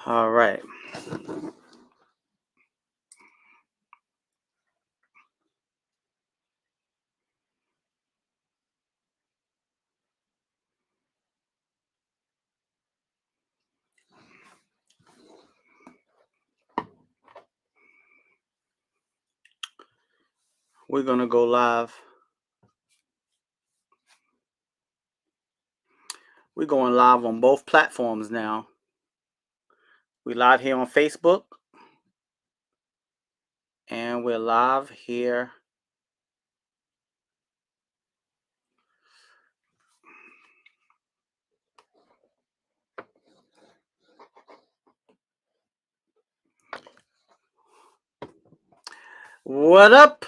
All right. We're going to go live. We're going live on both platforms now. We're live here on Facebook. And we're live here. What up,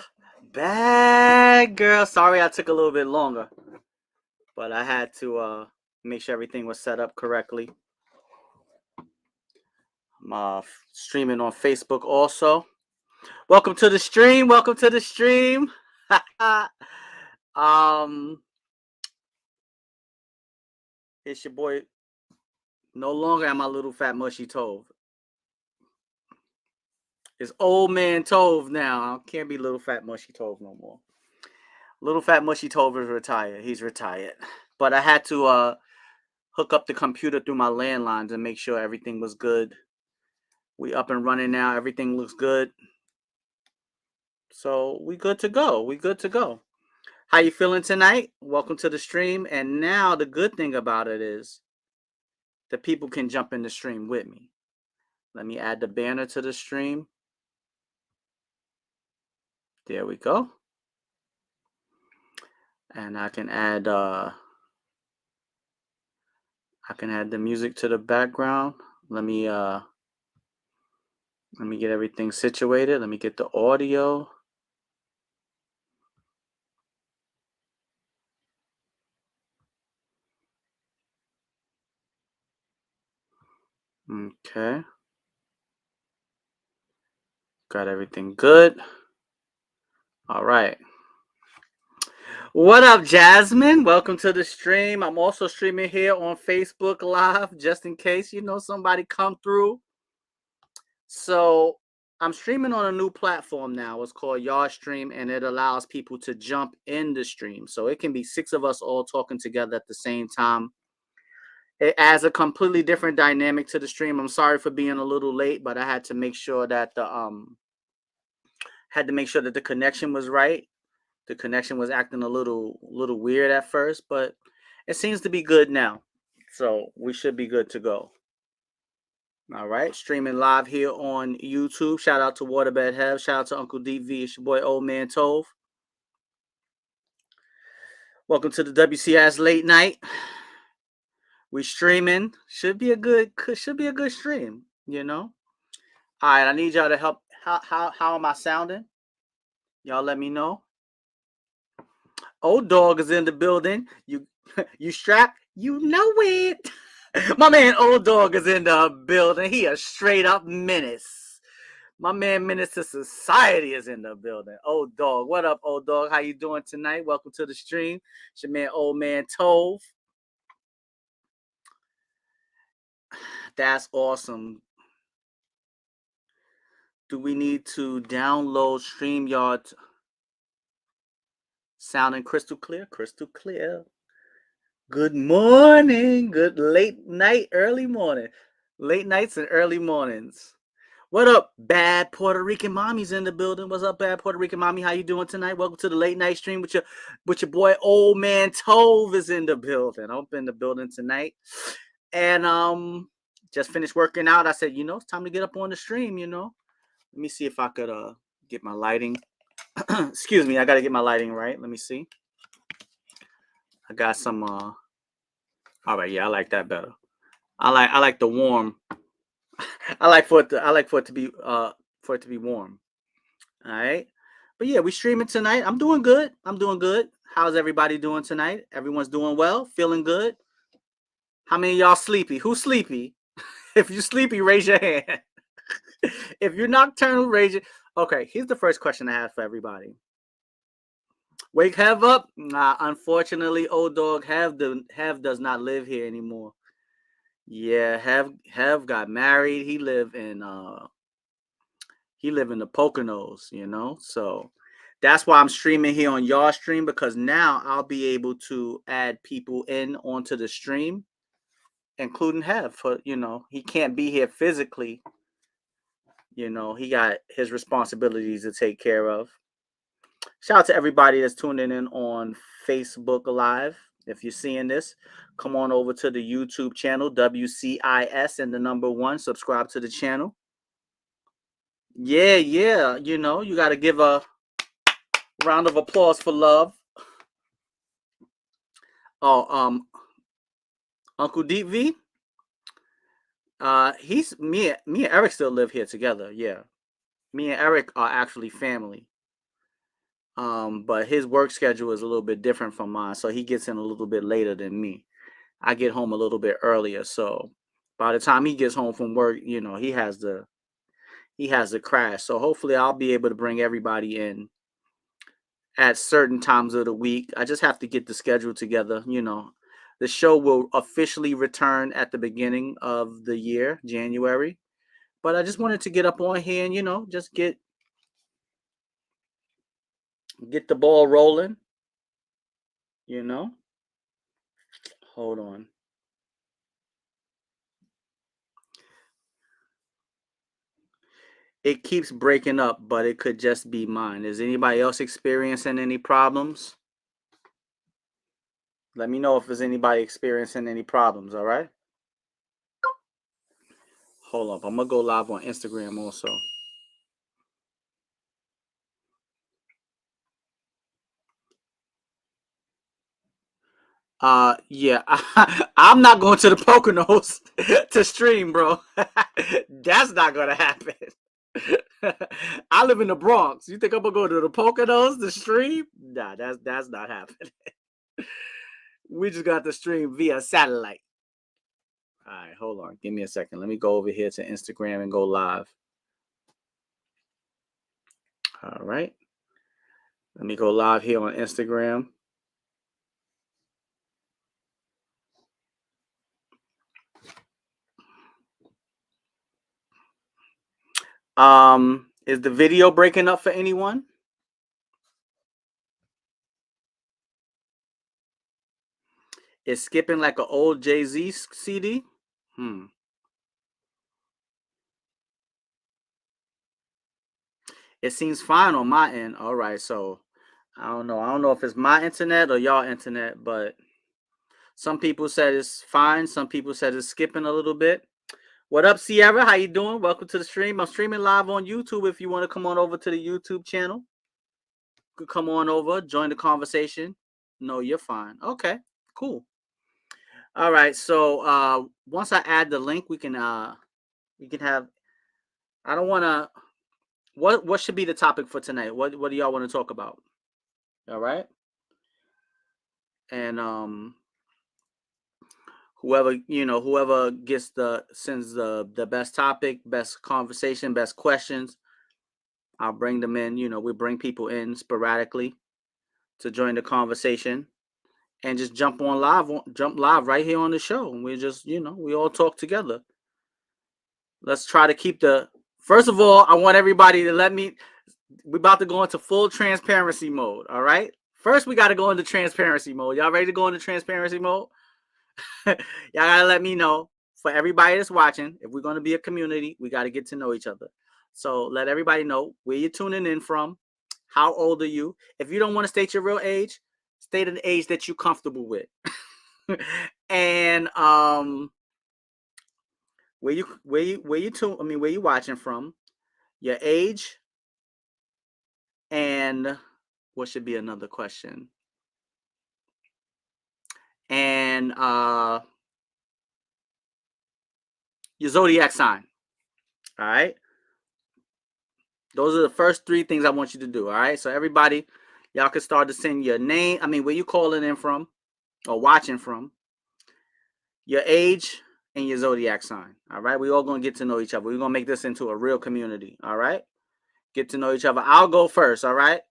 bad girl? Sorry I took a little bit longer, but I had to make sure everything was set up correctly. I'm streaming on Facebook also. Welcome to the stream. Welcome to the stream. It's your boy. No longer am I little fat mushy Tove. It's old man Tove now. I can't be little fat mushy Tove no more. Little fat mushy Tove is retired. He's retired. But I had to hook up the computer through my landlines and make sure everything was good. We up and running now. Everything looks good. So we good to go. We good to go. How you feeling tonight? Welcome to the stream. And now the good thing about it is the people can jump in the stream with me. Let me add the banner to the stream. There we go. And I can add the music to the background. Let me get everything situated. Let me get the audio. Okay. Got everything good. All right. What up, Jasmine? Welcome to the stream. I'm also streaming here on Facebook Live, just in case, somebody come through. So I'm streaming on a new platform now. It's called Yard Stream, and it allows people to jump in the stream. So it can be 6 of us all talking together at the same time. It adds a completely different dynamic to the stream. I'm sorry for being a little late, but I had to make sure that the connection was right. The connection was acting a little weird at first, but it seems to be good now. So we should be good to go. All right, streaming live here on YouTube. Shout out to Waterbed Hev. Shout out to Uncle DV. It's your boy Old Man Tove. Welcome to the WCIS late night. We streaming. Should be a good stream. All right, I need y'all to help. How am I sounding? Y'all let me know. Old dog is in the building. You strapped? You know it. My man Old Dog is in the building. He a straight up menace. My man Menace to Society is in the building. Old Dog. What up, Old Dog? How you doing tonight? Welcome to the stream. It's your man Old Man Tove. That's awesome. Do we need to download StreamYard? Sounding crystal clear? Crystal clear. Good morning. Good late night, early morning. Late nights and early mornings. What up, bad Puerto Rican mommies in the building? What's up, bad Puerto Rican mommy? How you doing tonight? Welcome to the late night stream with your boy Old Man Tove is in the building. I'm in the building tonight. And just finished working out. I said, it's time to get up on the stream, Let me see if I could get my lighting. Excuse me, I gotta get my lighting right. Let me see. I got some all right, yeah, I like that better. I like the warm. I like for it to be warm. All right. But yeah, we streaming tonight. I'm doing good. How's everybody doing tonight? Everyone's doing well, feeling good. How many of y'all sleepy? Who's sleepy? If you sleepy, raise your hand. If you're nocturnal, raise your. Okay, here's the first question I have for everybody. Wake Hev up? Nah, unfortunately, Old Dog Hev does not live here anymore. Yeah, have got married. He live in the Poconos, So that's why I'm streaming here on your stream, because now I'll be able to add people in onto the stream, including Hev. For he can't be here physically. He got his responsibilities to take care of. Shout out to everybody that's tuning in on Facebook Live. If you're seeing this, come on over to the YouTube channel, WCIS and the number 1. Subscribe to the channel. Yeah, yeah. You got to give a round of applause for love. Oh, Uncle Deep V. He's me and Eric still live here together. Yeah, me and Eric are actually family. But his work schedule is a little bit different from mine, so he gets in a little bit later than me. I get home a little bit earlier, so by the time he gets home from work, he has the crash. So hopefully I'll be able to bring everybody in at certain times of the week. I just have to get the schedule together. The show will officially return at the beginning of the year, January. But I just wanted to get up on here and just get the ball rolling. You know. Hold on. It keeps breaking up, but it could just be mine. Is anybody else experiencing any problems? Let me know if there's anybody experiencing any problems, all right? Hold up. I'm going to go live on Instagram also. Yeah, I'm not going to the Poconos to stream, bro. That's not gonna happen. I live in the Bronx. You think I'm gonna go to the Poconos to stream? Nah, that's not happening. We just got to stream via satellite. All right, hold on. Give me a second. Let me go over here to Instagram and go live. All right. Let me go live here on Instagram. Is the video breaking up for anyone? It's skipping like an old Jay-Z CD? It seems fine on my end. All right, so I don't know. I don't know if it's my internet or y'all internet, but some people said it's fine. Some people said it's skipping a little bit. What up, Sierra? How you doing? Welcome to the stream. I'm streaming live on YouTube. If you want to come on over to the YouTube channel, you could come on over, join the conversation. No, you're fine. Okay, cool. All right, so once I add the link, we can have. I don't want to. What should be the topic for tonight? What do y'all want to talk about? All right, and whoever sends the best topic, best conversation, best questions, I'll bring them in. We bring people in sporadically to join the conversation and just jump live right here on the show, and we just we all talk together. Let's try to keep first of all, I want everybody to we're about to go into full transparency mode. All right, first we got to go into transparency mode. Y'all ready to go into transparency mode? Y'all gotta let me know. For everybody that's watching, if we're going to be a community, we got to get to know each other. So let everybody know where you're tuning in from. How old are you? If you don't want to state your real age, state an age that you're comfortable with. And where you watching from, your age, and what should be another question? And your zodiac sign. All right. Those are the first 3 things I want you to do. All right. So everybody, y'all can start to send your name. Where you calling in from or watching from, your age, and your zodiac sign. All right. We all gonna get to know each other. We're gonna make this into a real community. All right. Get to know each other. I'll go first. All right.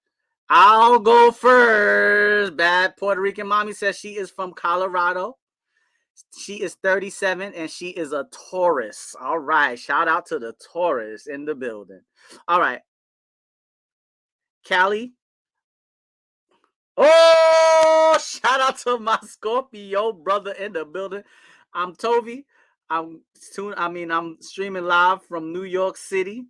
I'll go first. Bad Puerto Rican mommy says she is from Colorado. She is 37 and she is a Taurus. All right. Shout out to the Taurus in the building. All right. Callie. Oh, shout out to my Scorpio brother in the building. I'm Tovi. I'm streaming live from New York City.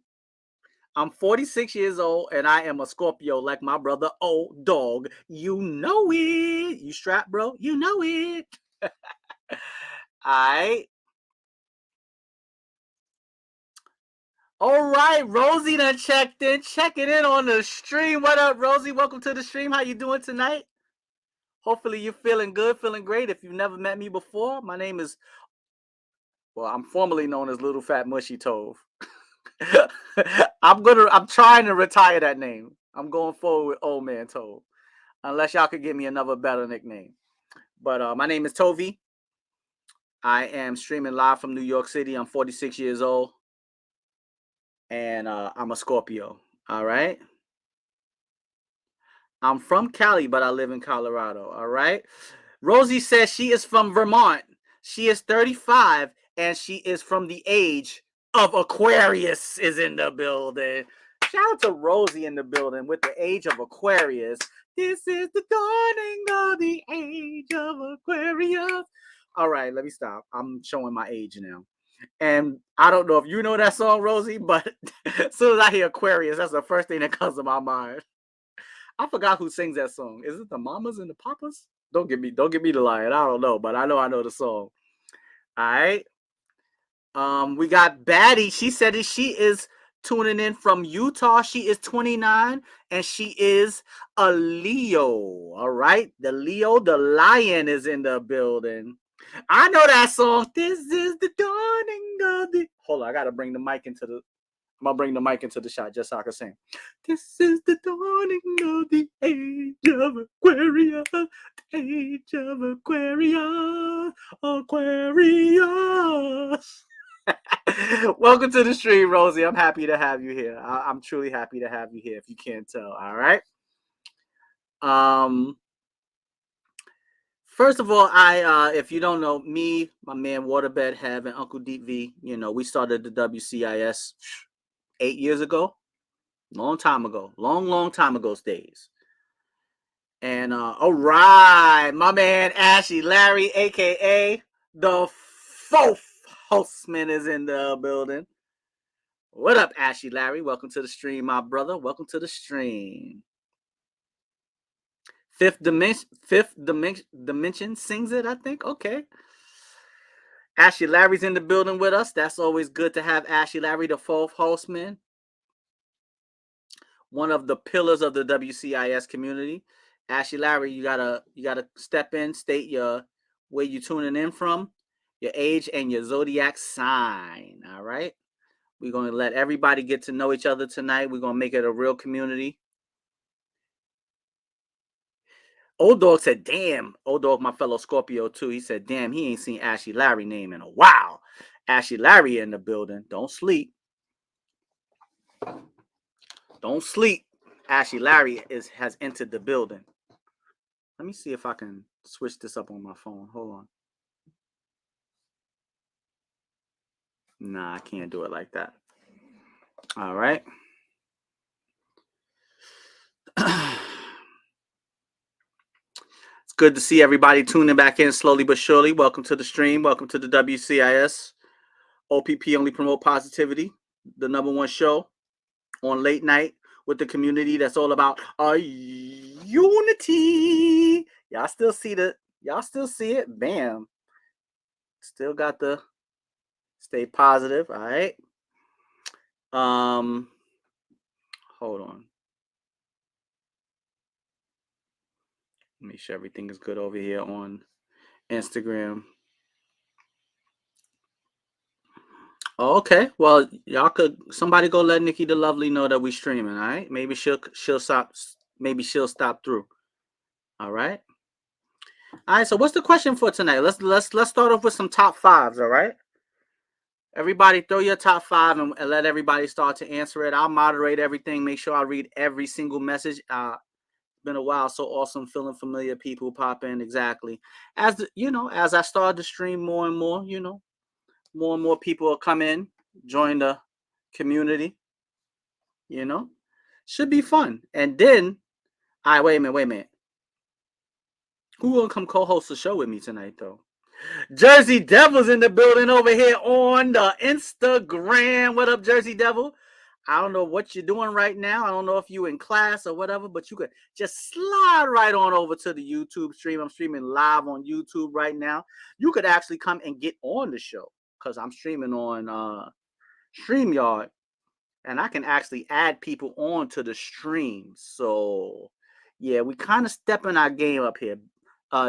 I'm 46 years old and I am a Scorpio like my brother. Oh, dog. You know it. You strapped, bro? You know it. All right. All right, Rosie done checked in, checking in on the stream. What up, Rosie? Welcome to the stream. How you doing tonight? Hopefully you're feeling good, feeling great. If you've never met me before, my name is, well, I'm formerly known as Little Fat Mushy Tove. I'm trying to retire that name. I'm going forward with Old Man Tove, unless y'all could give me another better nickname. But my name is Tovi. I am streaming live from New York City. I'm 46 years old, and I'm a Scorpio. All right. I'm from Cali, but I live in Colorado. All right. Rosie says she is from Vermont. She is 35 and she is from the age of Aquarius is in the building. Shout out to Rosie in the building with the age of Aquarius. This is the dawning of the age of Aquarius. All right, let me stop. I'm showing my age now. And I don't know if you know that song, Rosie, but as soon as I hear Aquarius, that's the first thing that comes to my mind. I forgot who sings that song. Is it the Mamas and the Papas? Don't get me the line. I don't know, but I know the song. All right. We got Batty. She said that she is tuning in from Utah. She is 29 and she is a Leo. All right. The Leo, the lion is in the building. I know that song. This is the dawning of the. Hold on, I gotta bring the mic into the. I'm gonna bring the mic into the shot just so I can sing. This is the dawning of the age of Aquarius, the age of Aquarius, Aquarius. Welcome to the stream, Rosie. I'm happy to have you here. I'm truly happy to have you here. If you can't tell, all right. First of all, if you don't know me, my man Waterbed Have and Uncle Deep V, we started the WCIS 8 years ago. Long time ago. Long time ago days. And all right, my man Ashley Larry, aka the fourth hostman, is in the building. What up, Ashley Larry? Welcome to the stream, my brother. Welcome to the stream. Fifth dimension sings it, I think. Okay. Ashley Larry's in the building with us. That's always good to have Ashley Larry, the fourth hostman. One of the pillars of the WCIS community. Ashley Larry, you gotta step in, state where you tuning in from, your age, and your zodiac sign. All right. We're gonna let everybody get to know each other tonight. We're gonna make it a real community. Old Dog said, damn. Old Dog, my fellow Scorpio too. He said, damn, he ain't seen Ashley Larry name in a while. Ashley Larry in the building. Don't sleep. Don't sleep. Ashley Larry has entered the building. Let me see if I can switch this up on my phone. Hold on. Nah, I can't do it like that. All right. It's good to see everybody tuning back in slowly but surely. Welcome to the stream. Welcome to the WCIS. OPP Only Promote Positivity, the #1 show on late night with the community that's all about unity. Y'all still see it? Bam. Still got the stay positive. All right. Hold on. Make sure everything is good over here on Instagram. Oh, okay. Well, somebody go let Nikki the Lovely know that we streaming. All right. Maybe she'll stop. Maybe she'll stop through. All right. All right. So what's the question for tonight? Let's start off with some top fives. All right. Everybody throw your top five and let everybody start to answer it. I'll moderate everything. Make sure I read every single message. been a while. So awesome, feeling familiar. People pop in exactly as as I start to stream more and more. More and more people will come in, join the community. You know, should be fun. And then, I wait a minute. Who will come co-host the show with me tonight, though? Jersey Devil's in the building over here on the Instagram. What up, Jersey Devil? I don't know what you're doing right now. I don't know if you in class or whatever, but you could just slide right on over to the YouTube stream. I'm streaming live on YouTube right now. You could actually come and get on the show because I'm streaming on StreamYard, and I can actually add people on to the stream. So, yeah, we kind of stepping our game up here.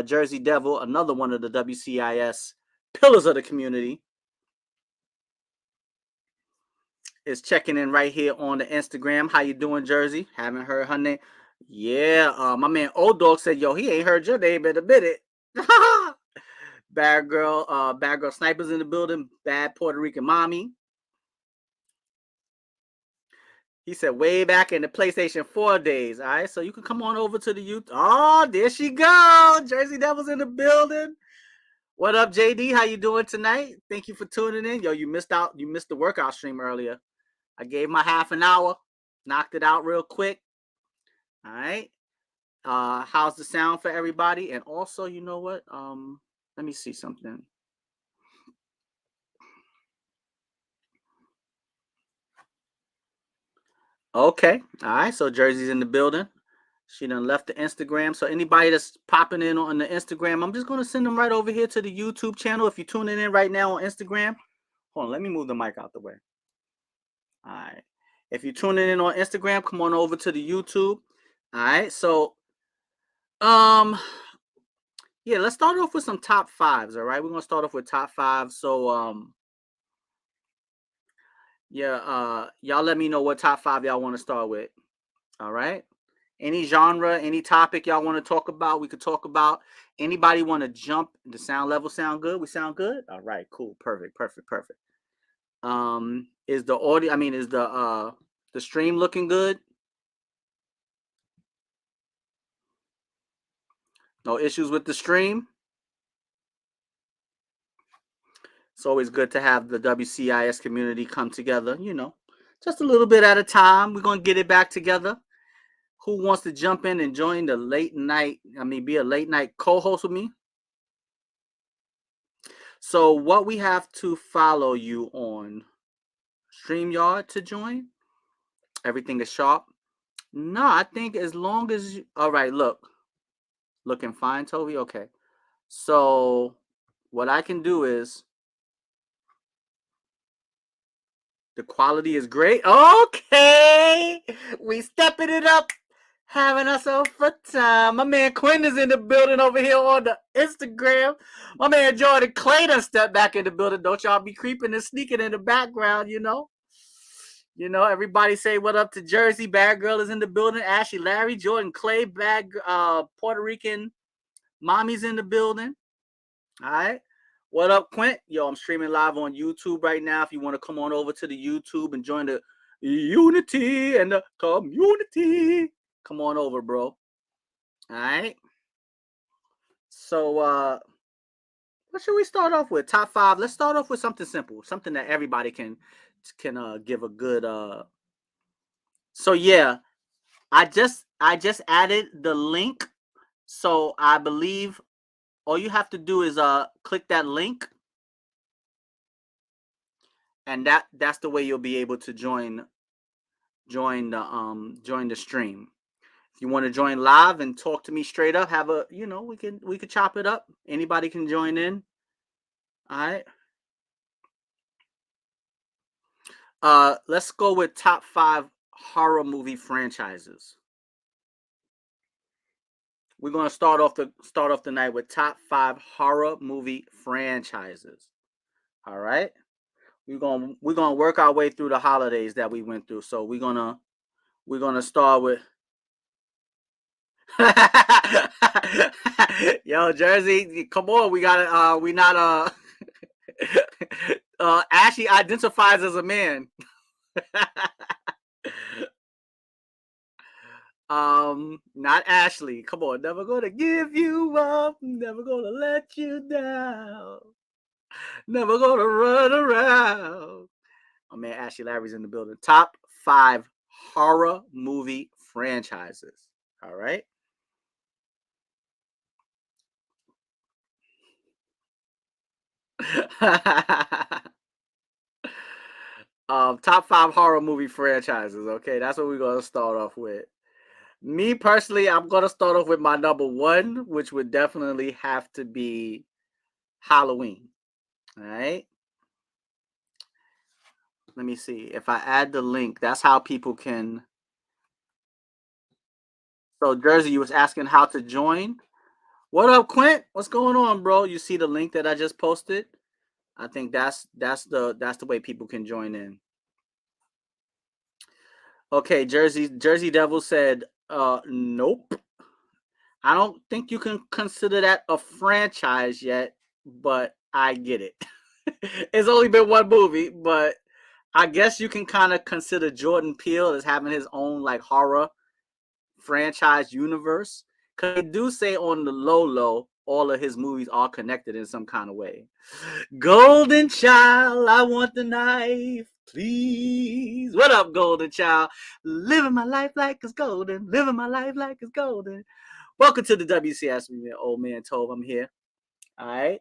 Jersey Devil, another one of the WCIS pillars of the community, is checking in right here on the Instagram. How you doing, Jersey? Haven't heard her name. Yeah, my man Old Dog said, yo, he ain't heard your name in a minute. Bad girl snipers in the building. Bad Puerto Rican mommy. He said way back in the PlayStation 4 days. All right, so you can come on over to the YouTube. Oh, there she go. Jersey Devil's in the building. What up, JD? How you doing tonight? Thank you for tuning in. Yo, you missed the workout stream earlier. I gave my half an hour, knocked it out real quick. All right. How's the sound for everybody? And also, you know what? Let me see something. Okay. All right. So Jersey's in the building. She done left the Instagram. So anybody that's popping in on the Instagram, I'm just gonna send them right over here to the YouTube channel. If you're tuning in right now on Instagram, hold on, let me move the mic out the way. All right. If you're tuning in on Instagram, come on over to the YouTube. All right. So, yeah, let's start off with some top fives. All right, we're gonna start off with top five. So, yeah, y'all let me know what top five y'all want to start with. All right. Any genre, any topic y'all want to talk about, we could talk about. Anybody want to jump? The sound level sound good? We sound good? All right, cool, perfect. Is the audio? I mean, is the stream looking good? No issues with the stream? It's always good to have the WCIS community come together, just a little bit at a time. We're going to get it back together. Who wants to jump in and join the late night? Be a late night co-host with me? So what we have to follow you on StreamYard to join? Everything is sharp? No, I think as long as you... All right, look. Looking fine, Toby? Okay. So what I can do is... The quality is great. Okay. We stepping it up. Having ourselves a time. My man Quinn is in the building over here on the Instagram. My man Jordan Clay done stepped back in the building. Don't y'all be creeping and sneaking in the background, Everybody say what up to Jersey. Bad Girl is in the building. Ashley, Larry, Jordan Clay, bad Puerto Rican mommy's in the building. All right. What up, Quint? Yo, I'm streaming live on YouTube right now. If you want to come on over to the YouTube and join the Unity and the community, come on over, bro. All right. So, what should we start off with? Top five. Let's start off with something simple, something that everybody can give a good. So yeah, I just added the link. So I believe all you have to do is click that link, and that's the way you'll be able to join the stream. If you want to join live and talk to me straight up, have a we could chop it up. Anybody can join in. All right. Let's go with top 5 horror movie franchises. We're gonna start off the night with top 5 horror movie franchises. All right. We're gonna work our way through the holidays that we went through. So we're gonna start with Yo, Jersey, come on, we gotta we not Ashley identifies as a man. Not Ashley. Come on, never gonna give you up, never gonna let you down, never gonna run around. Oh man, Ashley Larry's in the building. Top 5 horror movie franchises. All right. Top 5 horror movie franchises. Okay, that's what we're gonna start off with. Me personally, I'm gonna start off with my number 1, which would definitely have to be Halloween. All right. Let me see. If I add the link, that's how people can. So Jersey, you was asking how to join. What up, Quint? What's going on, bro? You see the link that I just posted? I think that's the way people can join in. Okay, Jersey Devil said, nope. I don't think you can consider that a franchise yet, but I get it. It's only been one movie, but I guess you can kind of consider Jordan Peele as having his own like horror franchise universe. Cause they do say on the low, all of his movies are connected in some kind of way. Golden Child, I want the knife, please. What up, Golden Child? Living my life like it's golden. Living my life like it's golden. Welcome to the WCIS1, old man Tove. I'm here. All right.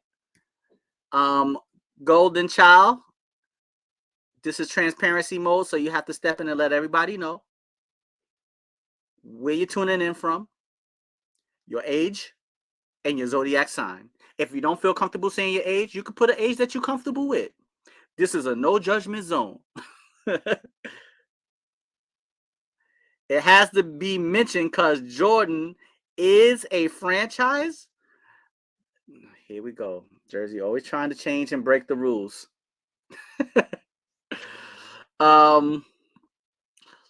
Um, Golden Child. This is transparency mode, so you have to step in and let everybody know where you're tuning in from, your age, and your zodiac sign. If you don't feel comfortable saying your age, you can put an age that you're comfortable with. This is a no judgment zone. It has to be mentioned because Jordan is a franchise. Here we go. Jersey always trying to change and break the rules.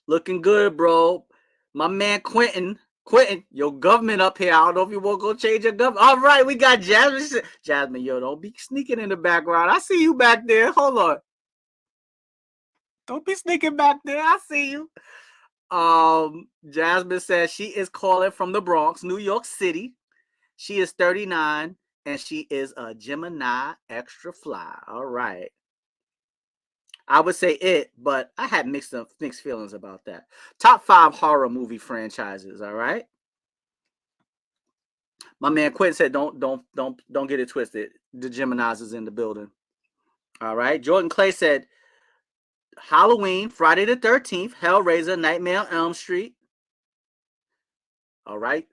Looking good, bro. My man Quentin, your government up here. I don't know if you want to go change your government. All right, we got Jasmine. Jasmine, yo, don't be sneaking in the background. I see you back there. Hold on. Don't be sneaking back there. I see you. Jasmine says she is calling from the Bronx, New York City. She is 39 and she is a Gemini extra fly. All right. I would say it, but I had mixed feelings about that. Top 5 horror movie franchises. All right. My man Quentin said, "Don't get it twisted. The Geminis is in the building." All right. Jordan Clay said, "Halloween, Friday the 13th, Hellraiser, Nightmare on Elm Street." All right,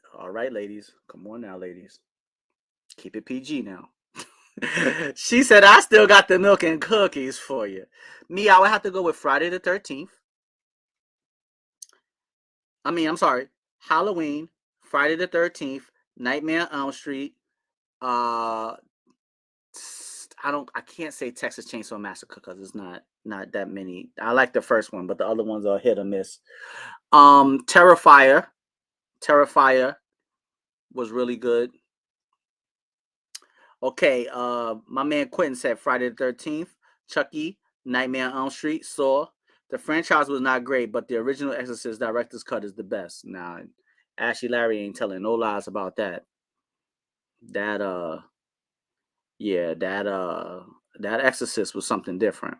ladies. Come on now, ladies. Keep it PG now. She said, "I still got the milk and cookies for you." Me, I would have to go with Friday the 13th. I'm sorry. Halloween, Friday the 13th, Nightmare on Elm Street. I can't say Texas Chainsaw Massacre because it's not that many. I like the first one, but the other ones are hit or miss. Terrifier was really good. Okay, my man Quentin said Friday the 13th, Chucky, Nightmare on Elm Street, Saw. The franchise was not great, but the original Exorcist director's cut is the best. Now, Ashley Larry ain't telling no lies about that. That that Exorcist was something different.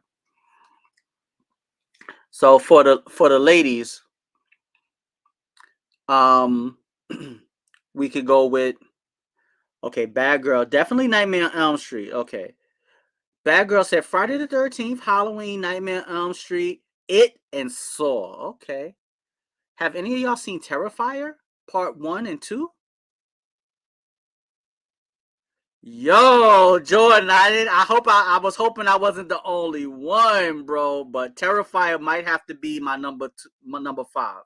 So for the ladies, we could go with Bad Girl, definitely Nightmare on Elm Street. Okay. Bad Girl said Friday the 13th, Halloween, Nightmare on Elm Street, It, and Saw. Okay. Have any of y'all seen Terrifier Part 1 and 2? Yo, Jordan, I was hoping I wasn't the only one, bro, but Terrifier might have to be my number 5.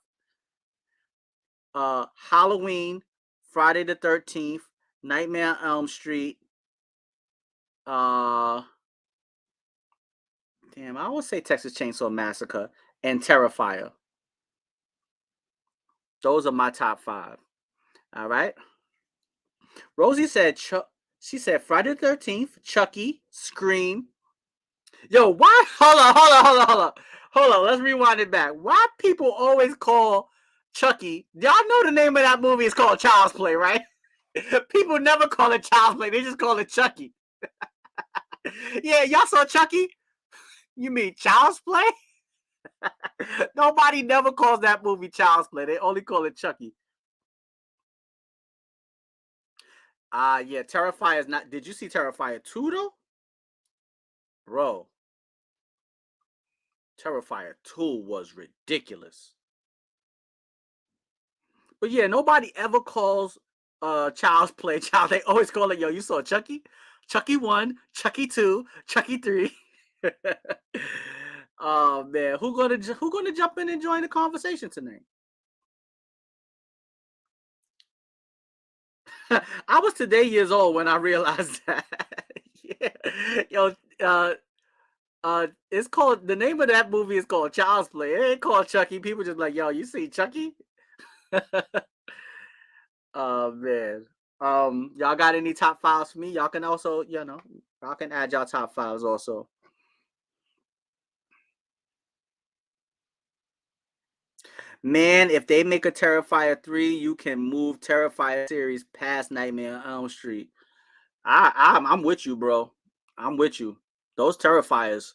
Halloween, Friday the 13th, Nightmare on Elm Street. I would say Texas Chainsaw Massacre and Terrifier. Those are my top 5. All right. Rosie said she said Friday the 13th, Chucky, Scream. Yo, why? Hold on. Let's rewind it back. Why people always call Chucky. Y'all know the name of that movie is called Child's Play, right? People never call it Child's Play. They just call it Chucky. Yeah, y'all saw Chucky? You mean Child's Play? Nobody never calls that movie Child's Play. They only call it Chucky. Yeah, Terrifier is not. Did you see Terrifier 2 though? Bro, Terrifier 2 was ridiculous. But yeah, nobody ever calls Child's Play Child. They always call it, yo, you saw Chucky? Chucky 1, Chucky 2, Chucky 3. Oh man, who gonna jump in and join the conversation tonight? I was today years old when I realized that. Yeah. Yo, it's called, the name of that movie is called Child's Play. It ain't called Chucky. People just like, yo, you see Chucky? Oh man. Y'all got any top fives for me? Y'all can also, y'all can add y'all top fives also. Man, if they make a Terrifier 3, you can move Terrifier series past Nightmare on Elm Street. I'm with you, bro. I'm with you. Those Terrifiers.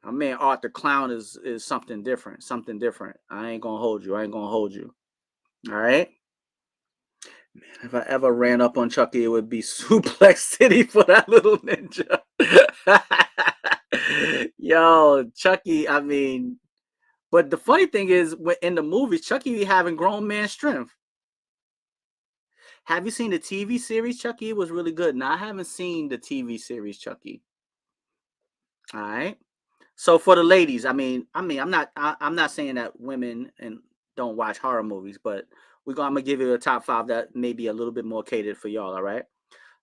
I mean, Art the Clown is something different. Something different. I ain't gonna hold you. All right. Man, if I ever ran up on Chucky, it would be Suplex City for that little ninja. Yo, Chucky. I mean, but the funny thing is, in the movies, Chucky be having grown man strength. Have you seen the TV series Chucky? It was really good. Now I haven't seen the TV series Chucky. All right. So for the ladies, I'm not saying that women and don't watch horror movies, but I'm gonna give you a top five that may be a little bit more catered for y'all. All right.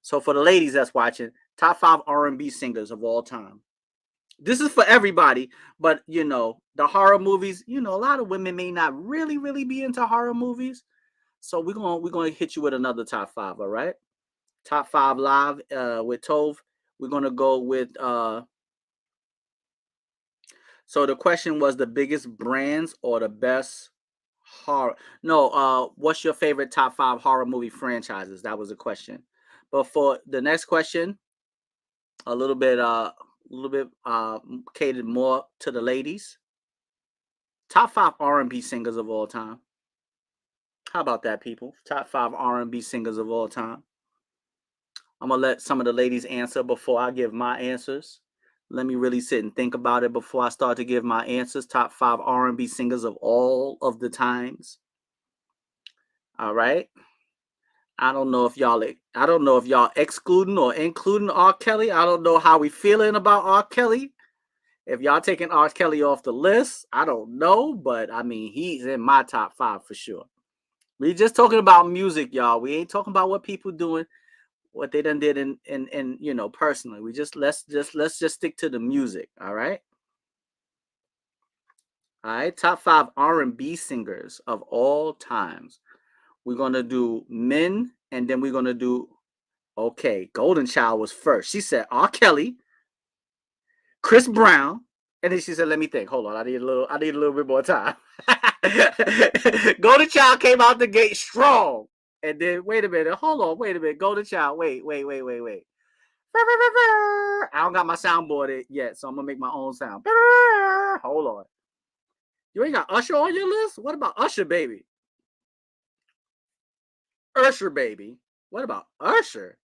So for the ladies that's watching, top 5 R&B singers of all time. This is for everybody, but the horror movies. A lot of women may not really be into horror movies, so we're gonna hit you with another top 5. All right. Top 5 live with Tove. We're gonna go with so the question was the biggest brands or the best horror. No, what's your favorite top 5 horror movie franchises? That was the question. But for the next question, a little bit catered more to the ladies. Top 5 R&B singers of all time. How about that, people? Top 5 R&B singers of all time. I'm gonna let some of the ladies answer before I give my answers. Let me really sit and think about it before I start to give my answers. Top 5 R&B singers of all of the times. All right. I don't know if y'all excluding or including R. Kelly. I don't know how we feeling about R. Kelly. If y'all taking R. Kelly off the list, I don't know, but I mean he's in my top 5 for sure. We just talking about music, y'all. We ain't talking about what people doing, what they done did in personally. We just let's just stick to the music. All right. All right. Top 5 R&B singers of all times. We're gonna do men, and then we're gonna do. Okay, Golden Child was first. She said R. Kelly, Chris Brown, and then she said, "Let me think. Hold on, I need a little bit more time." Golden Child came out the gate strong, and then wait a minute. Hold on, wait a minute. Golden Child, wait. I don't got my soundboard yet, so I'm gonna make my own sound. Hold on. You ain't got Usher on your list? What about Usher, baby? Usher, baby. What about Usher?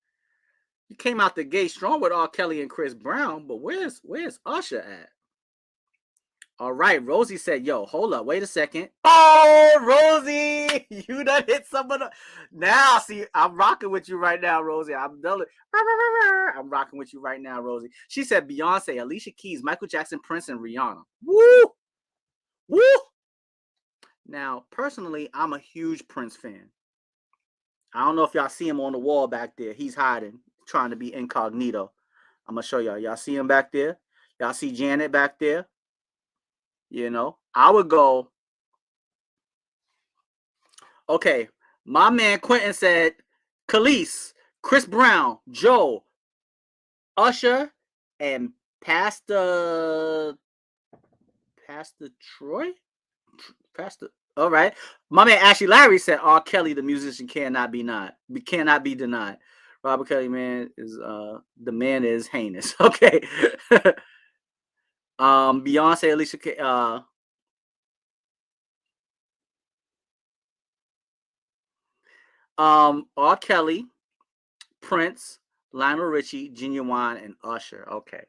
You came out the gate strong with R. Kelly and Chris Brown, but where's Usher at? All right, Rosie said, "Yo, hold up, wait a second." Oh, Rosie, you done hit some of the. Now, see, I'm rocking with you right now, Rosie. I'm rocking with you right now, Rosie. She said Beyonce, Alicia Keys, Michael Jackson, Prince, and Rihanna. Woo, woo. Now, personally, I'm a huge Prince fan. I don't know if y'all see him on the wall back there. He's hiding, trying to be incognito. I'm gonna show y'all. Y'all see him back there? Y'all see Janet back there? I would go. Okay, my man Quentin said Khalees, Chris Brown, Joe, Usher, and Pastor Troy. All right. My man Ashley Larry said R. Kelly, the musician, cannot be denied. Robert Kelly, man, is the man is heinous. Okay. Beyonce, Alicia R. Kelly, Prince, Lionel Richie, Genuine, and Usher. Okay.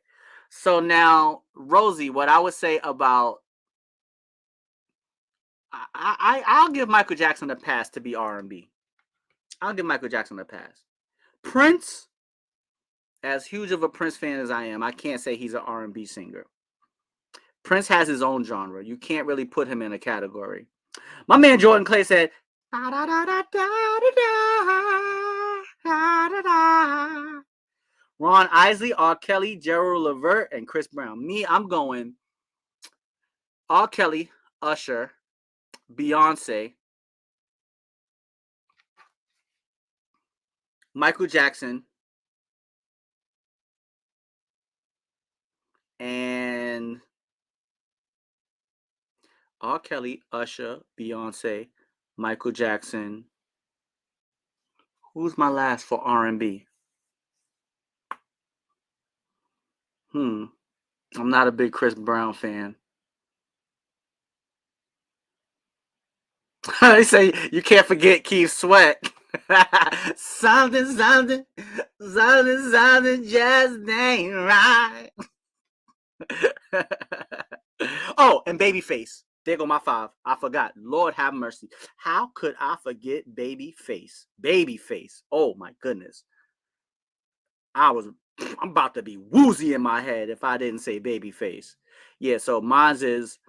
So now, Rosie, what I would say about I'll give Michael Jackson a pass to be R&B. I'll give Michael Jackson a pass. Prince, as huge of a Prince fan as I am, I can't say he's an R&B singer. Prince has his own genre. You can't really put him in a category. My man Jordan Clay said, da, da, da, da, da, da, da, da. Ron Isley, R. Kelly, Gerald Levert, and Chris Brown. Me, I'm going R. Kelly, Usher, Beyonce, Michael Jackson, and R. Kelly, Usher, Beyonce, Michael Jackson. Who's my last for R&B? I'm not a big Chris Brown fan. They say you can't forget Keith Sweat. something, something, something, something just ain't right. Oh, and Babyface. There go my 5. I forgot. Lord have mercy. How could I forget Babyface? Babyface. Oh my goodness. I'm about to be woozy in my head if I didn't say Babyface. Yeah, so mine's is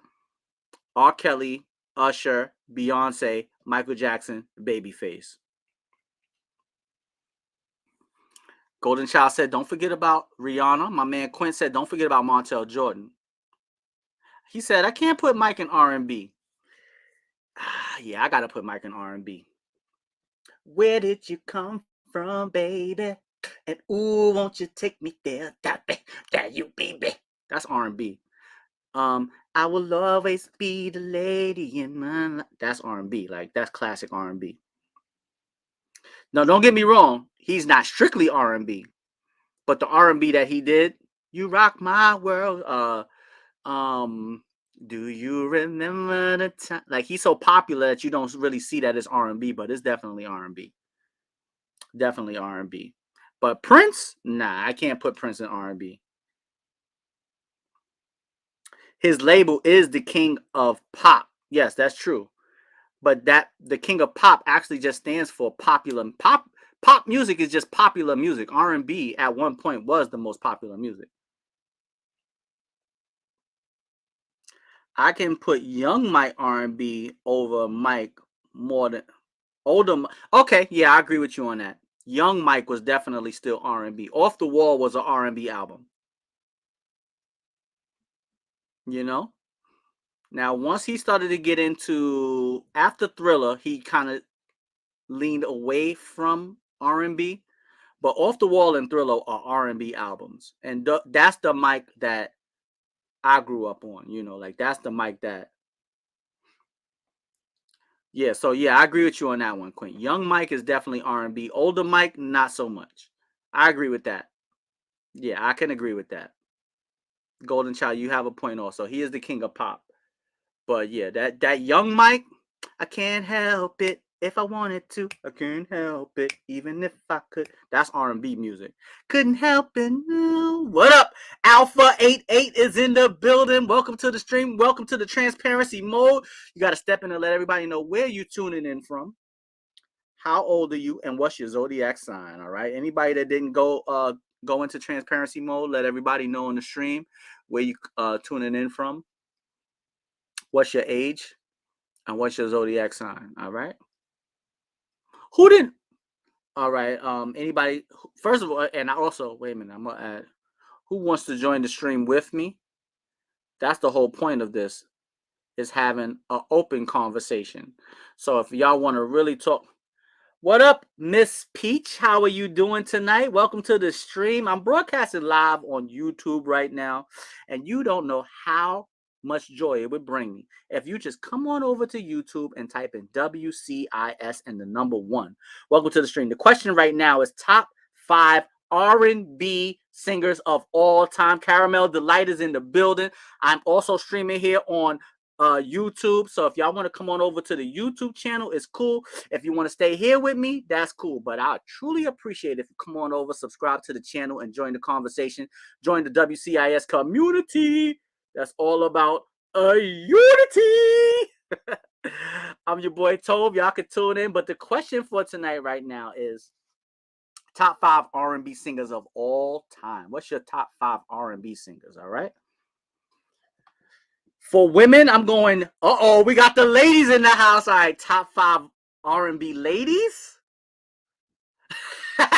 R. Kelly, Usher, Beyonce, Michael Jackson, Babyface. Golden Child said, don't forget about Rihanna. My man Quinn said, don't forget about Montel Jordan. He said, I can't put Mike in R&B. Yeah, I got to put Mike in R&B. Where did you come from, baby? And ooh, won't you take me there? That you, baby. That's R&B. I will always be the lady in my life. That's R&B. Like, that's classic R&B. Now, don't get me wrong. He's not strictly R&B. But the R&B that he did, you rock my world. Do you remember the time? Like, he's so popular that you don't really see that as R&B, but it's definitely R&B. Definitely R&B. But Prince, nah, I can't put Prince in R&B. His label is the King of Pop. Yes, that's true. But that the King of Pop actually just stands for popular pop. Pop music is just popular music. R&B at one point was the most popular music. I can put young Mike R&B over Mike more than older. Okay, yeah, I agree with you on that. Young Mike was definitely still R&B. Off the Wall was an R&B album. You know. Now, once he started to get into after Thriller, he kind of leaned away from R&B. But Off the Wall and Thriller are R&B albums, and that's the Mike that I grew up on. You know, like that's the Mike that. Yeah, so yeah, I agree with you on that one, Quint. Young Mike is definitely R&B. Older Mike, not so much. I agree with that. Yeah, I can agree with that. Golden Child, you have a point also. He is the king of pop. But yeah, that young Mike, I can't help it. If I wanted to, I couldn't help it. Even if I could. That's R&B music. Couldn't help it. No. What up? Alpha 88 is in the building. Welcome to the stream. Welcome to the transparency mode. You got to step in and let everybody know where you're tuning in from. How old are you and what's your zodiac sign? All right. Anybody that didn't go into transparency mode, let everybody know on the stream where you tuning in from. What's your age and what's your zodiac sign? All right. Who didn't? All right. Anybody? First of all, and I also wait a minute. I'm gonna add. Who wants to join the stream with me? That's the whole point of this. Is having an open conversation. So if y'all want to really talk, what up, Miss Peach? How are you doing tonight? Welcome to the stream. I'm broadcasting live on YouTube right now, and you don't know how much joy it would bring me if you just come on over to YouTube and type in WCIS and the number 1. Welcome to the stream. The question right now is top 5 R&B singers of all time. Caramel Delight is in the building. I'm also streaming here on YouTube. So if y'all want to come on over to the YouTube channel, it's cool. If you want to stay here with me, that's cool. But I truly appreciate if you come on over, subscribe to the channel, and join the conversation. Join the WCIS community. That's all about unity. I'm your boy Tove. Y'all can tune in. But the question for tonight right now is top 5 R&B singers of all time. What's your top 5 R&B singers? All right. For women, I'm going, we got the ladies in the house. All right, top 5 R&B ladies.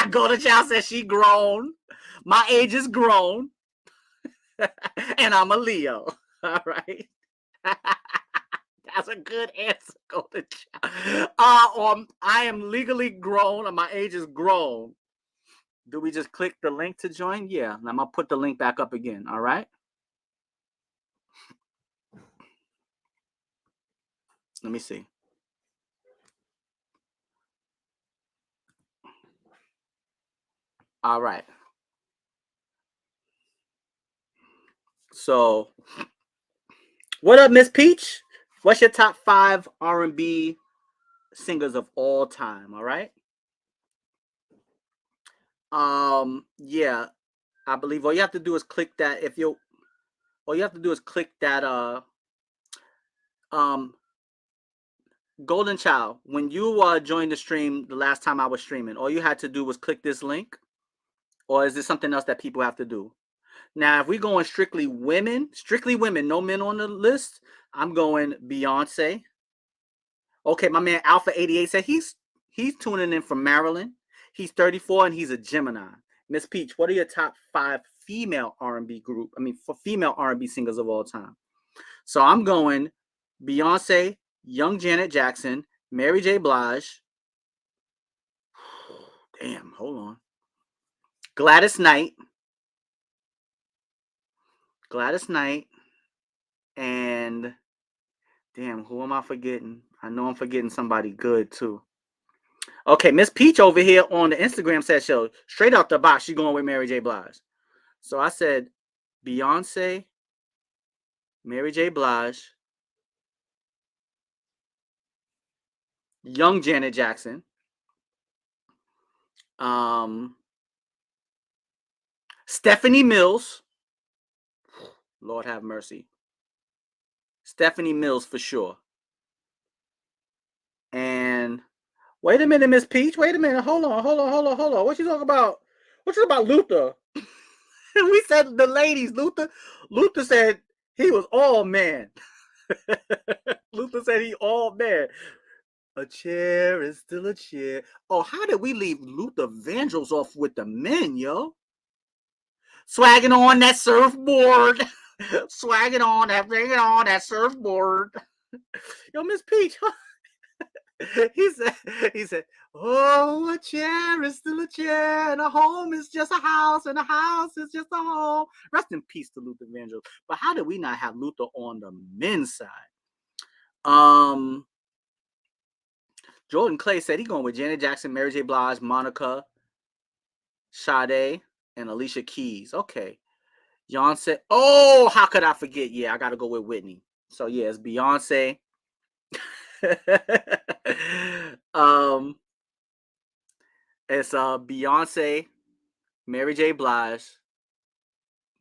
Golden Child says she grown. My age is grown. And I'm a Leo. All right. That's a good answer, Golden Child. I am legally grown and my age is grown. Do we just click the link to join? Yeah. I'm going to put the link back up again. All right. Let me see. All right. So, what up, Miss Peach? What's your top 5 R&B singers of all time? All right. Yeah, I believe all you have to do is click that. All you have to do is click that. Golden Child, when you joined the stream the last time I was streaming, all you had to do was click this link, or is this something else that people have to do? Now, if we're going strictly women, no men on the list, I'm going Beyonce. Okay, my man Alpha 88 said he's tuning in from Maryland. He's 34 and he's a Gemini. Miss Peach, what are your top 5 female R&B for female R&B singers of all time? So I'm going Beyonce, young Janet Jackson, Mary J. Blige. Damn, hold on. Gladys Knight, and damn, who am I forgetting? I know I'm forgetting somebody good too. Okay, Miss Peach over here on the Instagram said show straight out the box. She's going with Mary J. Blige. So I said Beyonce, Mary J. Blige, young Janet Jackson, Stephanie Mills. Lord have mercy. Stephanie Mills for sure. And wait a minute, Miss Peach. Wait a minute. Hold on. What you talking about? What you talking about, Luther? We said the ladies. Luther said he was all man. Luther said he all man. A chair is still a chair. Oh, how did we leave Luther Vandross off with the men, yo? Swagging on that surfboard. Swagging on that surfboard. Yo, Miss Peach. He said, oh, a chair is still a chair, and a home is just a house, and a house is just a home. Rest in peace to Luther Vandross. But how did we not have Luther on the men's side? Jordan Clay said he's going with Janet Jackson, Mary J. Blige, Monica, Sade, and Alicia Keys. Okay. Jan said, oh, how could I forget? Yeah, I got to go with Whitney. So, yeah, it's Beyonce. It's Beyonce, Mary J. Blige,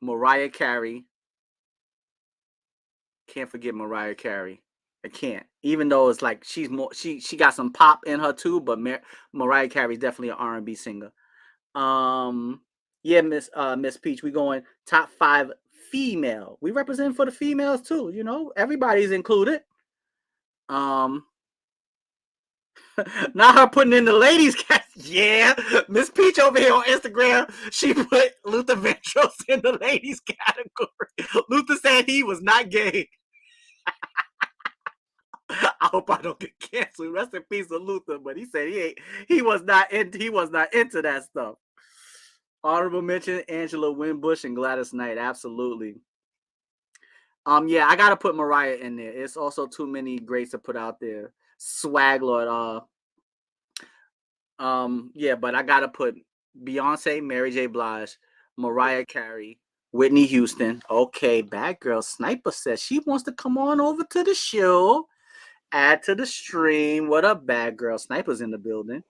Mariah Carey. Can't forget Mariah Carey. I can't. Even though it's like she's more, she got some pop in her too, but Mariah Carey's definitely an R&B singer. Yeah, Miss Peach, we going top 5 female. We represent for the females too. You know, everybody's included. Not her putting in the ladies' category. Yeah, Miss Peach over here on Instagram, she put Luther Vandross in the ladies' category. Luther said he was not gay. I hope I don't get canceled. Rest in peace to Luther, but he said he was not into that stuff. Honorable mention: Angela Winbush and Gladys Knight. Absolutely. Yeah, I gotta put Mariah in there. It's also too many greats to put out there. Swag Lord. Yeah, but I gotta put Beyonce, Mary J. Blige, Mariah Carey, Whitney Houston. Okay, Bad Girl Sniper says she wants to come on over to the show. Add to the stream. What up, Bad Girl Sniper's in the building.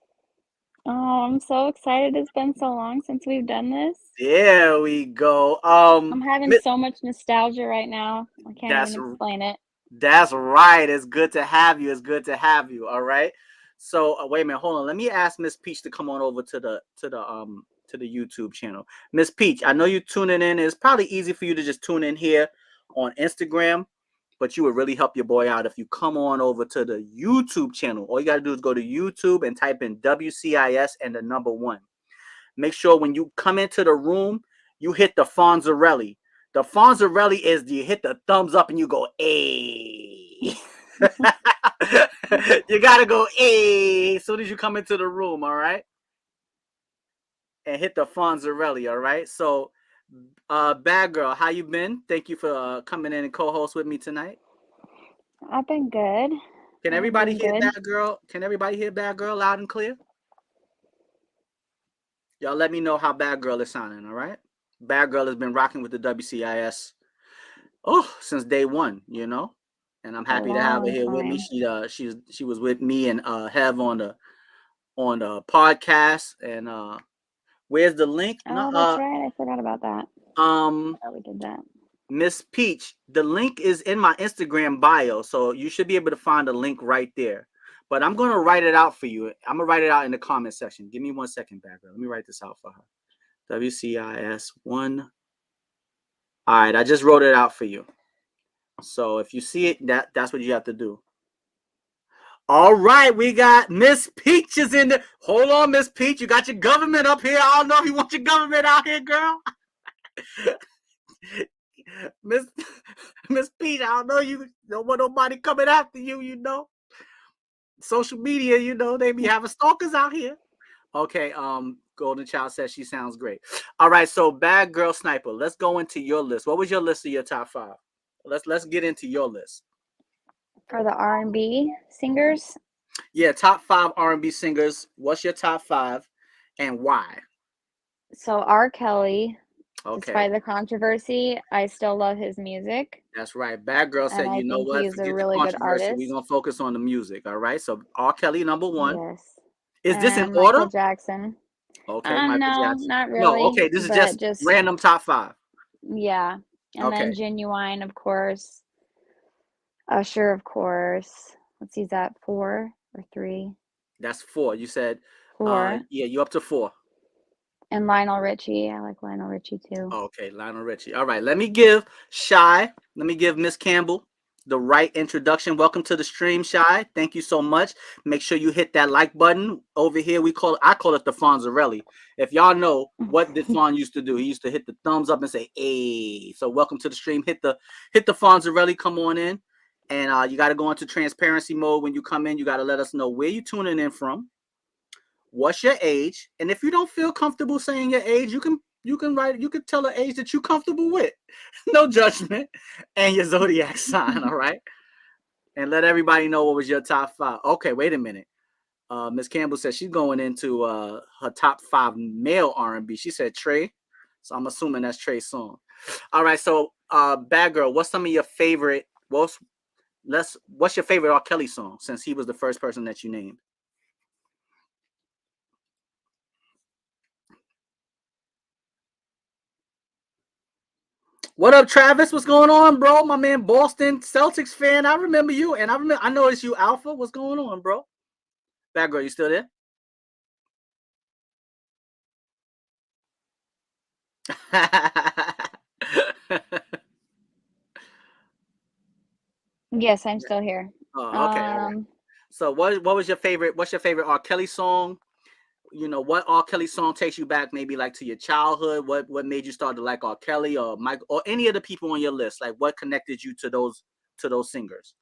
Oh, I'm so excited. It's been so long since we've done this. There we go. I'm having so much nostalgia right now. I can't even That's explain it. That's right. It's good to have you. It's good to have you. All right. So wait a minute. Hold on. Let me ask Miss Peach to come on over to the YouTube channel. Miss Peach, I know you tuning in. It's probably easy for you to just tune in here on Instagram, but you would really help your boy out if you come on over to the YouTube channel. All you gotta do is go to YouTube and type in WCIS and the number 1. Make sure when you come into the room, you hit the Fonzarelli. The Fonzarelli is you hit the thumbs up and you go, "Ay." You gotta go, "Ay," as soon as you come into the room, all right? And hit the Fonzarelli, all right? So, Bad Girl, how you been? Thank you for coming in and co-host with me tonight. I've been good. Can I've been everybody doing hear good. Bad Girl? Can everybody hear Bad Girl loud and clear? Y'all let me know how Bad Girl is sounding, all right? Bad Girl has been rocking with the WCIS since day one, you know. And I'm A happy to have her long here with me. time. She was with me and Hev on the podcast. And where's the link? No, Oh, that's right. I forgot about that. um I thought we did that. Miss Peach, the link is in my Instagram bio, so you should be able to find the link right there. But I'm gonna write it out for you. I'm gonna write it out in the comment section. Give me 1 second, background. Let me write this out for her. WCIS1. All right, I just wrote it out for you. So if you see it, that's what you have to do. All right, we got Miss Peach is in the. Hold on, Miss Peach, you got your government up here. I don't know if you want your government out here, girl. Miss Miss Peach, I don't know you. Don't want nobody coming after you. You know, social media. You know they be having stalkers out here. Okay, Golden Child says she sounds great. All right, so Bad Girl Sniper. Let's go into your list. What was your list of your top 5? Let's get into your list. For the R&B singers, Yeah, top 5 R&B singers. What's your top 5 and why? so R. Kelly, Okay, despite the controversy, I still love his music, that's right. Bad Girl and said, I you know think what? he's a Forget the really good controversy. We're artist. going to focus on the music. All right. So, R. Kelly, number 1. Yes. Is this in And order? Michael Jackson. Okay, Michael No, Jackson. not No, really, okay. This is but just just random top 5. yeah. And then Okay, Genuine, of course. Usher, of course. Let's see, is that 4 or 3? that's 4. You said, 4. yeah, you up to 4. And Lionel Richie. I like Lionel Richie too. Okay, Lionel Richie. All right, let me give Shy, let me give Miss Campbell the right introduction. Welcome to the stream, Shy. Thank you so much. Make sure you hit that like button over here. I call it the Fonzarelli. If y'all know what did Fon used to do, he used to hit the thumbs up and say, "Hey." So welcome to the stream. Hit the Fonzarelli. Come on in, and you got to go into transparency mode when you come in. You got to let us know where you tuning in from, what's your age, and if you don't feel comfortable saying your age, you can tell the age that you're comfortable with. No judgment. And your zodiac sign, all right? And let everybody know what was your top 5. Okay, wait a minute. Miss Campbell said she's going into her top 5 male R&B. She said Trey, so I'm assuming that's Trey's song. All right, so Bad Girl, what's some of your favorite? What's your favorite R. Kelly song since he was the first person that you named? What up, Travis? What's going on, bro? My man, Boston Celtics fan. I remember you, and I know it's you, Alpha. What's going on, bro? Bad Girl, you still there? Yes, I'm still here. Oh, okay, all right. Um, So, what was your favorite? What's your favorite R. Kelly song? You know, what R. Kelly song takes you back, maybe like to your childhood? What made you start to like R. Kelly or Mike or any of the people on your list? Like, what connected you to those singers?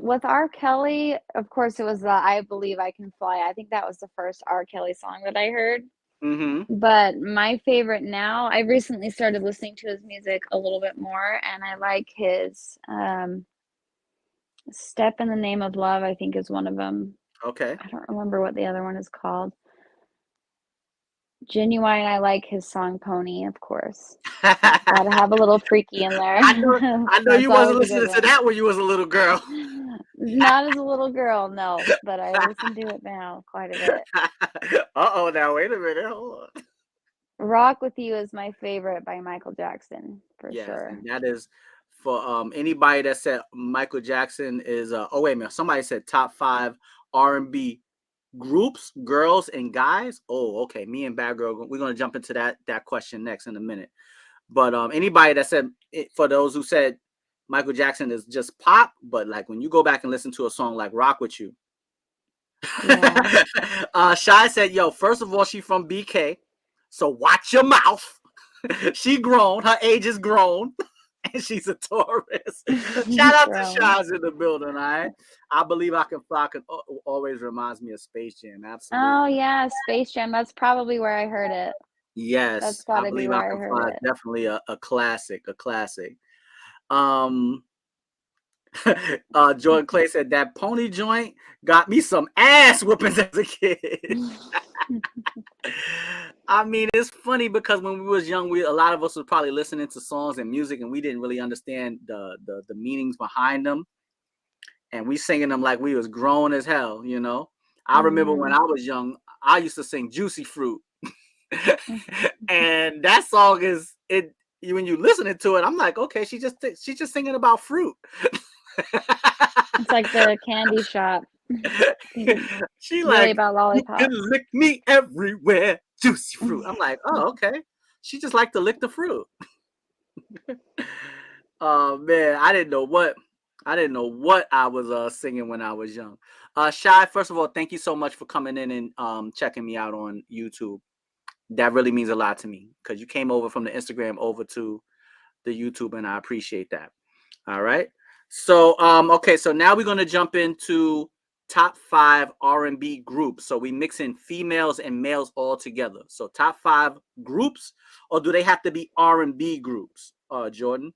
with R. Kelly, of course, it was I Believe I Can Fly. I think that was the first R. Kelly song that I heard. Mm-hmm. But my favorite now, I recently started listening to his music a little bit more, and I like his Step in the Name of Love, I think is one of them. Okay. I don't remember what the other one is called. Genuine, I like his song Pony, of course. Gotta have a little freaky in there. I know. I know That's you wasn't always a good listening to one. that when you was a little girl. Not as a little girl, no, but I listen to it now quite a bit. Uh-oh, now wait a minute. Hold on. Rock With You is my favorite by Michael Jackson, for Yes, sure. and that is for anybody that said Michael Jackson is oh wait a minute. Somebody said top 5 R&B groups, girls and guys. Oh, okay. Me and Bad Girl, we're gonna jump into that question next in a minute. But anybody that said for those who said Michael Jackson is just pop, but like when you go back and listen to a song like Rock With You. Yeah. Shy said, yo, first of all, she from BK. So watch your mouth. She grown, her age is grown, and she's a Taurus. Shout out to Grown. Shy's in the building, all right? I believe I can fly always reminds me of Space Jam, Oh, absolutely. yeah, Space Jam, that's probably where I heard it. That's Yes, I gotta be believe I where I can heard fly is it. definitely a classic, a classic. Um, Jordan Clay said that pony joint got me some ass whoopings as a kid. I mean, it's funny because when we was young, a lot of us was probably listening to songs and music, and we didn't really understand the meanings behind them, and we singing them like we was grown as hell. You know, I remember when Mhm. I was young, I used to sing "Juicy Fruit," and that song is it. When you listening to it, I'm like, okay, she's just singing about fruit. It's like the candy shop. Thinking She really like, about you can lollipops. lick me everywhere, juicy fruit. I'm like, oh, okay. She just like to lick the fruit. Oh man, I didn't know what I was singing when I was young. Shy, first of all, thank you so much for coming in and checking me out on YouTube. That really means a lot to me because you came over from the Instagram over to the YouTube, and I appreciate that. All right. So okay, so now we're gonna jump into top 5 R&B groups. So we mix in females and males all together. So top 5 groups, or do they have to be R&B groups? Jordan.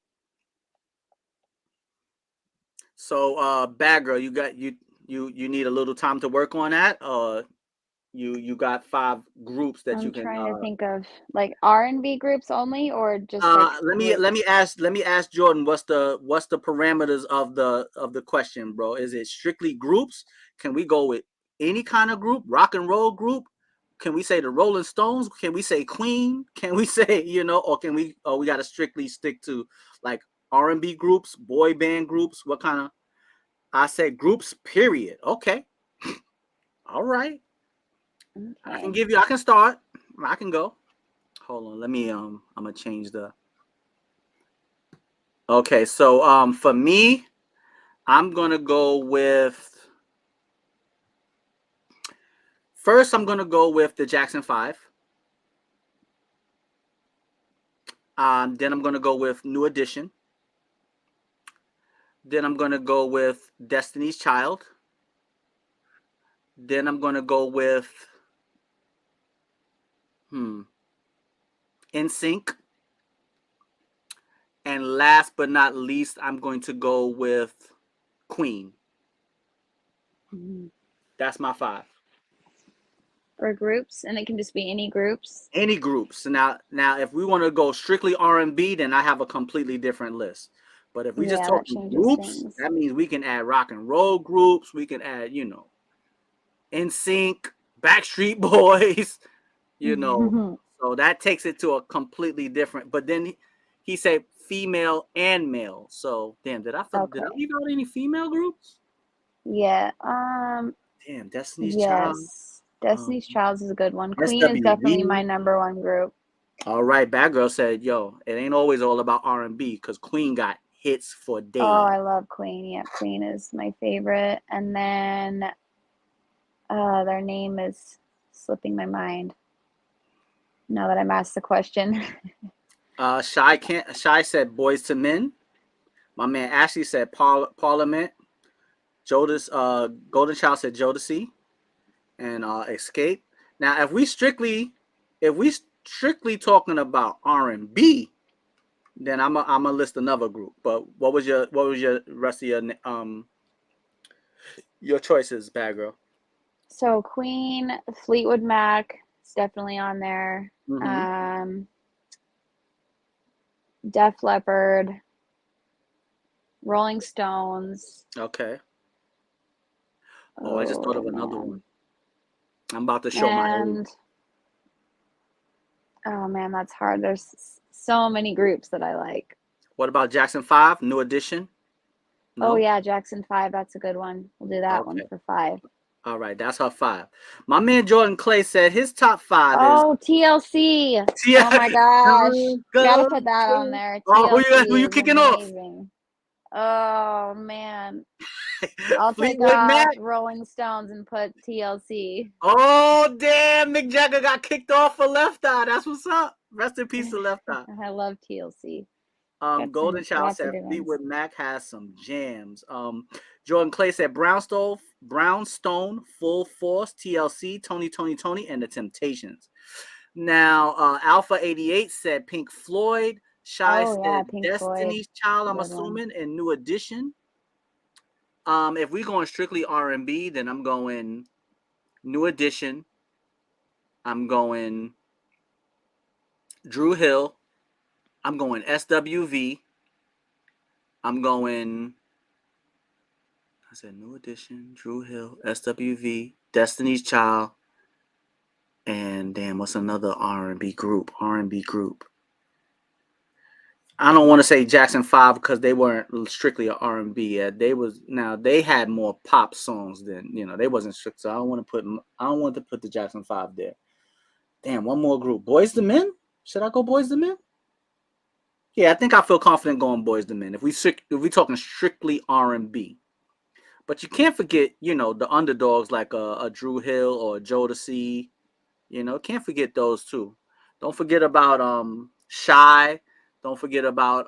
So Bad Girl, you need a little time to work on that. You got 5 groups that you I'm can trying to think of, like, R&B groups only or just, like, let me groups? ask Jordan what's the parameters of the question, bro? Is it strictly groups? Can we go with any kind of group, rock and roll group? Can we say the Rolling Stones? Can we say Queen? Can we say or can we got to strictly stick to like R&B groups, boy band groups? What kind of? I said groups. Period. Okay. All right. Okay. I can start. I can go. Hold on. Let me I'm gonna change the. Okay, so for me, I'm gonna go with first. I'm gonna go with the Jackson Five. Then I'm gonna go with New Edition. Then I'm gonna go with Destiny's Child. Then I'm gonna go with NSYNC. And last but not least, I'm going to go with Queen. Mhm. That's my 5. For groups, and it can just be any groups? Any groups. So now, if we want to go strictly R&B, then I have a completely different list. But if we just Yeah, that talking changes groups, things. that means we can add rock and roll groups. We can add, NSYNC, Backstreet Boys, you know. So that takes it to a completely different. But then he said female and male. So damn, did I Okay. leave out any female groups? Yeah, Damn, Destiny's Child, yes. um, Destiny's Child is a good one. Queen is definitely my SWV. number 1 group. All right, Bad Girl said, "Yo, it ain't always all about R&B because Queen got hits for Oh, days." I love Queen. Yeah, Queen is my favorite. And then their name is slipping my mind now that I'm asked the question. Shy said, "Boys to Men." My man Ashley said, "Parliament." Golden Child said, "Jodeci," and Escape. Now, if we strictly if we strictly talking about R&B, then I'm a list another group. But what was your rest of your choices, Bad Girl? So Queen, Fleetwood Mac is definitely on there. Mm-hmm. Def Leppard, Rolling Stones. Okay. Oh, I just thought Oh of another man. one. I'm about to show my age. And oh man, that's hard. There's so many groups that I like. What about Jackson 5, New Edition? Oh No? yeah, Jackson 5, that's a good one. We'll do that one Okay. for 5. All right, that's her 5. My man Jordan Clay said his top 5 is Oh, TLC. Yeah. Oh my gosh. Don't Gotta go put that on to- there. Oh, who TLC you is kicking off? amazing. Oh man. I'll take Fleetwood off Mac. Rolling Stones and put TLC. Oh damn, Mick Jagger got kicked off for Left Eye. That's what's up. Rest in peace to Left Eye. I love TLC. Got Golden some Child lots of said good ones. Fleetwood Mac has some jams. Jordan Clay said Brownstone, Full Force, TLC, Tony, and the Temptations. Now, Alpha 88 said Pink Floyd. Shy Oh yeah, said Pink Floyd. Destiny's Child, I'm Good one. assuming, and New Edition. If we're going strictly R&B, then I'm going New Edition. I'm going Drew Hill. I'm going SWV. I'm going, I said New Edition, Drew Hill, SWV, Destiny's Child, and damn, what's another R&B group? I don't want to say Jackson 5 because they weren't strictly a R&B. They had more pop songs than, they wasn't strict. So I don't want to put the Jackson 5 there. Damn, one more group. Boys the Men? Should I go Boys the Men? Yeah, I think I feel confident going Boys the Men. If we talking strictly R&B. But you can't forget, the underdogs like a Drew Hill or a Jodeci. Can't forget those too. Don't forget about Shy. Don't forget about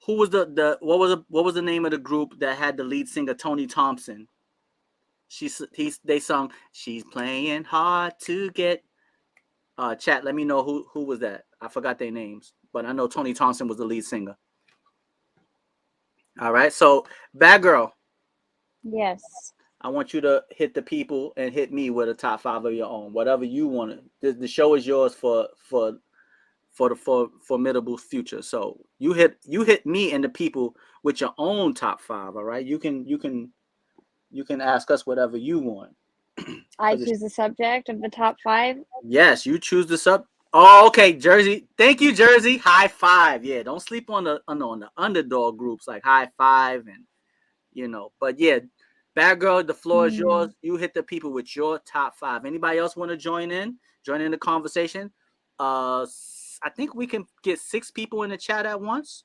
who was what was the name of the group that had the lead singer Tony Thompson? They sung "She's Playing Hard to Get." Chat, let me know who was that. I forgot their names, but I know Tony Thompson was the lead singer. All right, so Bad Girl. Yes. I want you to hit the people and hit me with a top 5 of your own, whatever you want. The show is yours for the formidable future. So you hit me and the people with your own top 5. All right, you can ask us whatever you want. I choose the subject of the top 5. Yes, you choose the sub. Oh, okay, Jersey. Thank you, Jersey. High five. Yeah, don't sleep on the underdog groups like High Five and But yeah, Bad Girl, the floor is yours. You hit the people with your top 5. Anybody else want to join in the conversation? I think we can get 6 people in the chat at once.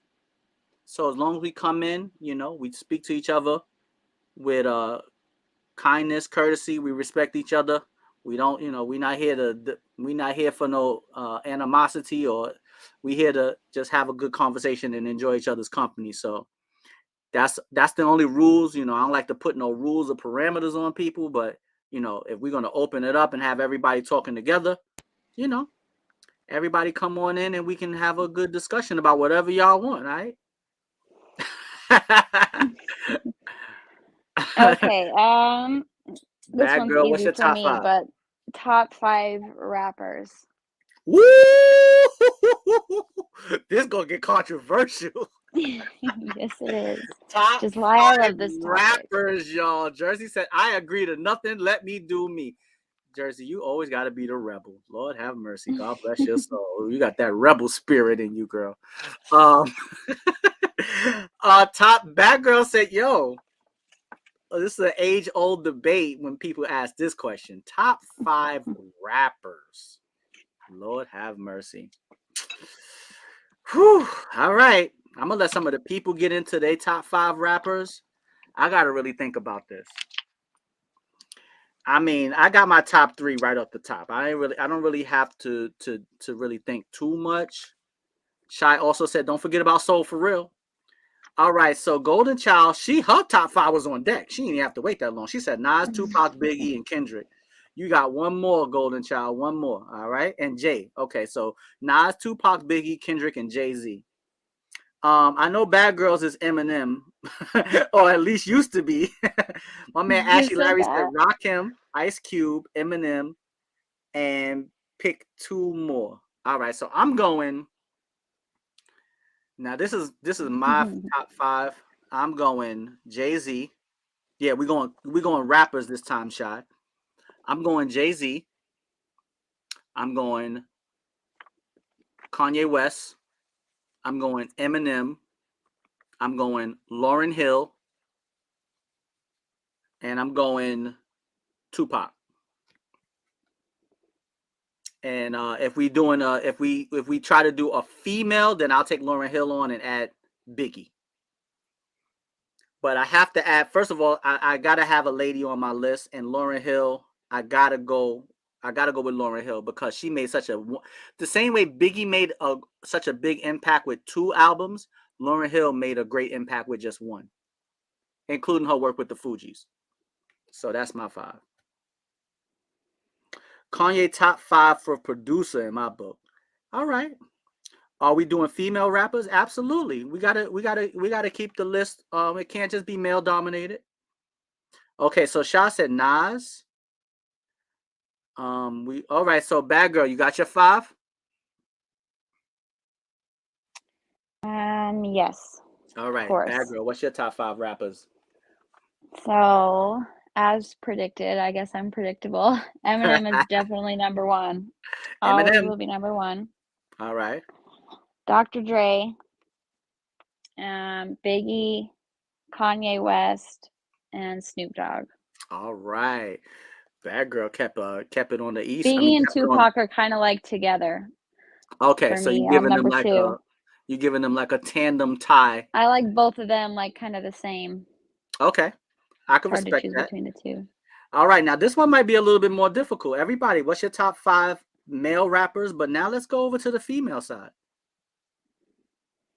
So as long as we come in, we speak to each other with kindness, courtesy. We respect each other. We don't, we're not here for no animosity, or we here to just have a good conversation and enjoy each other's company. So that's the only rules. I don't like to put no rules or parameters on people, but if we're gonna open it up and have everybody talking together, everybody come on in and we can have a good discussion about whatever y'all want, right? Okay. This Bad one's Girl, what's easy your for top me, 5? but top 5 rappers. Woo! This gonna get controversial. Yes, it is. Top Just why I 5 love this topic. rappers, y'all. Jersey said, "I agree to nothing. Let me do me." Jersey, you always got to be the rebel. Lord have mercy. God bless your soul. You got that rebel spirit in you, girl. Top Bad Girl said, "Yo, this is an age-old debate when people ask this question. Top 5 rappers. Lord have mercy." Whew. All right. I'm gonna let some of the people get into their top 5 rappers. I gotta really think about this. I mean, I got my top 3 right off the top. I don't really have to really think too much. Shy also said, "Don't forget about Soul for Real." All right, so Golden Child, her top 5 was on deck. She didn't even have to wait that long. She said Nas, Tupac, Biggie, and Kendrick. You got one more, Golden Child. One more. All right. And Jay. Okay. So Nas, Tupac, Biggie, Kendrick, and Jay-Z. I know Bad Girls is Eminem, or at least used to be. My man Who Ashley said Larry said that? Rakim, Ice Cube, Eminem, and pick two more. All right, so I'm going. Now this is my top five. I'm going Jay-Z. Yeah, we're going rappers this time, Shy. I'm going Jay-Z. I'm going Kanye West. I'm going Eminem. I'm going Lauryn Hill, and I'm going Tupac. And if we try to do a female, then I'll take Lauryn Hill on and add Biggie. But I have to add, first of all, I gotta have a lady on my list, and Lauryn Hill, I gotta go with Lauryn Hill because she made the same way Biggie made such a big impact with 2 albums. Lauryn Hill made a great impact with just 1, including her work with the Fugees. So that's my 5. Kanye top 5 for producer in my book. All right. Are we doing female rappers? Absolutely. We gotta keep the list. It can't just be male dominated. Okay, so Sha said Nas. We all right. So Bad Girl, you got your 5. Yes, All of right, Bad course. Girl. What's your top 5 rappers? So, as predicted, I guess I'm predictable. Eminem is definitely number one. Always Eminem. will be number one. All right. Dr. Dre, Biggie, Kanye West, and Snoop Dogg. All right. Bad Girl kept it on the east. I mean, Biggie and kept it on. Tupac are kind of like together Okay, for so me. Number two. you're giving them like a tandem tie. I like both of them like kind of the same. Okay, I can It's hard to respect choose that. between the two. All right, now this one might be a little bit more difficult. Everybody, what's your top 5 male rappers? But now let's go over to the female side.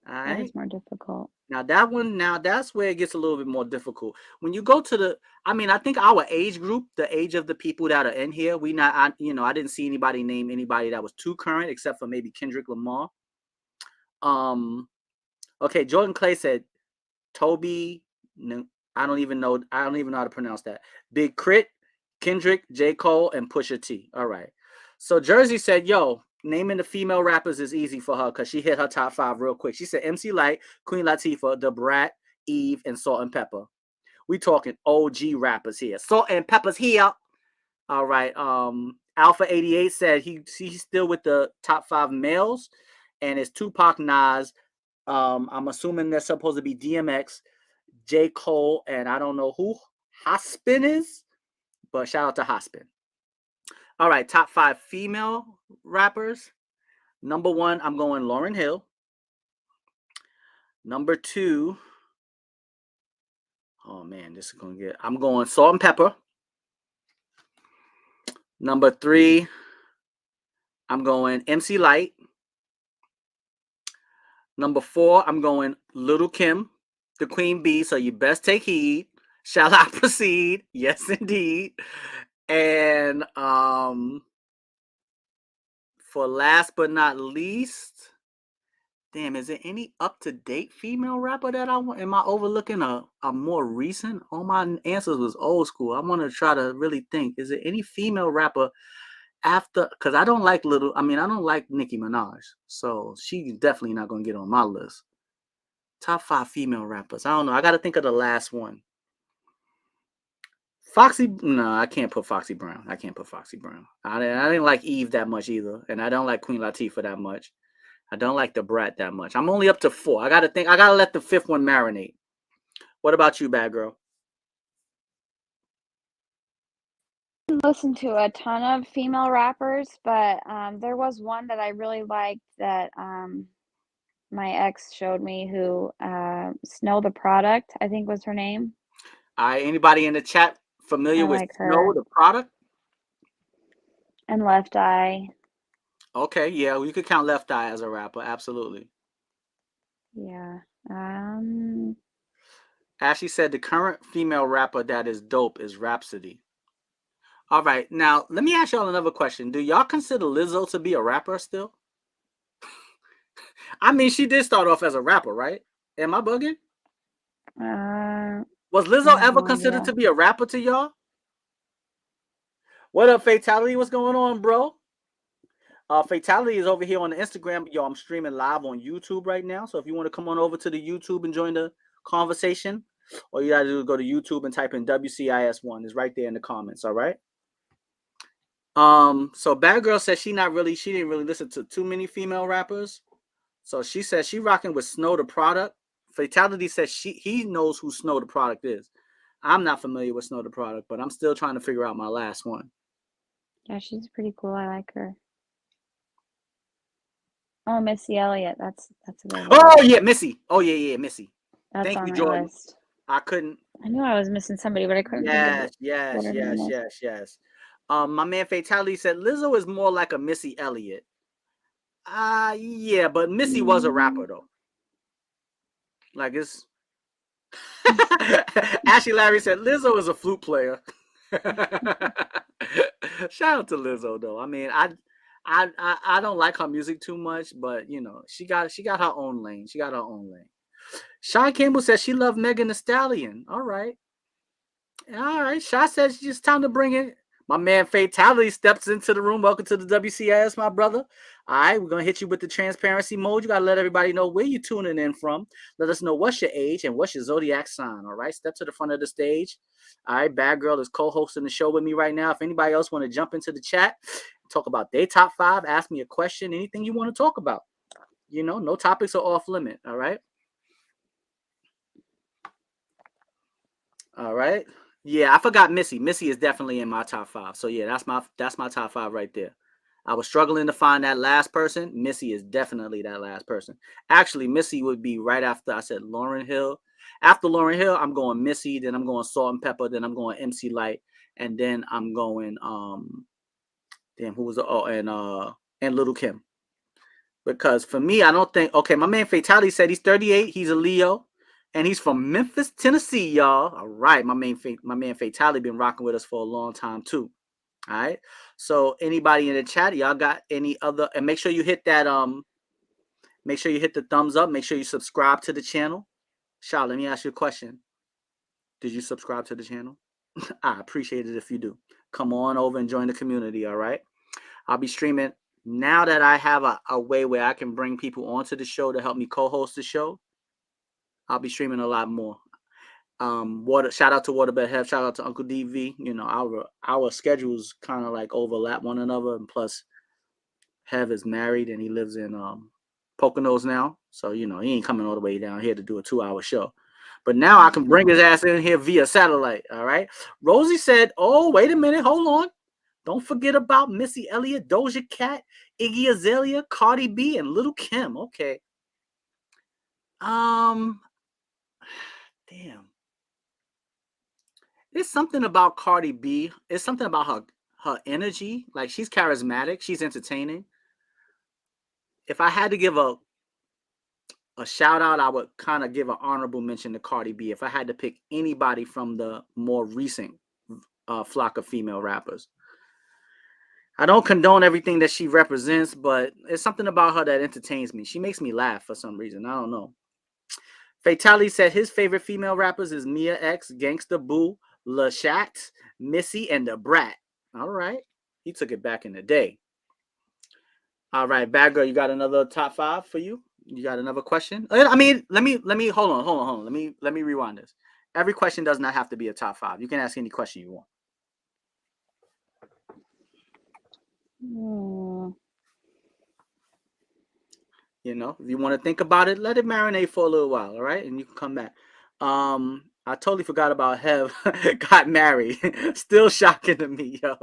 All That right. is more difficult. Now that's where it gets a little bit more difficult. When you go to I think our age group, the age of the people that are in here, I didn't see anybody name anybody that was too current except for maybe Kendrick Lamar. Okay, Jordan Clay said Toby, no, I don't even know how to pronounce that. Big Crit, Kendrick, J. Cole, and Pusha T. All right. So Jersey said, yo, naming the female rappers is easy for her because she hit her top 5 real quick. She said MC Light, Queen Latifah, Da Brat, Eve, and Salt and Pepper. We talking OG rappers here. Salt and Pepper's here. All right. Alpha 88 said he's still with the top 5 males, and it's Tupac, Nas. I'm assuming they're supposed to be DMX, J. Cole, and I don't know who Hospin is, but shout out to Hospin. All right, top 5 female rappers. Number 1, I'm going Lauryn Hill. Number 2, oh man, I'm going Salt and Pepper. Number 3, I'm going MC Light. Number 4, I'm going Little Kim, the Queen Bee. So you best take heed. Shall I proceed? Yes, indeed. And for last but not least, damn, is there any up-to-date female rapper that I want? Am I overlooking a more recent? All my answers was old school. I want to try to really think. Is there any female rapper after? Because I don't like I don't like Nicki Minaj. So she's definitely not going to get on my list. Top 5 female rappers. I don't know. I got to think of the last one. No, I can't put Foxy Brown. I didn't like Eve that much either. And I don't like Queen Latifah that much. I don't like the Brat that much. I'm only up to 4. I gotta let the 5th one marinate. What about you, Bad Girl? I didn't listen to a ton of female rappers, but there was one that I really liked that my ex showed me who Snow the Product, I think was her name. Anybody in the chat familiar I with like Snow, her. the product? And Left Eye. Okay, yeah, you could count Left Eye as a rapper, absolutely. Yeah. Ashley said the current female rapper that is dope is Rhapsody. All right, now let me ask y'all another question. Do y'all consider Lizzo to be a rapper still? I mean, she did start off as a rapper, right? Am I bugging? Was Lizzo I have ever no considered idea. to be a rapper to y'all? What up, Fatality? What's going on, bro? Fatality is over here on the Instagram. Yo, I'm streaming live on YouTube right now. So if you want to come on over to the YouTube and join the conversation, all you gotta do is go to YouTube and type in WCIS1. It's right there in the comments. All right. So Bad Girl says she didn't really listen to too many female rappers. So she says she rocking with Snow the Product. Fatality says he knows who Snow the Product is. I'm not familiar with Snow the Product, but I'm still trying to figure out my last one. Yeah, she's pretty cool. I like her. Oh, Missy Elliott. That's a good one. Oh yeah, Missy. Oh yeah, Missy. That's Thank on you, my Jordan. list. I couldn't. I knew I was missing somebody, but I couldn't think of what her name was. Yes. My man Fatality said Lizzo is more like a Missy Elliott. Yeah, but Missy was a rapper though. Like it's Ashley Larry said Lizzo is a flute player. Shout out to Lizzo though. I mean, I don't like her music too much, but you know, she got her own lane. She got her own lane. Sean Campbell says she loved Megan Thee Stallion. All right. Shaw says it's just time to bring in my man Fatality steps into the room. Welcome to the WCIS, my brother. All right, we're gonna hit you with the transparency mode. You gotta let everybody know where you're tuning in from. Let us know what's your age and what's your zodiac sign. All right, step to the front of the stage. All right, Bad Girl is co-hosting the show with me right now. If anybody else want to jump into the chat, talk about their top 5, ask me a question, anything you want to talk about. You know, no topics are off limit. All right. All right. Yeah, I forgot Missy. Missy is definitely in my top 5. So yeah, that's my top 5 right there. I was struggling to find that last person. Missy is definitely that last person. Actually, Missy would be right after I said Lauryn Hill. After Lauryn Hill, I'm going Missy, then I'm going Salt and Pepper, then I'm going MC Light, and then I'm going damn, who was and Little Kim. Because for me, I don't think my man Fatality said he's 38, he's a Leo. And he's from Memphis, Tennessee, y'all. All right, my man Fatality been rocking with us for a long time too. All right. So anybody in the chat, y'all got any other? And make sure you hit that make sure you hit the thumbs up. Make sure you subscribe to the channel. Shaw, let me ask you a question. Did you subscribe to the channel? I appreciate it if you do. Come on over and join the community. All right. I'll be streaming now that I have a way where I can bring people onto the show to help me co-host the show. I'll be streaming a lot more. Shout out to Waterbed Hev, shout out to Uncle DV. You know, our schedules kind of like overlap one another, and plus Hev is married and he lives in Poconos now, so you know he ain't coming all the way down here to do a 2-hour show. But now I can bring his ass in here via satellite. All right. Rosie said, "Oh, wait a minute, hold on. Don't forget about Missy Elliott, Doja Cat, Iggy Azalea, Cardi B, and Little Kim." Okay. Damn. There's something about Cardi B. It's something about her energy. Like she's charismatic. She's entertaining. If I had to give a shout out, I would kind of give an honorable mention to Cardi B. If I had to pick anybody from the more recent flock of female rappers. I don't condone everything that she represents, but it's something about her that entertains me. She makes me laugh for some reason. I don't know. Fatality said his favorite female rappers is Mia X, Gangsta Boo, La Chat, Missy, and The Brat. All right. He took it back in the day. All right, Bad Girl, you got another top 5 for you? You got another question? I mean, let me hold on. Let me rewind this. Every question does not have to be a top 5. You can ask any question you want. You know, if you want to think about it, let it marinate for a little while, all right? And you can come back. I totally forgot about Hev got married. Still shocking to me, yo.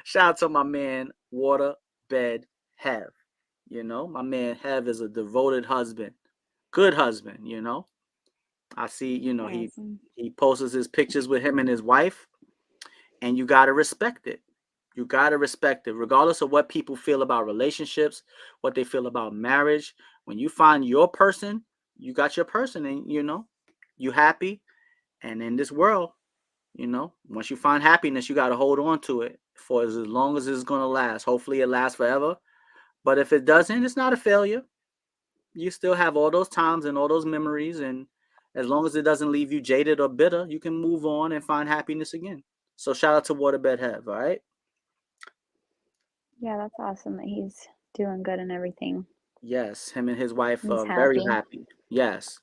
Shout out to my man Waterbed Hev. You know, my man Hev is a devoted husband. Good husband, you know. I see, you know, Awesome. he posts his pictures with him and his wife, and you gotta respect it. You gotta respect it, regardless of what people feel about relationships, what they feel about marriage. When you find your person, you got your person, and you know, you happy. And in this world, You know, once you find happiness, you got to hold on to it for as long as it's going to last. Hopefully, it lasts forever. But if it doesn't, it's not a failure. You still have all those times and all those memories. And as long as it doesn't leave you jaded or bitter, you can move on and find happiness again. So, shout out to Waterbed Hev, all right? Yeah, that's awesome that he's doing good and everything. Yes, him and his wife He's are very happy. happy. Yes.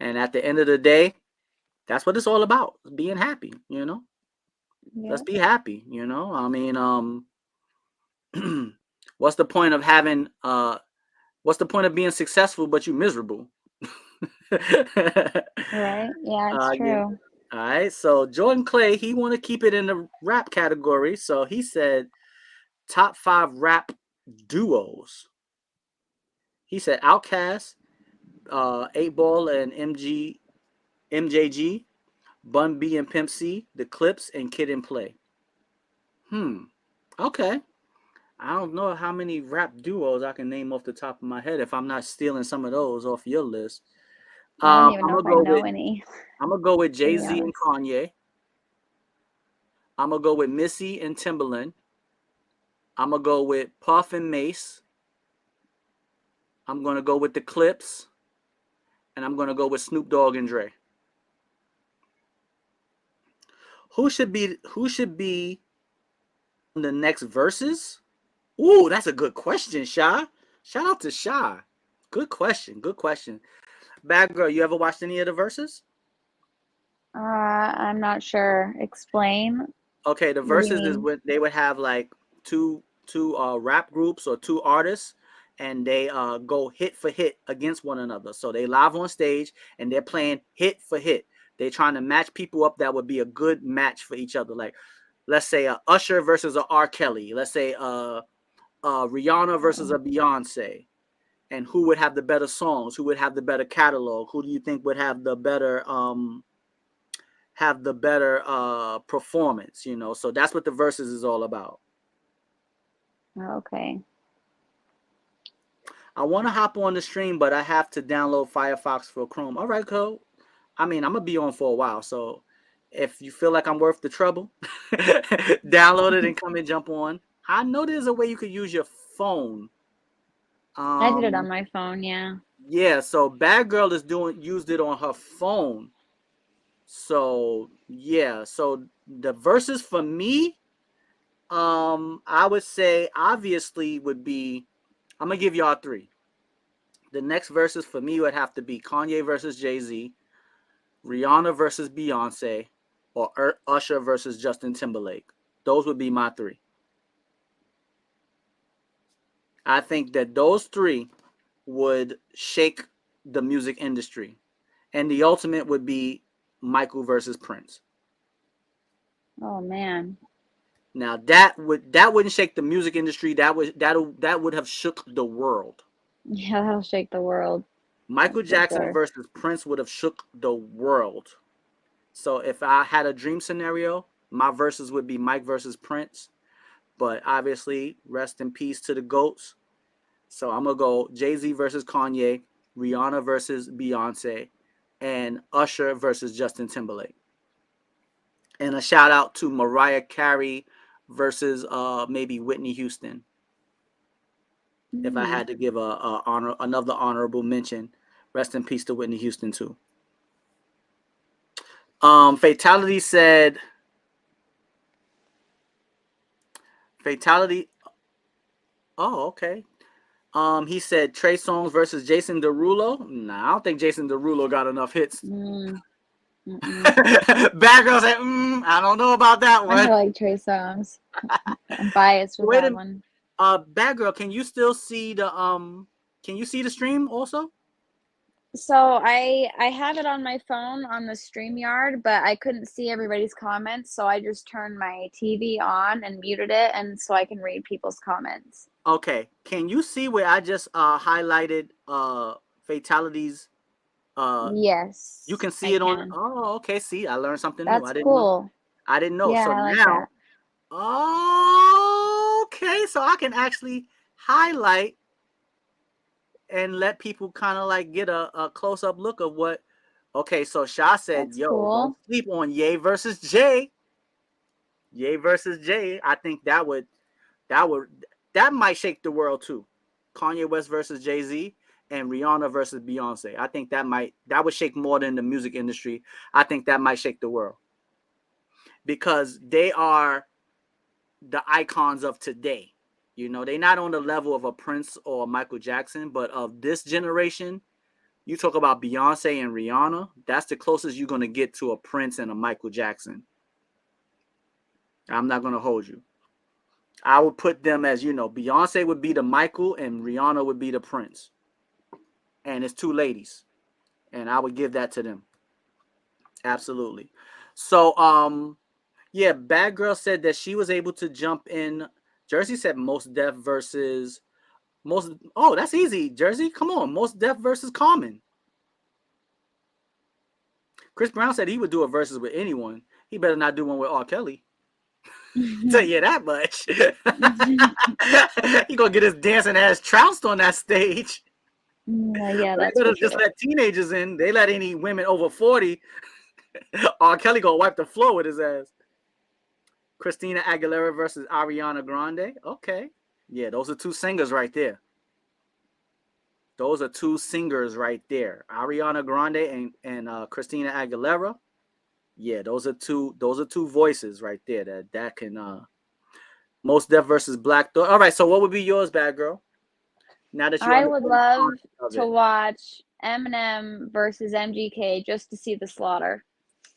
And at the end of the day, that's what it's all about, being happy, you know? Let's Yep. be happy, you know? I mean, what's the point of having what's the point of being successful but you miserable? Right? Yeah, it's You know. true. All right, so Jordan Clay, he want to keep it in the rap category, so he said top 5 rap duos. He said Outkast, 8 Ball and MJG, Bun B and Pimp C, The Clips, and Kid and Play. Okay. I don't know how many rap duos I can name off the top of my head if I'm not stealing some of those off your list. I don't even I'm know gonna if I go know with any, to be Jay-Z and honest. Kanye. I'm gonna go with Missy and Timbaland. I'm gonna go with Puff and Mace. I'm gonna go with the Clips, and I'm gonna go with Snoop Dogg and Dre. Who should be the next verses? Ooh, that's a good question, Sha. Shout out to Sha. Good question. Good question. Bad girl, you ever watched any of the verses? I'm not sure. Explain. Okay, the What do you verses is mean? when they would have like two rap groups or two artists, and they go hit for hit against one another. So they live on stage and they're playing hit for hit. They're trying to match people up that would be a good match for each other. Like let's say a Usher versus a R. Kelly. Let's say Rihanna versus a Oh, Beyonce. And who would have the better songs? Who would have the better catalog? Who do you think would have the better performance, you know? So that's what the verses is all about. okay. I want to hop on the stream, but I have to download Firefox for Chrome. All right, cool. I mean, I'm gonna be on for a while, so if you feel like I'm worth the trouble, download it and come and jump on. I know there's a way you could use your phone. I did it on Um, my phone, yeah. yeah. So Bad Girl is doing used it on her phone. So yeah. So the verses for me, I would say obviously would be. I'm gonna give y'all 3. The next verses for me would have to be Kanye versus Jay-Z, Rihanna versus Beyonce, or Usher versus Justin Timberlake. Those would be my 3. I think that those 3 would shake the music industry. And the ultimate would be Michael versus Prince. Oh man. Now that wouldn't shake the music industry. That would have shook the world. Yeah, that'll shake the world. Michael That's for Jackson sure. versus Prince would have shook the world. So if I had a dream scenario, my verses would be Mike versus Prince. But obviously, rest in peace to the GOATs. So I'm going to go Jay-Z versus Kanye, Rihanna versus Beyonce, and Usher versus Justin Timberlake. And a shout out to Mariah Carey versus maybe Whitney Houston. If I Mm. had to give another honorable mention, rest in peace to Whitney Houston too. Fatality said Fatality. Oh, okay. He said Trey Songz versus Jason Derulo. Nah, I don't think Jason Derulo got enough hits. Mm. Mm-mm. Bad girl said, I don't know about that I one. like Trey songs. I'm biased with Wait that a one. Bad girl, can you still see the can you see the stream also? So I have it on my phone on the StreamYard, but I couldn't see everybody's comments, so I just turned my TV on and muted it, and so I can read people's comments. Okay. Can you see where I just highlighted fatalities? You Yes, can I see it on. can. Oh, okay. See, I learned something new. That's cool. I didn't know. Yeah, So I like now, that. okay, so I can actually highlight and let people kind of like get a close up look of what Okay, so Sha said, That's "Yo, don't cool. sleep on Ye versus Jay. Ye versus Jay. I think that would that might shake the world too. Kanye West versus Jay-Z and Rihanna versus Beyonce. I think that would shake more than the music industry. I think that might shake the world because they are the icons of today. You know, they're not on the level of a Prince or Michael Jackson, but of this generation, you talk about Beyonce and Rihanna, that's the closest you're going to get to a Prince and a Michael Jackson. I'm not going to hold you. I would put them as, Beyonce would be the Michael and Rihanna would be the Prince. And it's two ladies. And I would give that to them. Absolutely. So, yeah, Bad Girl said that she was able to jump in. Jersey said Most Def versus most. Oh, that's easy, Jersey. Come on, Most Def versus Common. Chris Brown said he would do a versus with anyone. He better not do one with R. Kelly. Tell you that much. He gonna get his dancing ass trounced on that stage. Yeah, They that's for better just sure. let teenagers in. They let any women over 40. R. Kelly gonna wipe the floor with his ass. Christina Aguilera versus Ariana Grande. Okay. Yeah, those are two singers right there. Those are two singers right there. Ariana Grande and Christina Aguilera. Yeah, those are two voices right there that can Most Def versus Black Thought. All right, so what would be yours, Bad Girl? Now that you I would understand the love concept of to it. watch Eminem versus MGK just to see the slaughter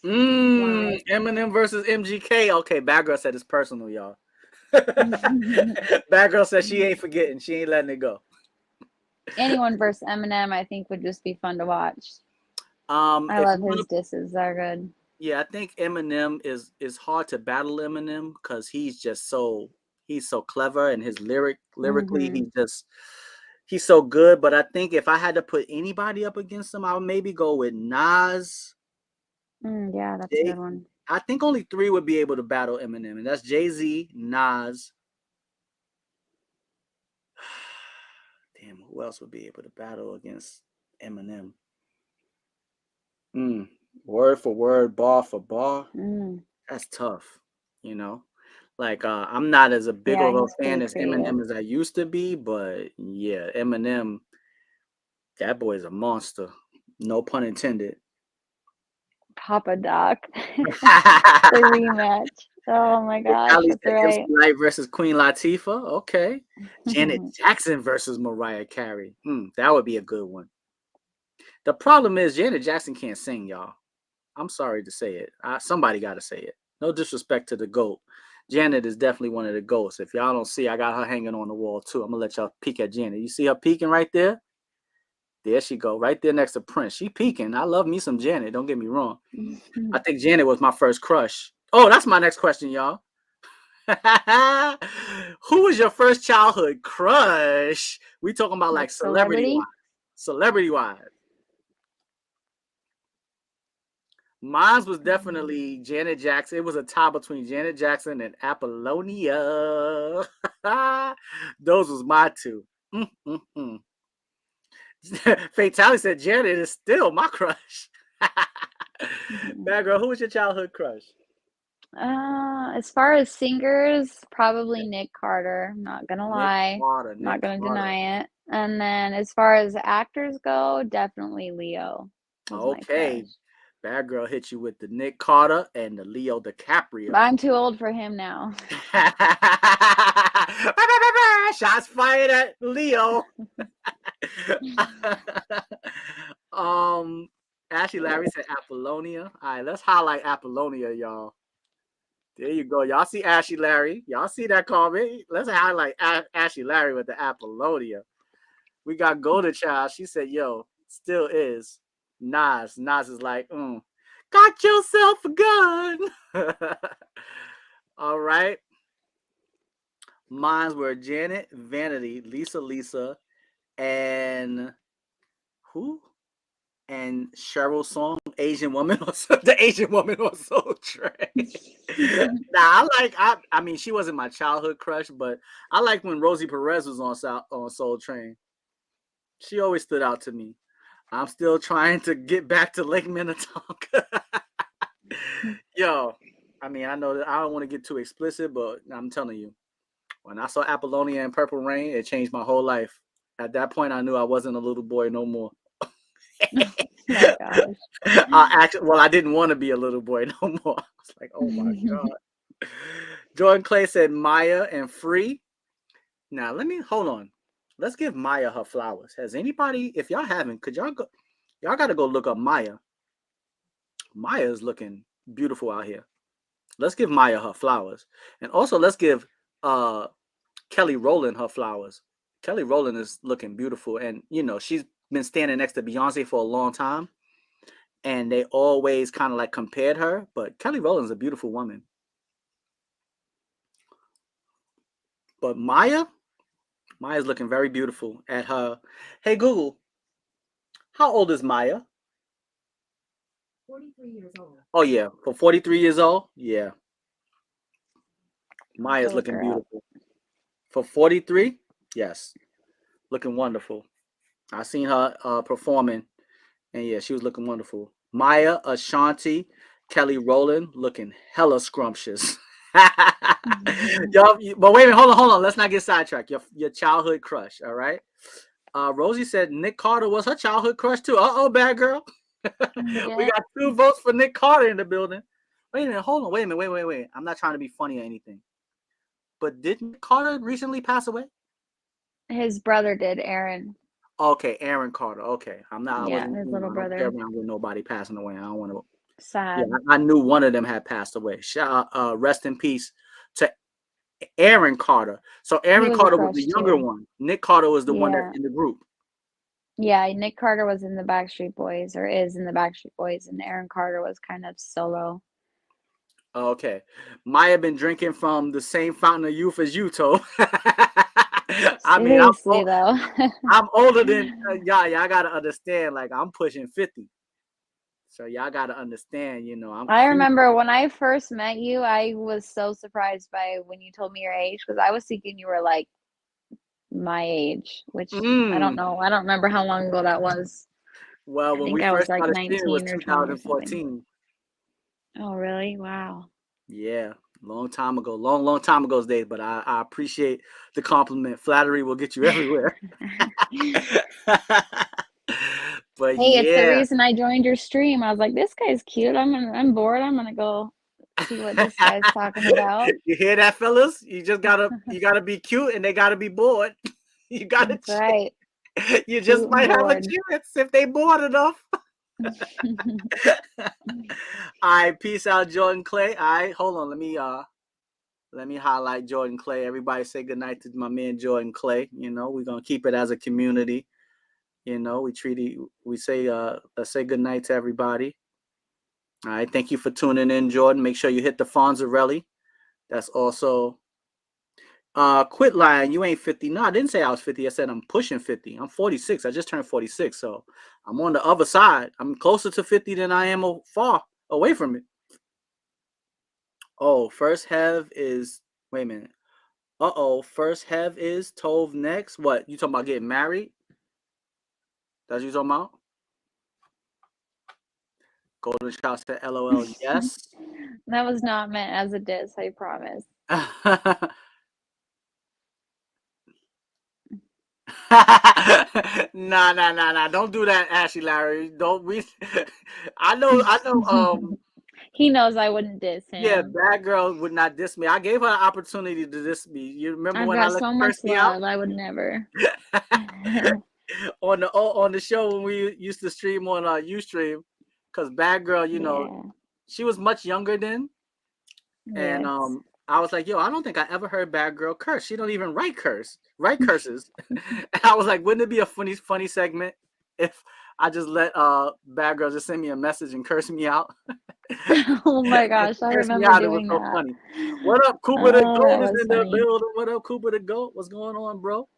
live. Eminem versus MGK. Okay, Bad Girl said it's personal, y'all. Bad Girl said she ain't forgetting. She ain't letting it go. Anyone versus Eminem, I think, would just be fun to watch. I If love you want his to, disses; they're good. yeah, I think Eminem is hard to battle Eminem because he's so clever and his lyrically Hmm he's so good. But I think if I had to put anybody up against him, I would maybe go with Nas. Yeah, that's a Jay, good one. I think only three would be able to battle Eminem, and that's Jay-Z, Nas. Damn, who else would be able to battle against Eminem? Word for word, bar for bar. Mm. That's tough, you know. Like I'm not as a big Yeah, of a he's fan pretty as creative. Eminem as I used to be, but yeah, Eminem, that boy is a monster. No pun intended. Papa Doc, the rematch. Oh my gosh, Ali that's said MC right. Light versus Queen Latifah. Okay. Janet Jackson versus Mariah Carey. That would be a good one. The problem is Janet Jackson can't sing, y'all. I'm sorry to say it. Somebody got to say it. No disrespect to the GOAT. Janet is definitely one of the GOATs. If y'all don't see, I got her hanging on the wall too. I'm going to let y'all peek at Janet. You see her peeking right there? There she go, right there next to Prince. She peeking. I love me some Janet. Don't get me wrong. I think Janet was my first crush. Oh, that's my next question, y'all. Who was your first childhood crush? We talking about like Like celebrity wise. celebrity? Celebrity wise. Mine was Mm. definitely Janet Jackson. It was a tie between Janet Jackson and Apollonia. Those was my two. Mm-mm-mm. Fatality said Janet is still my crush. Bad girl, who was your childhood crush? As far as singers, probably Nick Carter. I'm not gonna Nick lie. Carter. I'm not Nick gonna Carter. deny it. And then as far as actors go, definitely Leo was my crush. Okay. Bad girl hit you with the Nick Carter and the Leo But DiCaprio. I'm too old for him now. Shots fired at Leo. um, Ashley Larry said Apollonia. All right, let's highlight Apollonia, y'all. There you go. Y'all see Ashley Larry. Y'all see that comment? Let's highlight Ashley Larry with the Apollonia. We got Golden Child. She said, yo, still is. Nas. Nas is like, got yourself a gun. All right. Mines were Janet, Vanity, Lisa, and who? And Cheryl Song, Asian woman. The Asian woman was so trash. I mean, she wasn't my childhood crush, but I like when Rosie Perez was on Soul Train. She always stood out to me. I'm still trying to get back to Lake Minnetonka. Yo, I mean, I know that I don't want to get too explicit, but I'm telling you, when I saw Apollonia and Purple Rain, it changed my whole life. At that point, I knew I wasn't a little boy no more. Oh my gosh. I didn't want to be a little boy no more. I was like, oh my God. Jordan Clay said Maya and Free. Now, hold on. Let's give Maya her flowers. Has anybody, if y'all haven't, y'all got to go look up Maya. Maya is looking beautiful out here. Let's give Maya her flowers. And also, let's give Kelly Rowland her flowers. Kelly Rowland is looking beautiful. And, she's been standing next to Beyonce for a long time. And they always kind of like compared her. But Kelly Rowland's a beautiful woman. But Maya's looking very beautiful at her. Hey, Google, how old is Maya? 43 years old. Oh, yeah. For 43 years old? Yeah. Maya's Look looking her up. beautiful. For 43? Yes. Looking wonderful. I seen her performing, and yeah, she was looking wonderful. Maya, Ashanti, Kelly Rowland looking hella scrumptious. Y'all, but wait a minute, hold on. Let's not get sidetracked. Your childhood crush, all right? Rosie said Nick Carter was her childhood crush too. Uh-oh, bad girl. We Yeah. got 2 votes for Nick Carter in the building. Wait a minute, hold on. Wait a minute, wait. I'm not trying to be funny or anything. But did Nick Carter recently pass away? His brother did, Aaron. Okay, Aaron Carter. Okay, I Yeah, wasn't. his I little don't care brother. around with nobody passing away. I don't want to. Yeah, Sad. I knew one of them had passed away. Rest in peace to Aaron Carter. So He Aaron was a Carter was the crush younger too. one. Nick Carter was the one that's Yeah. in the group. Yeah, Nick Carter was in the Backstreet Boys, or is in the Backstreet Boys, and Aaron Carter was kind of solo. Okay, Maya been drinking from the same fountain of youth as you, Toe. I mean, Seriously though. I'm older than y'all. Y'all gotta understand. Like I'm pushing 50. So y'all gotta understand, I'm I creeping. remember when I first met you, I was so surprised by when you told me your age, because I was thinking you were like my age, which I don't Mm. know. I don't remember how long ago that was. Well, I when think we I was first like started streaming, it was 19 or 20 or something. 2014. Oh, really? Wow. Yeah, long time ago, long time ago days. But I appreciate the compliment. Flattery will get you everywhere. But Hey, it's the yeah, reason I joined your stream. I was like, this guy's cute. I'm bored. I'm gonna go see what this guy's talking about. you hear that, fellas? You gotta be cute, and they gotta be bored. You gotta. That's right. You just Cute and might have a bored. chance if they bored enough. All right, peace out, Jordan Clay. All right, hold on. Let me highlight Jordan Clay. Everybody say goodnight to my man Jordan Clay. We're gonna keep it as a community. We say let's say goodnight to everybody. All right, thank you for tuning in, Jordan. Make sure you hit the Fonzarelli. That's also quit lying. You ain't 50. No, I didn't say I was 50. I said I'm pushing 50. I'm 46. I just turned 46. So I'm on the other side. I'm closer to 50 than I am far away from it. Oh, first have is wait a minute. First have is Tove next. What? You talking about getting married? That's what you talking about? Golden Child said LOL, yes. That was not meant as a diss, I promise. Nah. Don't do that, Ashley Larry. Don't we I know He knows I wouldn't diss yeah, him. bad girl would not diss me. I gave her an opportunity to diss me. You remember I've when I got let so you curse much me out? love, I would never. On the show when we used to stream on Ustream, because bad girl, Yeah. she was much younger then. And Yes. I was like, yo, I don't think I ever heard bad girl curse. She don't even write curses. And I was like, wouldn't it be a funny segment if I just let bad girl just send me a message and curse me out? Oh my And gosh, I curse me remember out. It was doing so that. funny. What up, Cooper the Oh, Goat that is was in the funny. building. What up, Cooper the Goat? What's going on, bro?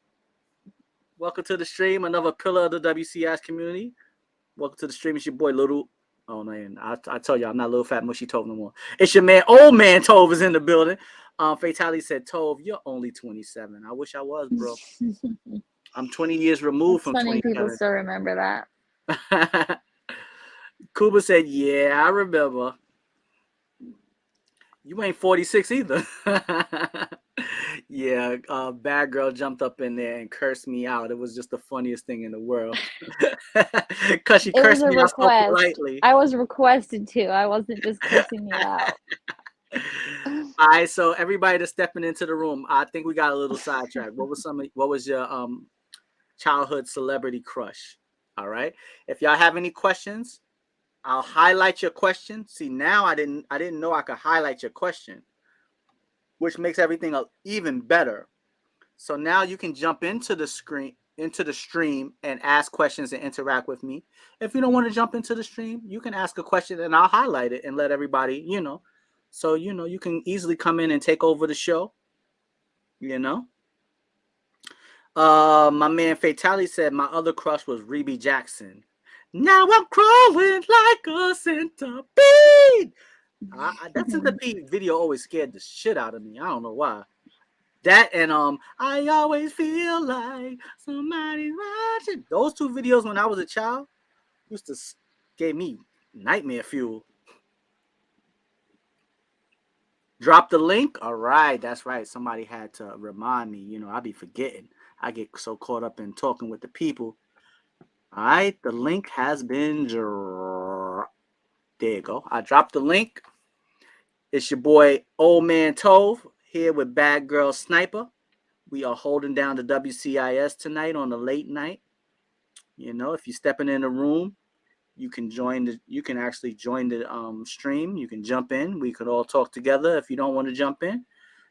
Welcome to the stream. Another pillar of the WCIS community. Welcome to the stream. It's your boy Little. Oh man, I tell you, I'm not Little Fat Mushy Tove no more. It's your man, Old Man Tove is in the building. Fatality said, Tove, you're only 27. I wish I was, bro. I'm 20 years removed It's from funny people 27. still remember that. Cuba said, "Yeah, I remember." You ain't 46 either. Yeah, bad girl jumped up in there and cursed me out. It was just the funniest thing in the world. Cause she It was cursed a me out so request. politely. I was requested to. I wasn't just cursing you out. All right, so everybody that's stepping into the room, I think we got a little sidetracked. What was your childhood celebrity crush? All right. If y'all have any questions, I'll highlight your question. See, now I didn't know I could highlight your question, which makes everything even better. So now you can jump into the stream and ask questions and interact with me. If you don't want to jump into the stream, you can ask a question and I'll highlight it and let everybody, So, you can easily come in and take over the show, you know. My man Fatality said my other crush was Rebe Jackson. Now I'm crawling like a centipede. That centipede video always scared the shit out of me. I don't know why. That and I always feel like somebody's watching. Those two videos when I was a child used to gave me nightmare fuel. Drop the link. All right, that's right. Somebody had to remind me. I be forgetting. I get so caught up in talking with the people. All right, the link has been there. You go. I dropped the link. It's your boy Old Man Tove here with Bad Girl Sniper. We are holding down the WCIS tonight on the late night. If you're stepping in the room, you can actually join the stream. You can jump in. We could all talk together. If you don't want to jump in,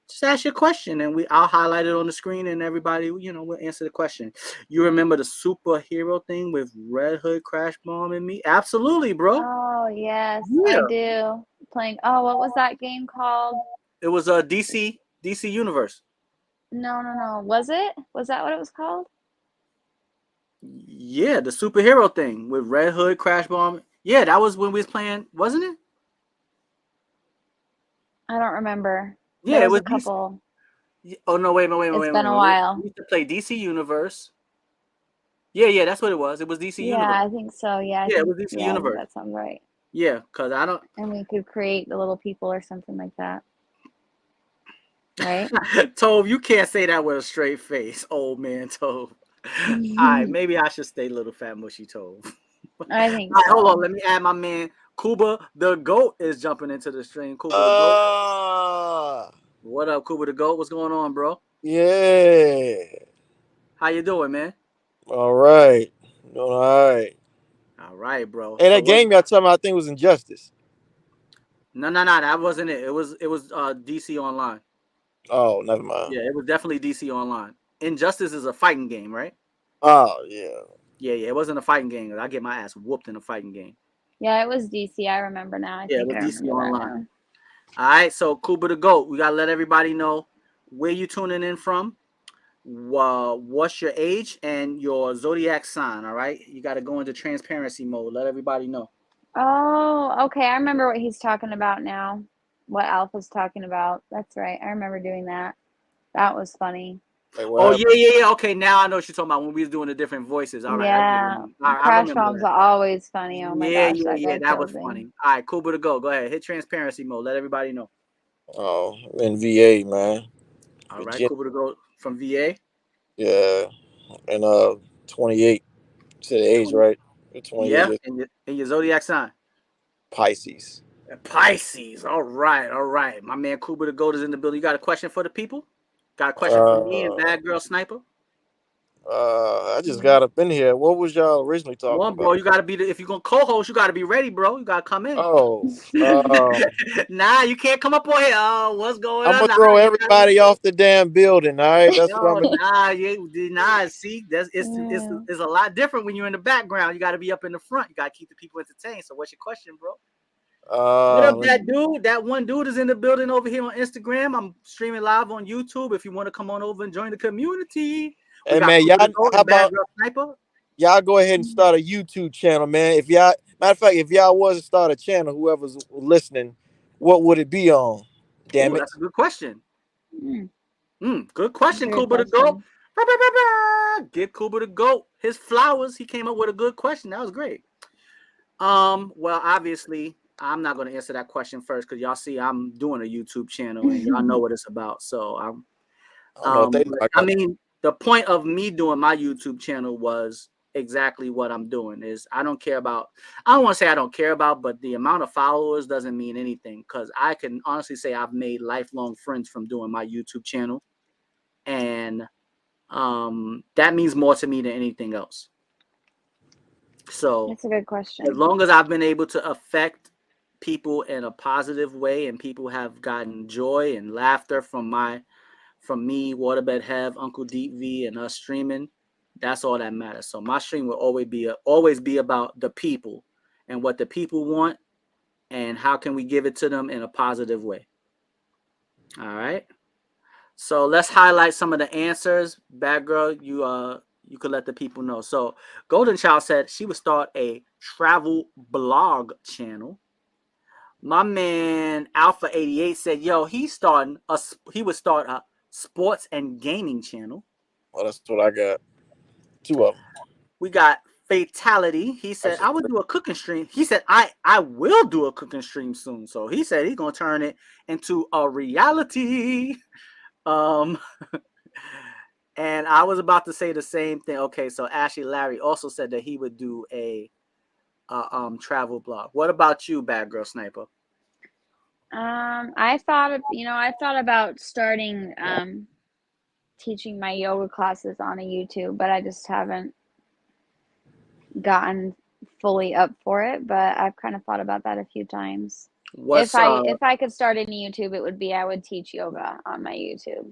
just ask your question and I'll highlight it on the screen and everybody, will answer the question. You remember the superhero thing with Red Hood, Crash Bomb, and me? Absolutely, bro. Oh, yes, I Yeah. do. Playing, what was that game called? It was a DC Universe. No, no, no. Was it? Was that what it was called? Yeah, the superhero thing with Red Hood, Crash Bomb. Yeah, that was when we was playing, wasn't it? I don't remember. Yeah, There it was was a DC. couple. Oh no, wait, wait, wait, It's wait, been wait, a wait. We while. used to play DC Universe. Yeah, that's what it was. It was DC Yeah, Universe. I think so. Yeah, it was DC Yeah, I think Universe. that sounds right. Yeah, because I don't. And we could create the little people or something like that, right? Tove, you can't say that with a straight face, old man Tove. All right, maybe I should stay little fat mushy Tove. All I think right, hold on. so. Let me add my man Cuba the Goat is jumping into the stream. Cuba the Goat. What up, Cuba the Goat? What's going on, bro? Yeah. How you doing, man? All right. Doing all right. All right, bro. Hey, So that what? game y'all talking about, I think was Injustice. No, no, no. That wasn't it. It was DC Online. Oh, never mind. Yeah, it was definitely DC Online. Injustice is a fighting game, right? Oh, yeah. Yeah, yeah. It wasn't a fighting game. I get my ass whooped in a fighting game. Yeah, it was DC. I remember now. I Yeah, it think was I DC remember that Online. now. All right, so Cuba the Goat, we gotta let everybody know where you tuning in from, what's your age, and your zodiac sign. All right, you got to go into transparency mode. Let everybody know. Oh, okay. I remember what he's talking about now. What Alpha's talking about. That's right. I remember doing that. That was funny. Like, what Oh happened? yeah, yeah, yeah. Okay, now I know what you're talking about when we was doing the different voices. All right, I get Yeah. it. I Crash remember Bombs that. are always funny. Oh my Yeah, gosh, yeah, that yeah. guy That was kills me. funny. All right, Cuba to go. Go ahead, hit transparency mode. Let everybody know. Oh, I'm in VA, man. All right, Virginia. Cuba to go from VA. Yeah. And 28. You said the age, 20. right? You're Yeah, 28. and your zodiac sign. Pisces. Pisces. All right, all right. My man Cuba the Goat is in the building. You got a question for the people? Got a question for me and Uh, Bad Girl Sniper? I just got up in here. What was y'all originally Come talking on, bro. about? You gotta be if you're gonna co-host, you gotta be ready, bro. You gotta come in. Oh, Nah, you can't come up on here. Oh, what's going I'm on? gonna Nah, throw you gotta be everybody off the damn building. All right, that's what I'm yo, gonna. nah, you did not see that's Yeah. it's a lot different when you're in the background. You gotta be up in the front. You gotta keep the people entertained. So what's your question, bro? What up, Let's that dude? That one dude is in the building over here on Instagram. I'm streaming live on YouTube. If you want to come on over and join the community, we Hey got man, Cooper y'all, the Goat how and Bad about Girl Sniper. y'all go ahead and start a YouTube channel, man? If y'all, matter of fact, if y'all was to start a channel, whoever's listening, what would it be on? Damn Ooh, it! that's a good question. Mm, Good that's question, a good Cooper the Goat. question. Give Cuba the GOAT his flowers. He came up with a good question. That was great. Well, obviously, I'm not going to answer that question first because y'all see I'm doing a YouTube channel and y'all know what it's about. So I don't know if they know. I mean, the point of me doing my YouTube channel was exactly what I'm doing. Is I don't want to say I don't care about, but the amount of followers doesn't mean anything because I can honestly say I've made lifelong friends from doing my YouTube channel, and that means more to me than anything else. So That's a good as question. long as I've been able to affect people in a positive way and people have gotten joy and laughter from me, Waterbed Hev, Uncle Deep V, and us streaming, that's all that matters. So my stream will always be about the people and what the people want and how can we give it to them in a positive way. All right. So let's highlight some of the answers. Bad girl, you could let the people know. So Golden Child said she would start a travel blog channel. My man Alpha 88 said, "Yo, he would start a sports and gaming channel." Well, that's what I got. Two of them. We got Fatality. He said, Actually, "I would do a cooking stream." He said, "I will do a cooking stream soon." So he said he's gonna turn it into a reality. Um, and I was about to say the same thing. Okay, so Ashley Larry also said that he would do a travel blog. What about you, Bad Girl Sniper? I thought about starting teaching my yoga classes on a YouTube, but I just haven't gotten fully up for it. But I've kind of thought about that a few times. What's If I could start any YouTube, it would be I would teach yoga on my YouTube.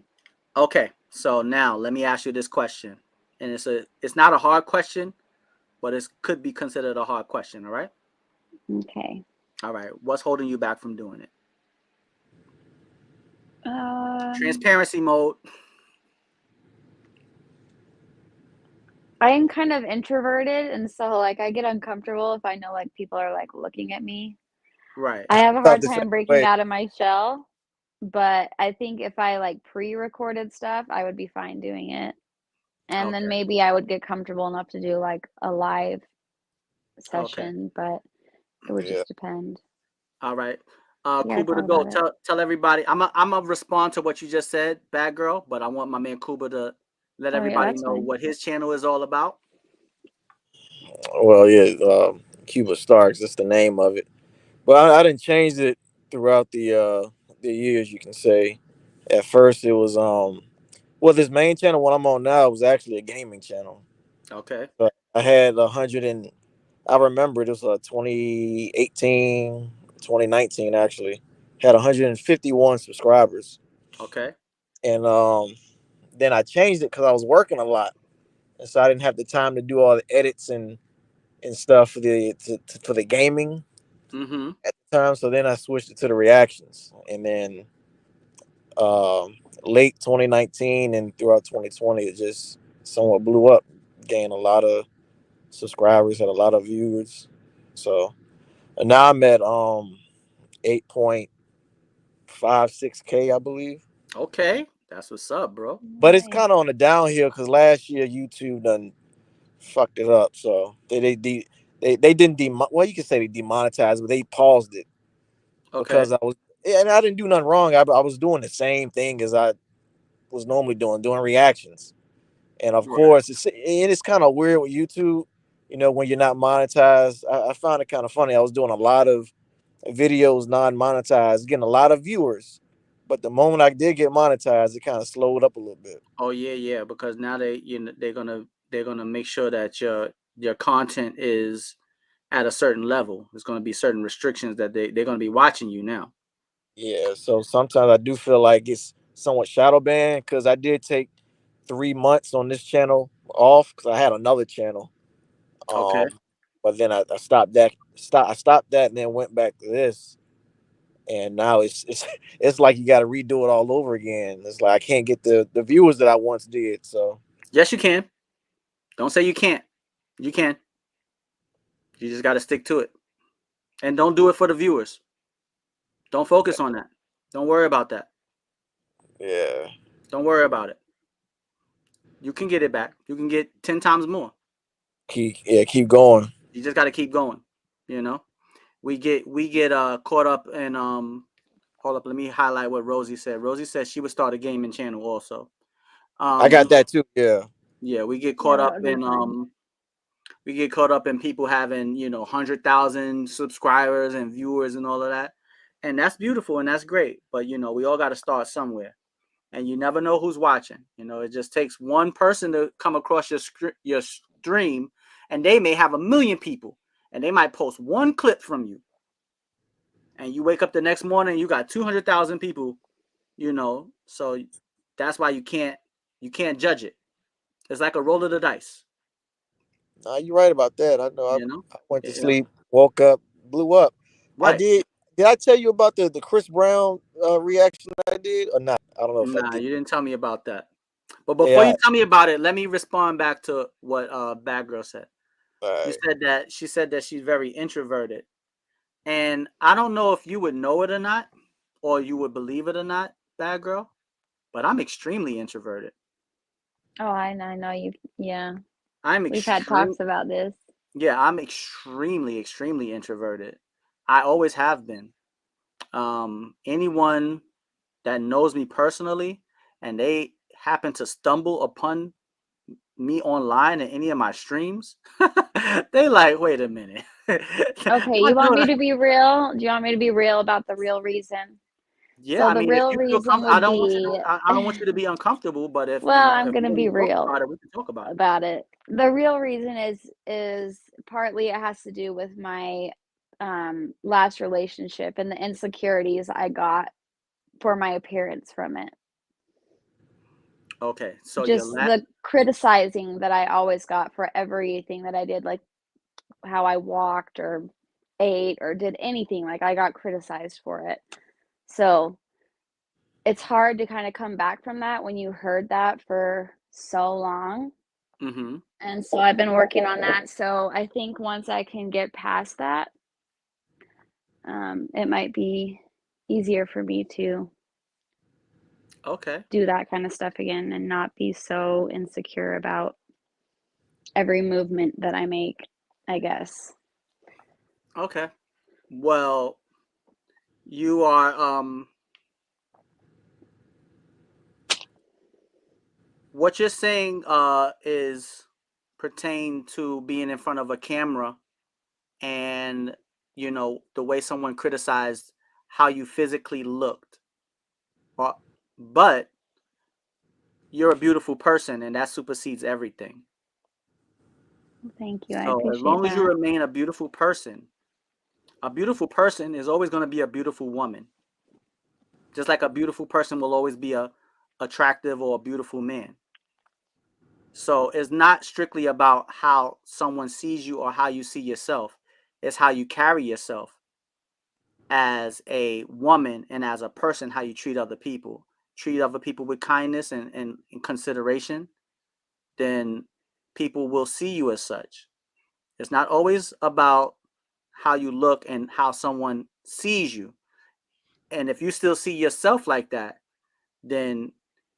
Okay, so now let me ask you this question, and it's not a hard question, but it could be considered a hard question. All right. Okay. All right. What's holding you back from doing it? Um, Transparency mode. I am kind of introverted, and so like I get uncomfortable if I know like people are like looking at me. Right. I have a thought hard the same time breaking way. out of my shell, but I think if I like pre-recorded stuff, I would be fine doing it. And then Okay. maybe I would get comfortable enough to do like a live Okay. session, but it would Yeah. just depend. All right. Yeah, I Cuba to thought go. about it. Tell everybody. I'm a respond to what you just said, Bad Girl, but I want my man Cuba to let Oh yeah, everybody that's know fine. what his channel is all about. Well, yeah. Cuba Starks. That's the name of it. But I didn't change it throughout the years. You can say. At first, it was well, this main channel, what I'm on now, was actually a gaming channel. Okay. But I had 100 and I remember it was 2018, 2019 actually. Had 151 subscribers. Okay. And then I changed it because I was working a lot. And so I didn't have the time to do all the edits and stuff for the gaming Mm-hmm. at the time. So then I switched it to the reactions. And then late 2019 and throughout 2020, it just somewhat blew up, gained a lot of subscribers, had a lot of viewers. So and now I'm at 8.56K, I believe. Okay. That's what's up, bro. But it's Nice. kind of on the downhill because last year YouTube done fucked it up. So they didn't well, you can say they demonetized, but they paused it Okay. because I was, yeah, and I didn't do nothing wrong. I was doing the same thing as I was normally doing reactions. And of Right. course, it's kind of weird with YouTube. You know, when you're not monetized, I found it kind of funny. I was doing a lot of videos non-monetized, getting a lot of viewers, but the moment I did get monetized, it kind of slowed up a little bit. Oh yeah. Because now they're gonna make sure that your content is at a certain level. There's gonna be certain restrictions that they're gonna be watching you now. Yeah, so sometimes I do feel like it's somewhat shadow banned because I did take 3 months on this channel off because I had another channel. Okay. But then I stopped that. I stopped that and then went back to this. And now it's it's like you got to redo it all over again. It's like I can't get the viewers that I once did. So Yes, you can. Don't say you can't. You can. You just got to stick to it, and don't do it for the viewers. Don't focus on that. Don't worry about that. yeah, Don't worry about it. You can get it back. You can get 10 times more. Keep going. You just got to keep going. You know, we get caught up in Hold up, let me highlight what Rosie said. Rosie said she would start a gaming channel also. I got Um, that too. Yeah. yeah, we get Yeah, caught that up would be in fun. people having 100,000 subscribers and viewers and all of that, and that's beautiful and that's great. But we all got to start somewhere, and you never know who's watching. It just takes one person to come across your stream, and they may have 1 million people, and they might post one clip from you, and you wake up the next morning, you got 200,000 people. So that's why you can't judge it. It's like a roll of the dice. No, you're right about that. I know. You know, I went to yeah, sleep, woke up, blew up. I right. did. Did I tell you about the Chris Brown reaction I did or not? I don't know if I Nah, did. you didn't tell me about that. But before you Yeah. tell me about it, let me respond back to what Bad Girl said. All You right. said that she said that she's very introverted, and I don't know if you would know it or not, or you would believe it or not, Bad Girl. But I'm extremely introverted. Oh, I know you. Yeah, I'm we've had extreme. talks about this. Yeah, I'm extremely, extremely introverted. I always have been. Anyone that knows me personally and they happen to stumble upon me online in any of my streams, they like, wait a minute. Okay, What you want me doing? to be real? Do you want me to be real about the real reason? Yeah, So I the mean, if real you feel reason comfortable, I would don't want you to. be, I don't want you to be uncomfortable. But if well, I'm if you gonna want be to talk real about it, we can talk about it. about it. The real reason is partly it has to do with my last relationship and the insecurities I got for my appearance from it. Okay, so your Just the criticizing that I always got for everything that I did, like how I walked or ate or did anything, like I got criticized for it. So it's hard to kind of come back from that when you heard that for so long. Mm-hmm. And so I've been working on that. So I think once I can get past that, it might be easier for me to Okay. do that kind of stuff again and not be so insecure about every movement that I make, I guess. Okay. Well, you are what you're saying is pertain to being in front of a camera and the way someone criticized how you physically looked. But but you're a beautiful person and that supersedes everything. Thank you. I So as appreciate long as you that. remain a beautiful person is always going to be a beautiful woman. Just like a beautiful person will always be a attractive or a beautiful man. So it's not strictly about how someone sees you or how you see yourself. It's how you carry yourself as a woman and as a person, how you treat other people. Treat other people with kindness and consideration, then people will see you as such. It's not always about how you look and how someone sees you. And if you still see yourself like that, then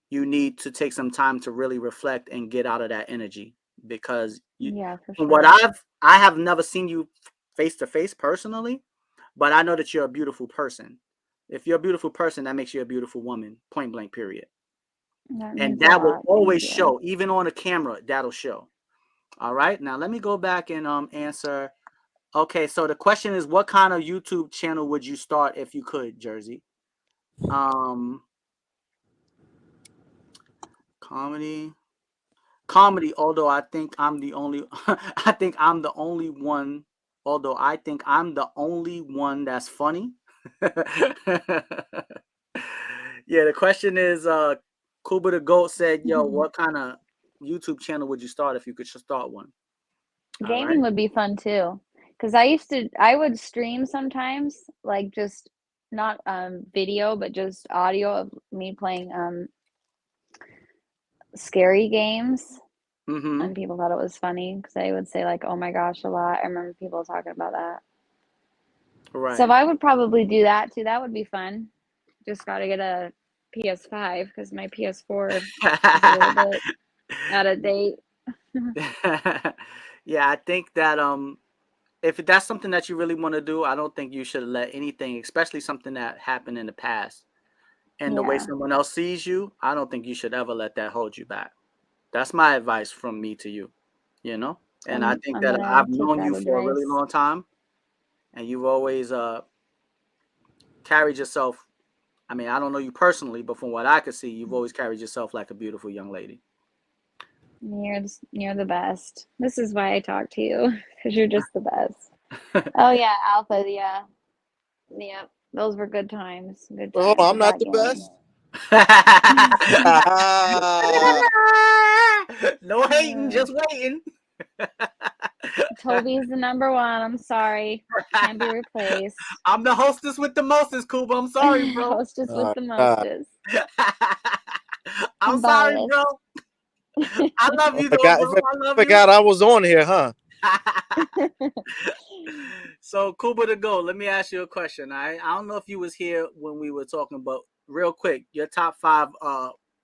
you need to take some time to really reflect and get out of that energy because Yeah, for from what sure. I have never seen you face to face personally, but I know that you're a beautiful person. If you're a beautiful person, that makes you a beautiful woman, point blank, period. That And means a that will lot. Thank always you. show, even on a camera, that'll show. All right. Now let me go back and answer. Okay, so the question is, what kind of YouTube channel would you start if you could, Jersey? Um, comedy. Comedy, although I think I'm the only I think I'm the only one, although I think I'm the only one that's funny. Yeah, the question is Cuba the Goat said, "Yo, what kind of YouTube channel would you start if you could just start one?" All right. Gaming would be fun too. Because I would stream sometimes, like just not video, but just audio of me playing scary games. Mhm. And people thought it was funny because I would say like, "Oh my gosh," a lot. I remember people talking about that. So Right. I would probably do that too. That would be fun. Just got to get a PS5 because my PS4 is a little bit. Out of date. Yeah, I think that if that's something that you really want to do, I don't think you should let anything, especially something that happened in the past and the way Yeah. someone else sees you, I don't think you should ever let that hold you back. That's my advice from me to you, you know? And I think I'm that gonna I've take known that you for a really advice. long time and you've always carried yourself. I mean, I don't know you personally, but from what I could see, you've always carried yourself like a beautiful young lady. You're the best. This is why I talk to you, because you're just the best. Oh yeah, Alpha. Yeah, yeah. Those were good times. Good Well, hold times on, I'm with not that the gang. best. Ah, No hating, Uh, just waiting. Toby's the number one. I'm sorry, can't be replaced. I'm the hostess with the mostest, Cuba. I'm sorry, bro. Hostess with oh, the God. mostest. I'm I'm sorry, biased. bro. I love I you though, forgot, bro. I love you. forgot I was on here, huh? So Cuba to go. Let me ask you a question. I don't know if you was here when we were talking, but real quick, your top 5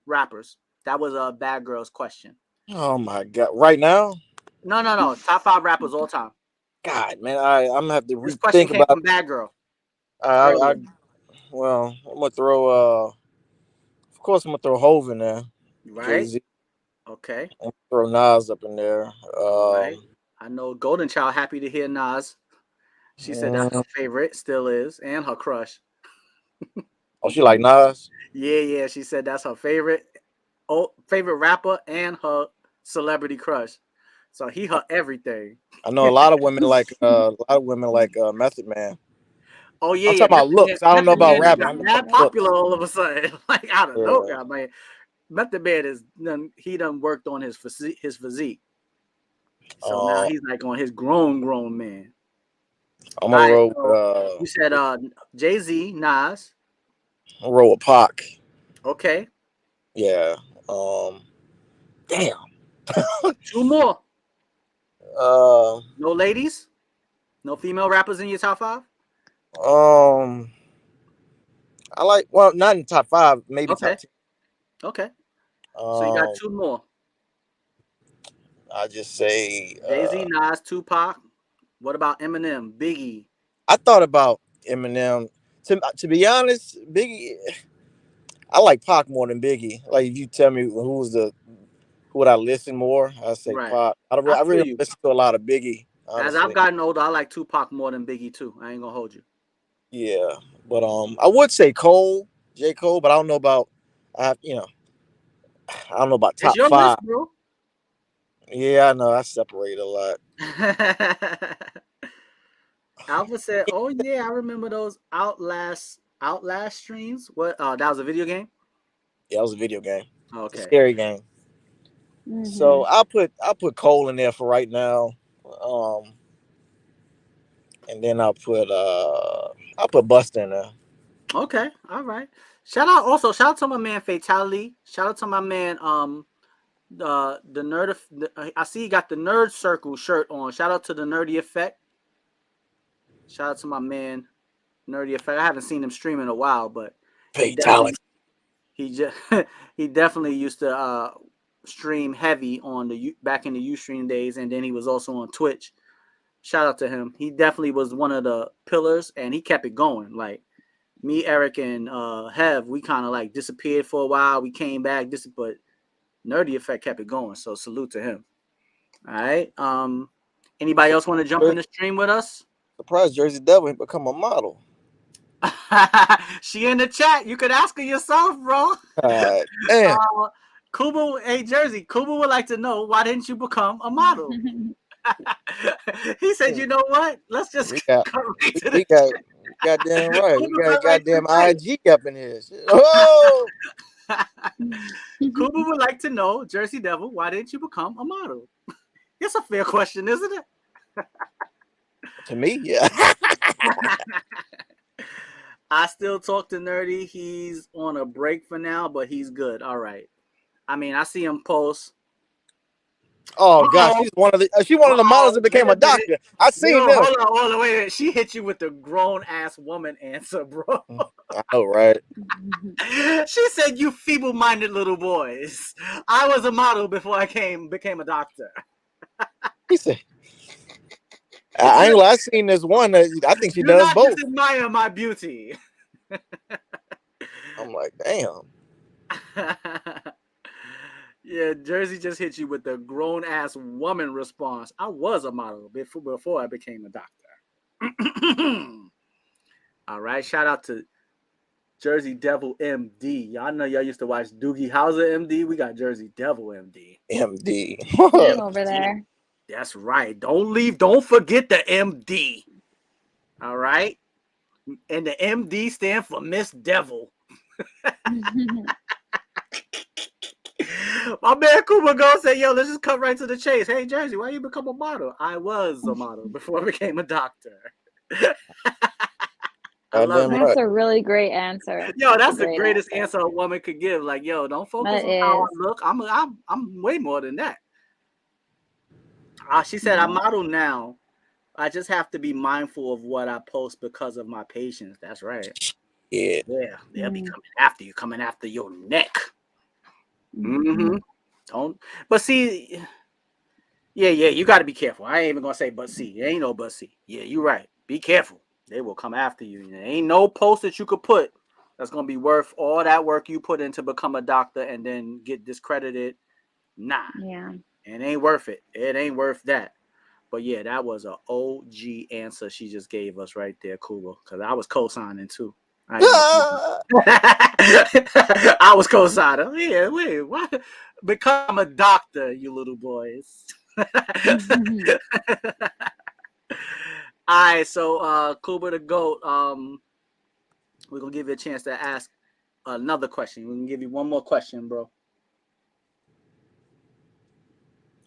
rappers. That was a Bad Girls question. Oh my God! Right now, No. Top 5 rappers all time. God, man, I'm gonna have to This question rethink came about. from Bad Girl I earlier, well, I'm gonna throw. Of course, I'm gonna throw Hove in there. Jay right? Z. Okay. I'm gonna throw Nas up in there. All right. I know Golden Child happy to hear Nas. She said that's her Mm, favorite, still is, and her crush. oh, she like Nas. Yeah. She said that's her favorite, favorite rapper and her celebrity crush. So he her everything. I know a lot of women like Method Man. Oh I'm yeah. talking about looks. I don't know Method about Man just rapping. got I know mad about looks. popular all of a sudden, like out of Yeah, nowhere, man. Method Man is done. He done worked on his physique, so now uh, he's like on his grown man. I'm All gonna right. roll So you said Jay-Z, Nas. I'm gonna roll with Pac. Okay. Yeah. Um. Damn. 2 more. Uh. No ladies? No female rappers in your top 5? Um. I like. Well, not in the top 5. Maybe top Okay. 10. Okay. So you got 2 more. I just say. Jay-Z, Nas, Tupac. What about Eminem, Biggie? I thought about Eminem. To be honest, Biggie. I like Pac more than Biggie. Like if you tell me who would I listen more, I say Right. Pac. I I really feel don't you. listen to a lot of Biggie, As I've honestly. gotten older, I like Tupac more than Biggie too. I ain't gonna hold you. Yeah, but I would say Cole, J Cole, but I don't know about I don't know about It's top your 5. list, bro. Yeah, I know I separate a lot. Alpha said, "Oh yeah, I remember those Outlast streams. What? That was a video game. Yeah, it was a video game, it's a Okay. scary game. So Mhm. I'll put Cole in there for right now, and then I'll put Busta in there. Okay. All right. Shout out to my man Fatality. Shout out to my man the nerd. I see you got the nerd circle shirt on. Shout out to the Nerdy Effect. Shout out to my man Nerdy Effect. I haven't seen him stream in a while, but he definitely Fatality. he just he definitely used to stream heavy on back in the Ustream days, and then he was also on Twitch. Shout out to him. He definitely was one of the pillars, and he kept it going. Like me, Eric, and Hev, we kind of like disappeared for a while. We came back, but Nerdy Effect kept it going. So salute to him. All right. Anybody else want to jump in the stream with us? Surprised Jersey Devil ain't become a model. She in the chat. You could ask her yourself, bro. God damn. Kuba, hey Jersey, Kuba would like to know why didn't you become a model? He said, you know what? Let's just We got come right we, to the we got goddamn right. We Kuba got went right to goddamn the IG up in here. Shit. Oh, fight. Kuba would like to know, Jersey Devil, why didn't you become a model? It's a fair question, isn't it? to me, yeah. I still talk to Nerdy. He's on a break for now, but he's good. All right. I mean, I see him post. Oh gosh, Uh-oh. she's one of the models that became Wait a a minute. doctor. I seen Yo, them. hold on, wait. She hit you with the grown-ass woman answer, bro. I know, right? She said, "You feeble-minded little boys. I was a model before I became a doctor." He said, I ain't gonna lie, I seen this one that I think she Do does not both. just admire my beauty. I'm like, damn. Yeah, Jersey just hit you with the grown-ass woman response. I was a model before I became a doctor. All right, shout out to Jersey Devil MD. Y'all know y'all used to watch Doogie Howser MD. We got Jersey Devil MD. MD. I'm over there. That's right. Don't forget the MD. All right? And the MD stand for Miss Devil. My man Cuba go say, yo, let's just cut right to the chase. Hey, Jersey, why you become a model? I was a model before I became a doctor. I love it. That's a really great answer. Yo, that's the greatest answer a woman could give. Like, yo, don't focus on how I look. I'm way more than that. She said, I model now. I just have to be mindful of what I post because of my patients. That's right. Yeah. Yeah, they'll be coming after your neck. Mm-hmm. Don't. But see, yeah, you got to be careful. I ain't even gonna say but see. There ain't no but see. Yeah, you're right. Be careful. They will come after you. There ain't no post that you could put that's gonna be worth all that work you put in to become a doctor and then get discredited. Nah. Yeah. It ain't worth it. It ain't worth that. But yeah, that was an OG answer she just gave us right there, Cuba. Because I was co-signing too. I was co-signing. Yeah, wait, what? Become a doctor, you little boys. All right, so Cuba the GOAT, we're gonna give you a chance to ask another question. We can give you one more question, bro.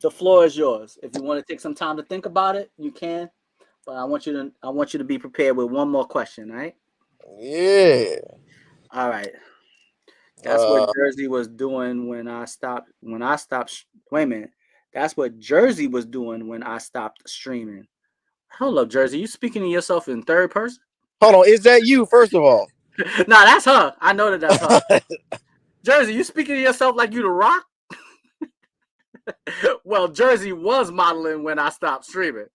The floor is yours. If you want to take some time to think about it, you can. But I want you to be prepared with one more question, all right? Yeah. All right. That's what Jersey was doing when I stopped. Wait a minute. That's what Jersey was doing when I stopped streaming. Hold up, Jersey. You speaking to yourself in third person? Hold on, is that you? First of all, Nah, that's her. I know that's her. Jersey, you speaking to yourself like you the Rock? Well, Jersey was modeling when I stopped streaming.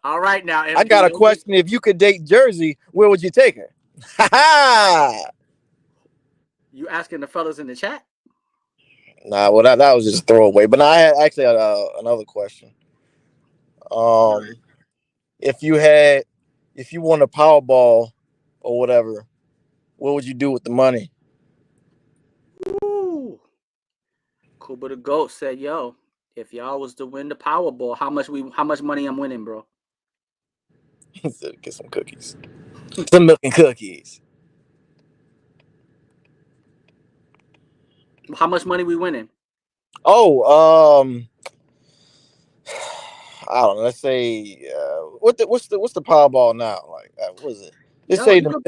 All right, now MD, I got a question. If you could date Jersey, where would you take her? You asking the fellas in the chat? Nah, well that was just a throwaway. But I had actually had another question. Right. If you won a Powerball or whatever, what would you do with the money? Ooh. Cuba the GOAT said, yo, if y'all was to win the Powerball, how much money I'm winning, bro? Get some cookies. Some milk and cookies. How much money we winning? Oh, I don't know. Let's say what's the Powerball now? Like what is it? Let's say I don't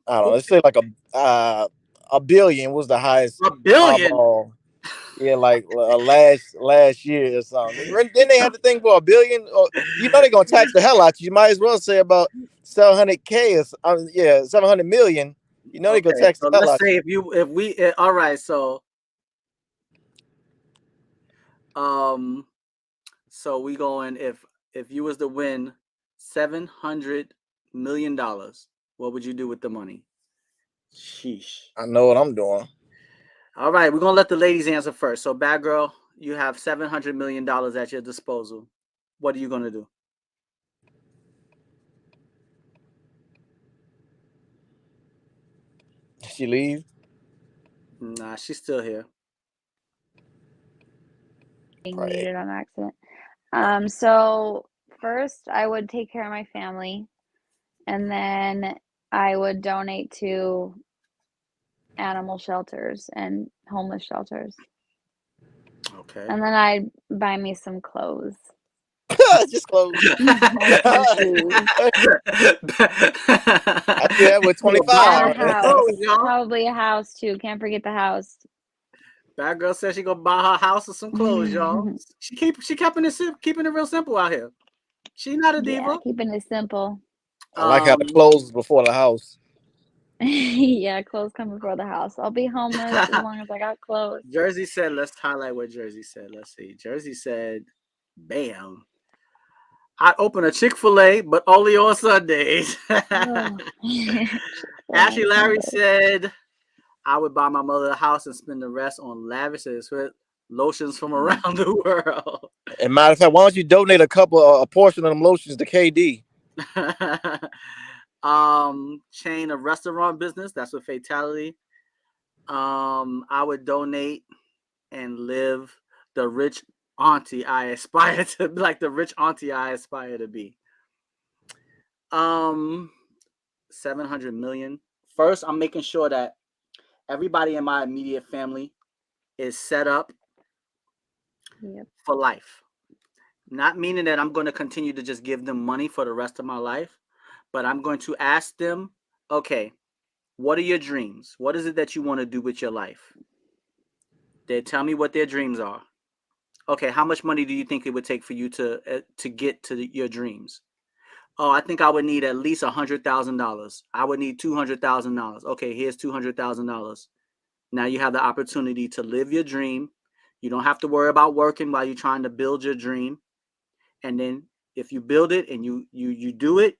know. Let's say like a billion was the highest $1 billion. Powerball. Yeah, like last year or something. Then they had the thing for $1 billion. You know they're gonna tax the hell out you. You might as well say about 700K or 700 million. You know they're gonna tax the hell let's out say you. all right, so we going if you was to win $700 million, what would you do with the money? Sheesh. I know what I'm doing. All right, we're gonna let the ladies answer first. So, bad girl, you have $700 million at your disposal. What are you gonna do? Did she leave? Nah, she's still here. Being muted on accident. So first I would take care of my family, and then I would donate to animal shelters and homeless shelters. Okay. And then I'd buy me some clothes. Just close. Some shoes. I did that with 25. And a house. Probably a house too. Can't forget the house. Bad girl said she gonna buy her house with some clothes, y'all. She keeping it real simple out here. She not a Yeah, diva. keeping it simple. I like how the Um, clothes is before the house. Yeah, clothes come before the house. I'll be homeless as long as I got clothes. Jersey said, let's highlight what Jersey said. Let's see. Jersey said, bam. I open a Chick-fil-A, but only on Sundays. Oh, Chick-fil-A Ashley on Larry Sunday. said, I would buy my mother a house and spend the rest on lavishes with lotions from Mm. around the world. And matter of fact, why don't you donate a portion of them lotions to KD? Chain of restaurant business. That's with Fatality. I would donate and live the rich auntie I aspire to be, like the rich auntie I aspire to be. Um, 700 million. First, I'm making sure that everybody in my immediate family is set up Yep. for life. Not meaning that I'm going to continue to just give them money for the rest of my life, but I'm going to ask them, okay, what are your dreams? What is it that you want to do with your life? They tell me what their dreams are. Okay, how much money do you think it would take for you to get to your dreams? Oh, I think I would need at least $100,000. I would need $200,000. Okay, here's $200,000. Now you have the opportunity to live your dream. You don't have to worry about working while you're trying to build your dream. And then if you build it and you do it,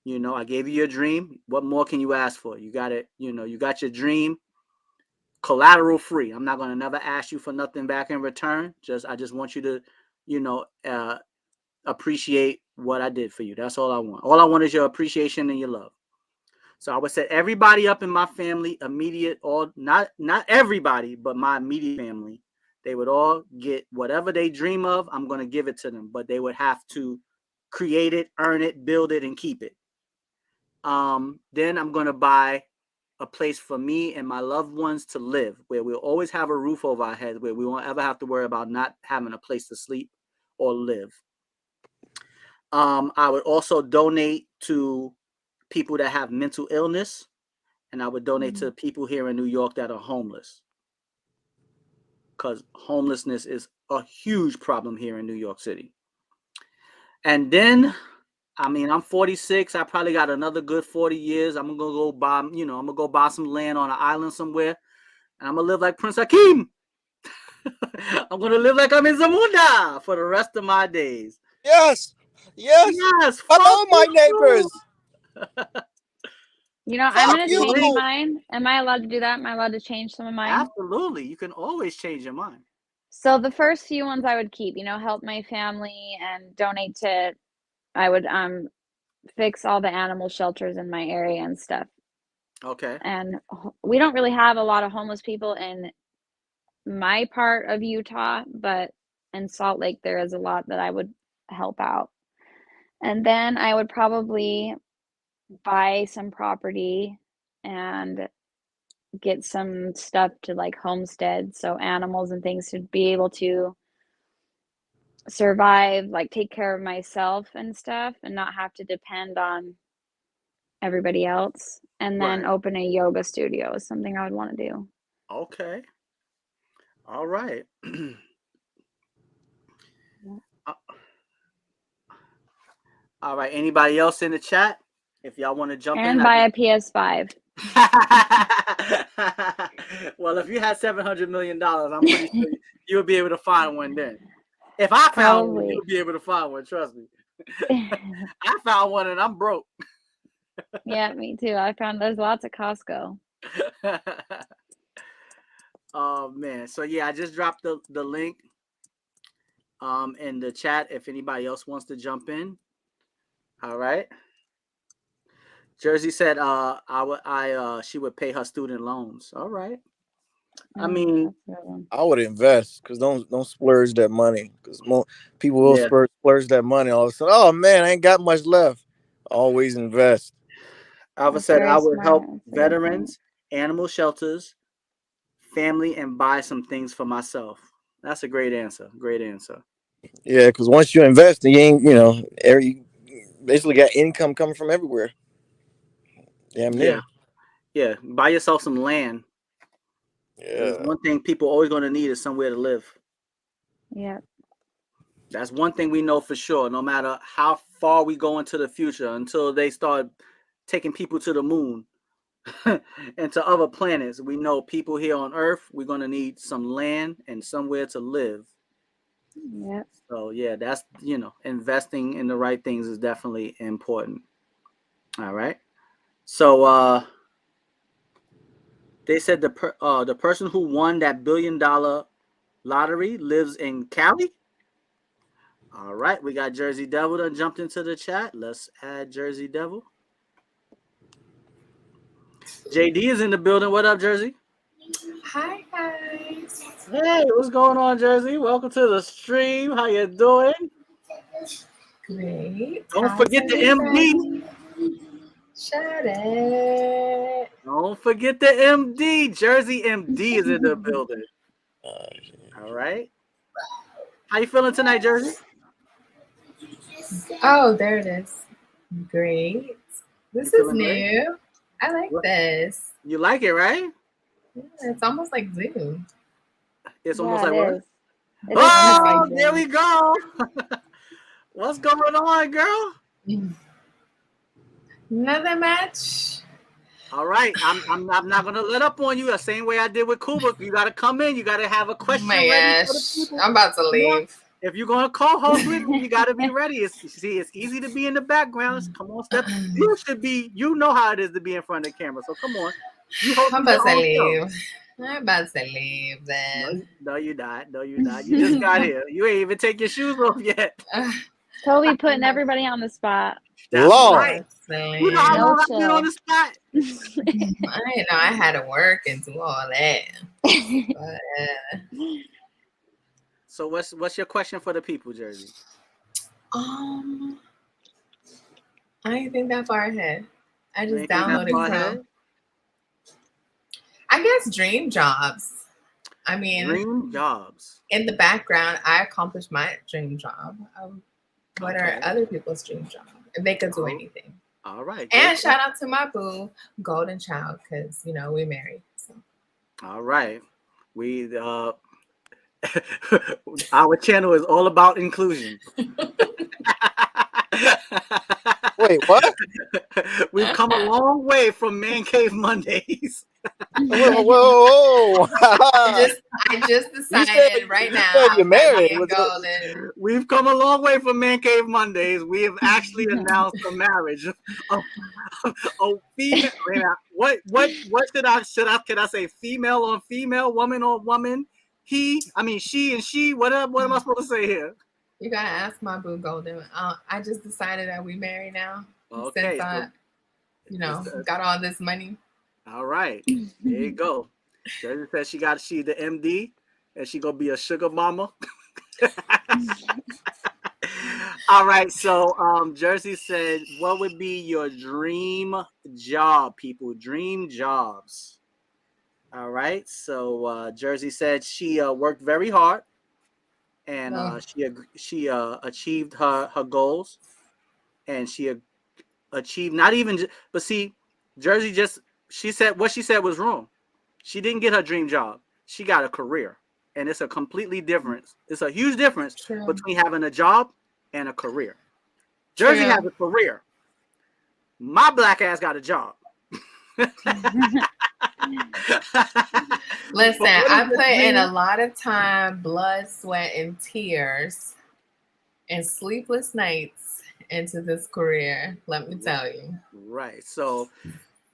I gave you your dream. What more can you ask for? You got it. You got your dream collateral free. I'm not gonna never ask you for nothing back in return. I just want you to, you know, uh, appreciate what I did for you. That's all I want. All I want is your appreciation and your love. So I would set everybody up in my family, immediate, all not everybody, but my immediate family. They would all get whatever they dream of. I'm gonna give it to them, but they would have to create it, earn it, build it, and keep it. Then I'm gonna buy a place for me and my loved ones to live, where we'll always have a roof over our heads, where we won't ever have to worry about not having a place to sleep or live. I would also donate to people that have mental illness, and I would donate Mm. to people here in New York that are homeless, because homelessness is a huge problem here in New York City. And then, I mean, I'm 46. I probably got another good 40 years. I'm gonna go buy, I'm gonna go buy some land on an island somewhere, and I'm gonna live like Prince Hakeem. I'm gonna live like I'm in Zamunda for the rest of my days. Yes, yes. Yes, fuck Hello, my you too. neighbors. I'm Fuck gonna you. change mine. Am I allowed to do that? Am I allowed to change some of mine? Absolutely, you can always change your mind. So the first few ones I would keep, help my family and donate to I would fix all the animal shelters in my area and stuff. Okay, And we don't really have a lot of homeless people in my part of Utah, but in Salt Lake there is a lot that I would help out. And then I would probably buy some property and get some stuff to like homestead, so animals and things to be able to survive, like take care of myself and stuff and not have to depend on everybody else. And then right. open a yoga studio is something I would want to do. Okay, all right. Uh, all right. Anybody else in the chat? If y'all want to jump in, And buy a PS5. well, if you had $700 million, I'm pretty sure you would be able to find one then. If I found one, you Probably. would be able to find one. Trust me. I found one and I'm broke. Yeah, me too. I found there's lots at Costco. Oh man. So yeah, I just dropped the link in the chat if anybody else wants to jump in. All right. Jersey said she would pay her student loans. All right. I mean, That's a good one. I would invest because don't splurge that money because people will yeah. splurge that money all of a sudden. Oh man, I ain't got much left. Always invest. Alva That's said I very would smart. help That's a good point. veterans, animal shelters, family, and buy some things for myself. That's a great answer. Great answer. Yeah, because once you invest, you ain't you basically got income coming from everywhere. Damn Yeah. near. Yeah. Buy yourself some land. There's Yeah. one thing people always going to need is somewhere to live. Yeah. That's one thing we know for sure. No matter how far we go into the future, until they start taking people to the moon and to other planets, we know people here on Earth, we're going to need some land and somewhere to live. Yeah. So yeah, that's, investing in the right things is definitely important. All right. So they said the person who won that $1 billion lottery lives in Cali. All right, we got Jersey Devil that jumped into the chat. Let's add Jersey Devil. JD is in the building. What up, Jersey? Hi guys. Hey, what's going on, Jersey? Welcome to the stream. How you doing? Great. Don't How's forget the MD. everybody? Shut it. Don't forget the MD. Jersey MD is in the building. All right. How you feeling tonight, Jersey? Oh, there it is. Great. This You is feeling great? new. I like What? this. You like it, right? Yeah, it's almost like Zoom. It's almost Yeah, like it what? is. It is Almost Oh, kind like of there like we go. What's going on, girl? Another match. All right, I'm not gonna let up on you. The same way I did with Cuba. You gotta come in. You gotta have a Oh question my ready for the gosh. people. I'm about to Come on. leave. If you're gonna co-host with me, you gotta be ready. It's easy to be in the background. Come on, step. You should be. You know how it is to be in front of the camera. So come on. You I'm hosting about your to own show. leave. I'm about to leave then. No, you're not. No, you're not. You just got here. You ain't even take your shoes off yet. Toby putting everybody on the spot. That's Lord. right. You know how No long I've been chill. on the spot. I didn't know I had to work and do all that. But, So what's your question for the people, Jersey? I ain't think that far ahead. I You just ain't think that downloaded far Chrome. ahead? I guess dream jobs. I mean, Dream jobs. in the background, I accomplished my dream job. What Okay. are other people's dream job? If they could do Oh, anything. All right. And good. shout out to my boo, Golden Child, because we married. So. All right. We our channel is all about inclusion. Wait, what? We've come a long way from Man Cave Mondays. Whoa. I just decided right now said you're that married. me and Was it- Golden. We've come a long way from Man Cave Mondays. We have actually announced the marriage of female. What can I say? Female on female, woman on woman. She and she. What am I supposed to say here? You gotta ask my boo Golden. I just decided that we married now. Okay, Since I, got all this money. All right, there you go. Jersey said she the MD, and she gonna be a sugar mama. All right, so Jersey said, what would be your dream job, people? Dream jobs. All right, so Jersey said she worked very hard, and she achieved her goals, and she achieved not even. But see, Jersey she said what she said was wrong. She didn't get her dream job. She got a career, and it's a completely different. It's a huge difference between having a job and a career. Jersey has a career. My black ass got a job. Listen, I put in a lot of time, blood, sweat, and tears, and sleepless nights into this career. Let me tell you. Right. So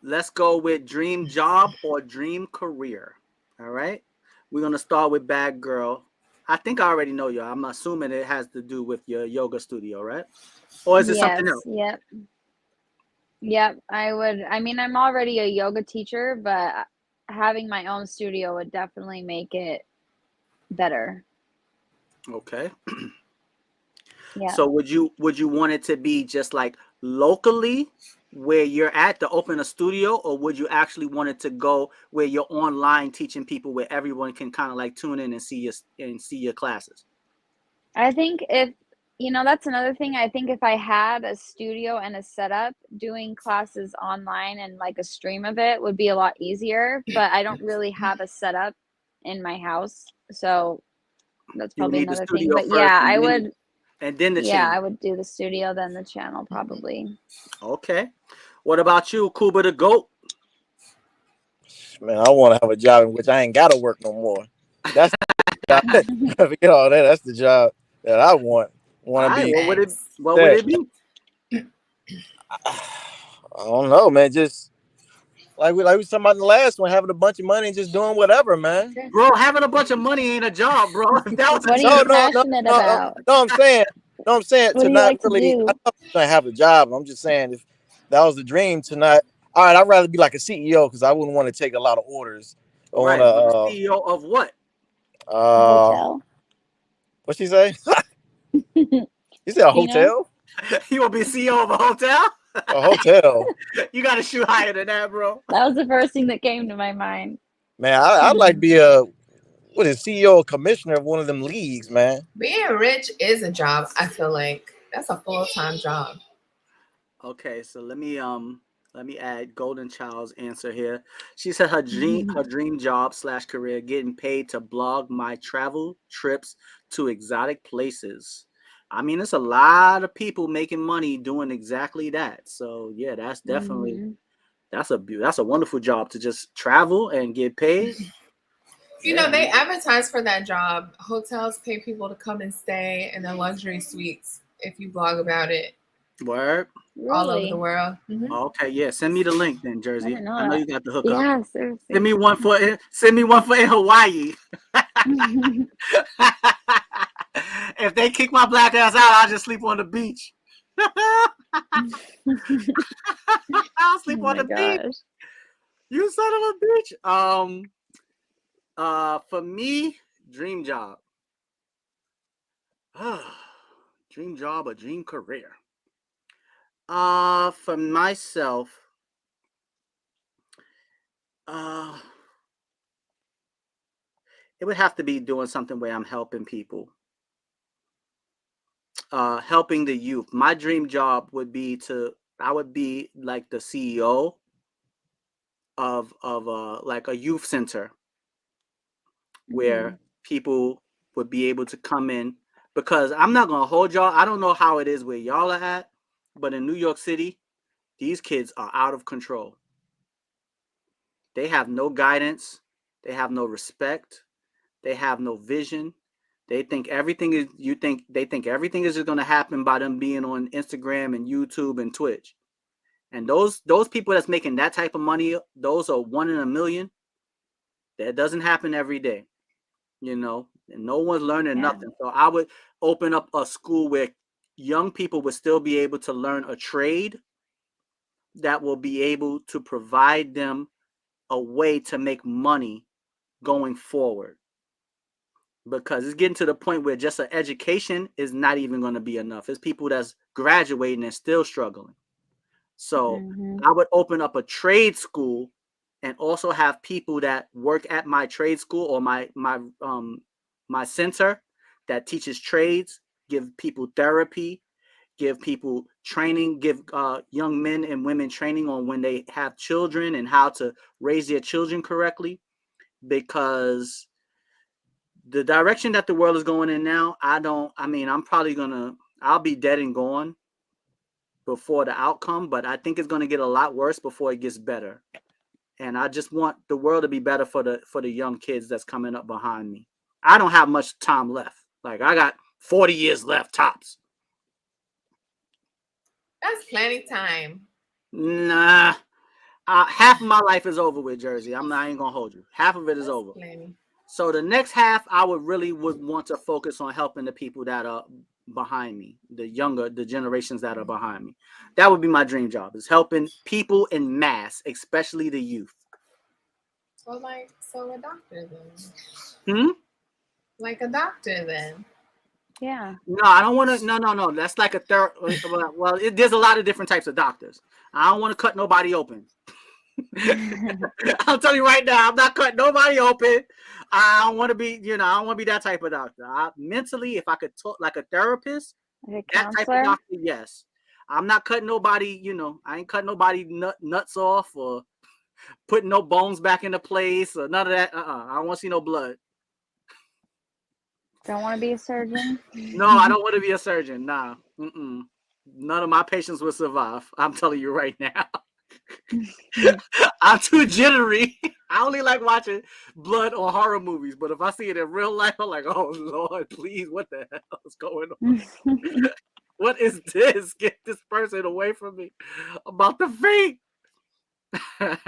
let's go with dream job or dream career. All right. We're gonna start with Bad Girl. I think I already know you. I'm assuming it has to do with your yoga studio, right? Or is it something else? Yep. I'm already a yoga teacher, but having my own studio would definitely make it better. Okay. Yeah. So would you want it to be just like locally where you're at to open a studio, or would you actually want it to go where you're online teaching people where everyone can kind of like tune in and see your classes? I think if You know, that's another thing. I think if I had a studio and a setup, doing classes online and like a stream of it would be a lot easier, but I don't really have a setup in my house. So that's You would probably need the another thing. studio But first, yeah, I would, and then the yeah, channel. I would do the studio, then the channel probably. Okay. What about you, Cuba the Goat? Man, I want to have a job in which I ain't got to work no more. That's the job. Forget all that. That's the job that I want. All Want to right. be What would set. it be? I don't know, man. Just like we was talking about in the last one, having a bunch of money and just doing whatever, man. Bro, having a bunch of money ain't a job, bro. If that was a What are No, you job. no, no, passionate no, no. about? No, I'm saying What to do you not like to really. I do? know I'm gonna have a job. I'm just saying if that was the dream to not. All right, I'd rather be like a CEO because I wouldn't want to take a lot of orders. I want Right, but a CEO of what? A to. hotel? What she say? You said a You know? hotel? You want to be CEO of a hotel? A hotel. You got to shoot higher than that, bro. That was the first thing that came to my mind. Man, I'd like to be what is CEO or commissioner of one of them leagues, man. Being rich is a job. I feel like that's a full-time job. Okay, so let me add Golden Child's answer here. She said her dream job / career getting paid to blog my travel trips to exotic places. I mean, it's a lot of people making money doing exactly that. So yeah, that's definitely that's a wonderful job to just travel and get paid. You know, they advertise for that job. Hotels pay people to come and stay in their luxury suites if you blog about it. Word. All over Really? the world. Mm-hmm. Okay, yeah. Send me the link then, I Jersey. didn't know I know that. you got the hookup. Yeah, seriously. Send me one for in Hawaii. If they kick my black ass out, I'll just sleep on the beach. I'll sleep on the beach. You son of a bitch. For me, dream job. Dream job or dream career. For myself, it would have to be doing something where I'm helping people. Helping the youth. My dream job would be I would be like the CEO of like a youth center where people would be able to come in, because I'm not gonna hold y'all. I don't know how it is where y'all are at, but in New York City, these kids are out of control. They have no guidance, they have no respect, they have no vision. They think everything is they think everything is just gonna happen by them being on Instagram and YouTube and Twitch. And those people that's making that type of money, those are 1 in a million. That doesn't happen every day, and no one's learning nothing. So I would open up a school where young people would still be able to learn a trade that will be able to provide them a way to make money going forward. Because it's getting to the point where just an education is not even going to be enough. It's people that's graduating and still struggling. So I would open up a trade school and also have people that work at my trade school or my center that teaches trades, give people therapy, give people training, give young men and women training on when they have children and how to raise their children correctly. Because the direction that the world is going in now, I'll be dead and gone before the outcome, but I think it's going to get a lot worse before it gets better. And I just want the world to be better for the young kids that's coming up behind me. I don't have much time left. Like, I got 40 years left tops. That's plenty time. Nah. Half of my life is over with, Jersey. I ain't gonna hold you. Half of it is over. Plenty. So the next half, I would want to focus on helping the people that are behind me, the generations that are behind me. That would be my dream job, is helping people in mass, especially the youth. Well, so a doctor then. Like a doctor then. Yeah. No, I don't want to. No. That's like a third. Well, there's a lot of different types of doctors. I don't want to cut nobody open. I'll tell you right now, I'm not cutting nobody open. I don't want to be, I don't want to be that type of doctor. Mentally, if I could talk like a therapist, A That type of counselor? doctor, yes. I'm not cutting nobody, I ain't cutting nobody nuts off or putting no bones back into place or none of that. I don't want to see no blood. Don't want to be a surgeon? No, I don't want to be a surgeon. Nah. None of my patients will survive. I'm telling you right now. I'm too jittery. I only like watching blood or horror movies, but if I see it in real life, I'm like, oh Lord, please, what the hell is going on? What is this? Get this person away from me. I'm about to faint. Can't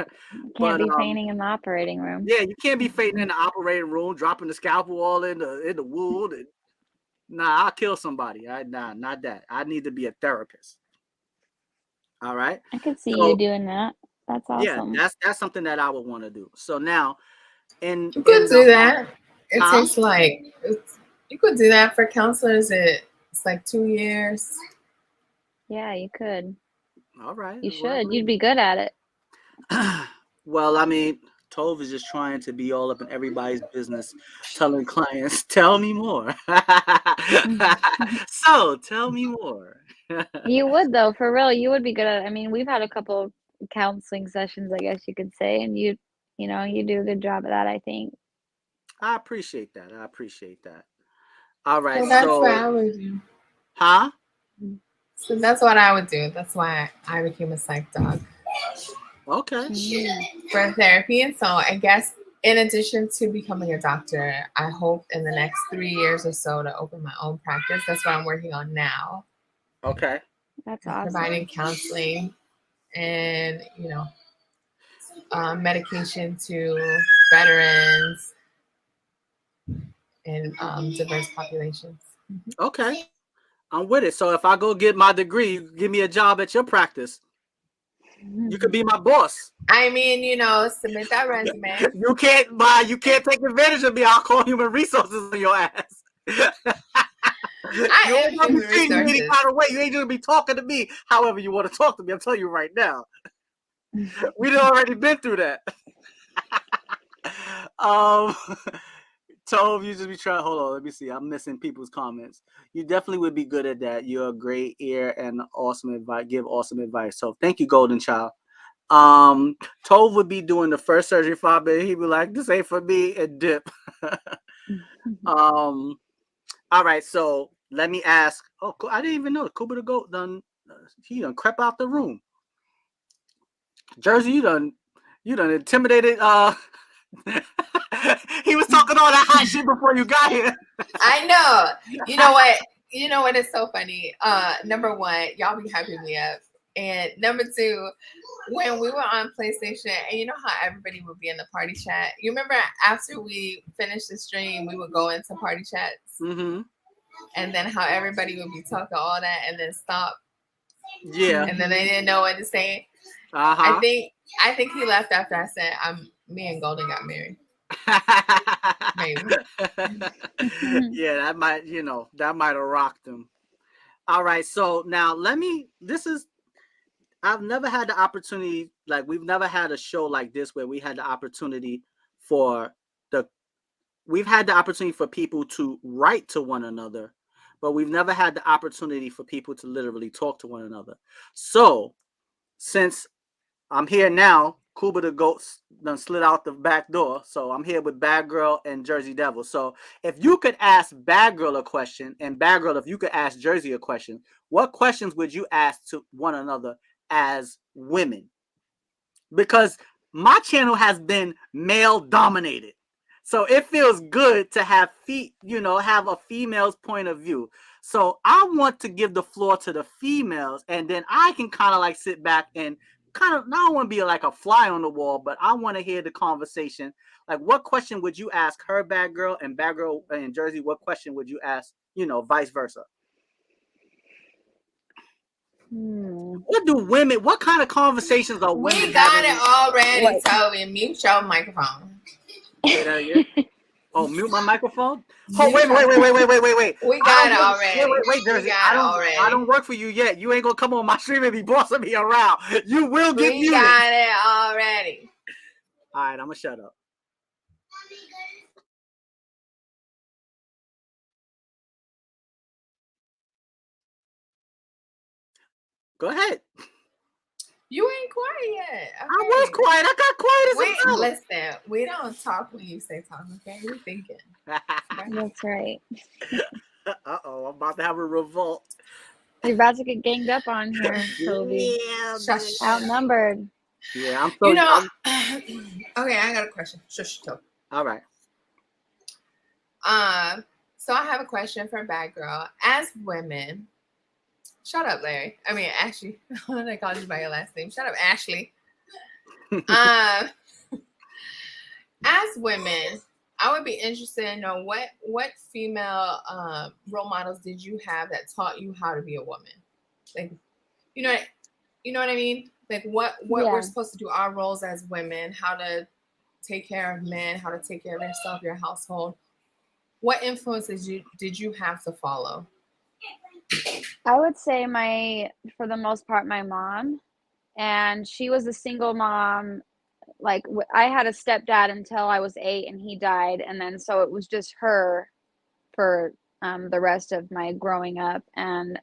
But be fainting in the operating room. yeah, you can't be fainting in the operating room, dropping the scalpel all in the wound. Nah, I'll kill somebody. Nah, not that. I need to be a therapist. All right. I could see you So doing that. That's yeah, awesome. that's something that I would want to do. So now, You could do that. It huh? takes you could do that for counselors. It's like 2 years. Yeah, you could. All right. You Well, should. You'd be good at it. well, I mean, Tove is just trying to be all up in everybody's business, telling clients, "Tell me more." So, tell me more. You would though, for real. You would be good at it. I mean, we've had a couple counseling sessions, I guess you could say, and you do a good job of that, I think. I appreciate that. I appreciate that. All right. So that's So, what I would do. huh? So that's what I would do. That's why I became a psych dog. Okay. For therapy. And so I guess in addition to becoming a doctor, I hope in the next 3 years or so to open my own practice. That's what I'm working on now. Okay. That's awesome. Providing counseling and, medication to veterans and diverse populations. Okay. I'm with it. So if I go get my degree, you give me a job at your practice. You could be my boss. I mean, submit that resume. You can't take advantage of me. I'll call human resources on your ass. You ain't gonna be treating me any kind of way. You ain't gonna be talking to me however you want to talk to me. I'm telling you right now. We'd already been through that. Tove, you just be trying. Hold on, let me see. I'm missing people's comments. You definitely would be good at that. You're a great ear and awesome advice. Give awesome advice. So thank you, Golden Child. Tove would be doing the first surgery for me. He'd be like, "This ain't for me," and dip. All right. So let me ask. Oh, I didn't even know Cuba the Goat done. He done crept out the room. Jersey, you done intimidated. He was talking all that hot shit before you got here. I know. You know what? You know what is so funny? Number one, y'all be hyping me up. And number two, when we were on PlayStation, and you know how everybody would be in the party chat. You remember after we finished the stream, we would go into party chats, Mm-hmm. and then how everybody would be talking all that, and then stop. Yeah. And then they didn't know what to say. Uh-huh. I think he left after I said me and Golden got married. Maybe. Yeah, that might have rocked him. All right, so now I've never had the opportunity, like we've never had a show like this where we had the opportunity we've had the opportunity for people to write to one another, but we've never had the opportunity for people to literally talk to one another. So since I'm here now, Cuba the Goat done slid out the back door. So I'm here with Bad Girl and Jersey Devil. So if you could ask Bad Girl a question, and Bad Girl, if you could ask Jersey a question, what questions would you ask to one another as women? Because my channel has been male dominated. So it feels good to have have a female's point of view. So I want to give the floor to the females, and then I can kind of like sit back and I don't want to be like a fly on the wall, but I want to hear the conversation. Like, what question would you ask her, Bad Girl and Jersey? What question would you ask, vice versa? What kind of conversations are women We got having? it already, Toby. Mute your microphone. Say that again. Oh, mute my microphone. Mute Wait. We got it already. Wait, Jersey. I don't work for you yet. You ain't gonna come on my stream and be bossing me around. You will get muted. We got it already. All right, I'm gonna shut up. Go ahead. You ain't quiet yet. Okay. I was quiet. I got quiet as Wait, a mouse. listen. We don't talk when you say talk, okay? We thinking. Okay? That's right. Uh-oh, I'm about to have a revolt. You're about to get ganged up on here, Toby. Yeah, Shush. Outnumbered. yeah, I'm so. You know, I'm- okay, I got a question. Shush, talk. all right. So I have a question for Bad Girl. As women, shut up, Larry. I mean, Ashley. I called you by your last name. Shut up, Ashley. As women, I would be interested in know what female role models did you have that taught you how to be a woman? Like, you know what I mean? Like what Yeah. we're supposed to do our roles as women, how to take care of men, how to take care of yourself, your household. What influences did you have to follow? I would say for the most part, my mom, and she was a single mom. Like I had a stepdad until I was 8 and he died. And then, so it was just her for the rest of my growing up, and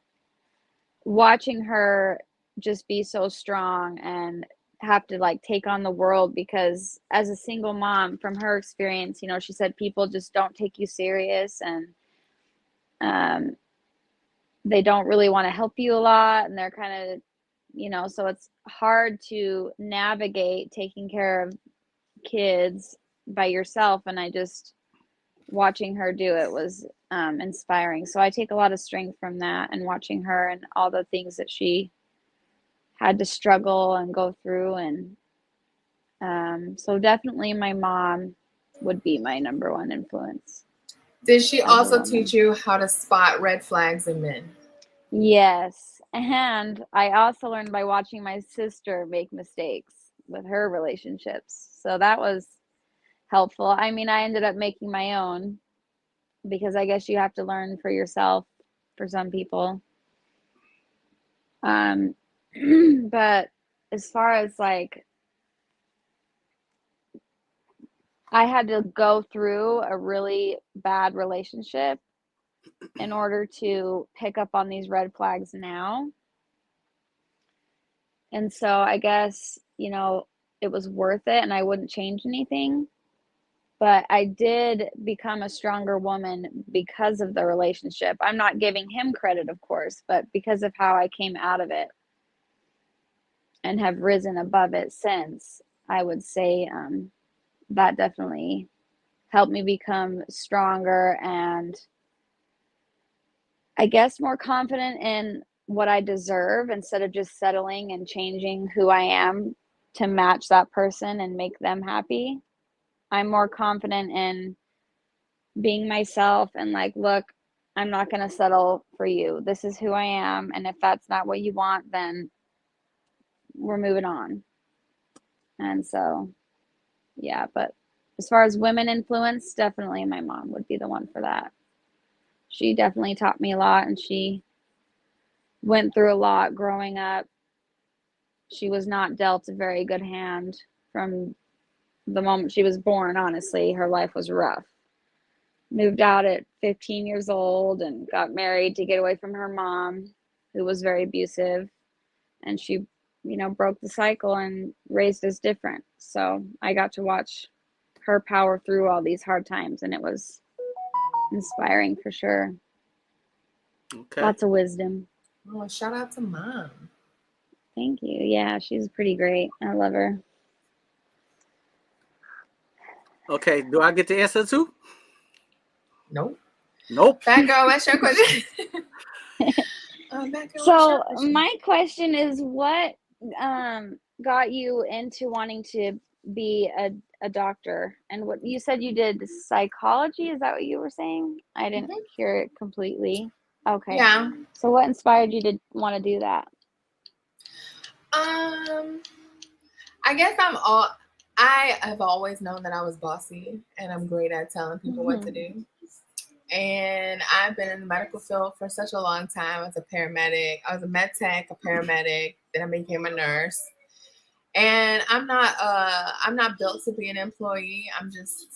watching her just be so strong and have to like take on the world, because as a single mom, from her experience, you know, she said people just don't take you serious, and they don't really want to help you a lot, and they're kind of, you know, so it's hard to navigate taking care of kids by yourself. And I just, watching her do it was inspiring. So I take a lot of strength from that, and watching her and all the things that she had to struggle and go through. And so definitely my mom would be my number one influence. Did she as a also woman. teach you how to spot red flags in men? Yes. And I also learned by watching my sister make mistakes with her relationships. So that was helpful. I mean, I ended up making my own, because I guess you have to learn for yourself for some people. But as far as like, I had to go through a really bad relationship in order to pick up on these red flags now. And so I guess, you know, it was worth it, and I wouldn't change anything. But I did become a stronger woman because of the relationship. I'm not giving him credit, of course, but because of how I came out of it and have risen above it since, I would say that definitely helped me become stronger, and I guess more confident in what I deserve, instead of just settling and changing who I am to match that person and make them happy. I'm more confident in being myself and like, look, I'm not going to settle for you. This is who I am. And if that's not what you want, then we're moving on. And so, yeah, but as far as women influence, definitely my mom would be the one for that. She definitely taught me a lot, and she went through a lot growing up. She was not dealt a very good hand from the moment she was born. Honestly, her life was rough. Moved out at 15 years old and got married to get away from her mom, who was very abusive. And she, you know, broke the cycle and raised us different. So I got to watch her power through all these hard times, and it was inspiring for sure. Okay. Lots of wisdom. Oh, shout out to mom. Thank you. Yeah, she's pretty great. I love her. Okay. Do I get to answer too? Nope. Nope. Bad Girl, what's your question? Bad Girl, So what's your question? my question is, what got you into wanting to be a doctor? And what you said, you did psychology, is that what you were saying? I didn't hear it completely. Okay. Yeah. So what inspired you to want to do that? I guess I have always known that I was bossy, and I'm great at telling people what to do. And I've been in the medical field for such a long time. As a paramedic, I was a med tech, a paramedic, then I became a nurse. And I'm not built to be an employee. I'm just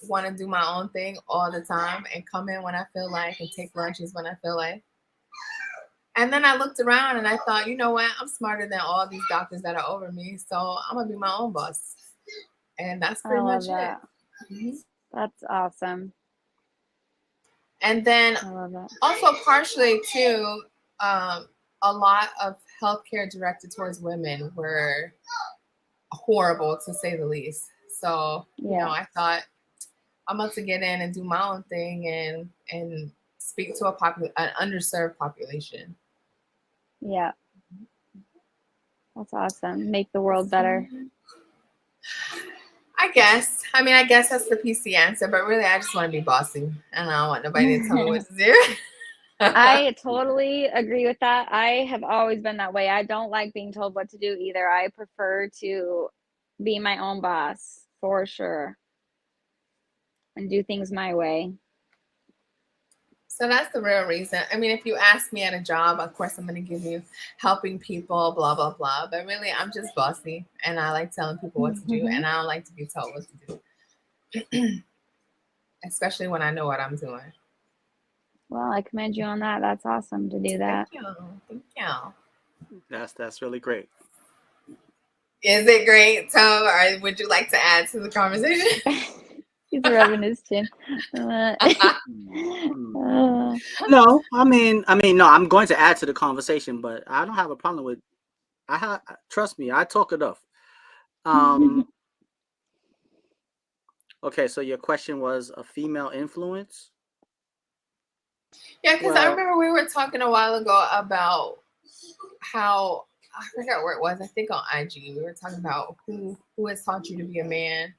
want to do my own thing all the time and come in when I feel like and take lunches when I feel like. And then I looked around and I thought, you know what? I'm smarter than all these doctors that are over me, so I'm gonna be my own boss. And that's I pretty love much that. it. Mhm. That's awesome. And then I love that. also partially too, a lot of healthcare directed towards women were horrible to say the least. So, Yeah. I thought I'm about to get in and do my own thing and speak to an underserved population. Yeah. That's awesome. Make the world better. I guess. I mean, I guess that's the PC answer, but really, I just want to be bossy, and I don't want nobody to tell me what to do. I totally agree with that. I have always been that way. I don't like being told what to do either. I prefer to be my own boss for sure and do things my way. So that's the real reason. I mean, if you ask me at a job, of course, I'm going to give you helping people, blah, blah, blah. But really, I'm just bossy, and I like telling people what to do, and I don't like to be told what to do, especially when I know what I'm doing. Well, I commend you on that. That's awesome to do that. Thank you. Thank you. That's really great. Is it great, Tom? Or would you like to add to the conversation? He's rubbing his chin. No, I mean, no. I'm going to add to the conversation, but I don't have a problem with. Trust me, I talk enough. Okay, so your question was a female influence. Yeah, because I remember we were talking a while ago about how I forgot where it was. I think on IG we were talking about who has taught you to be a man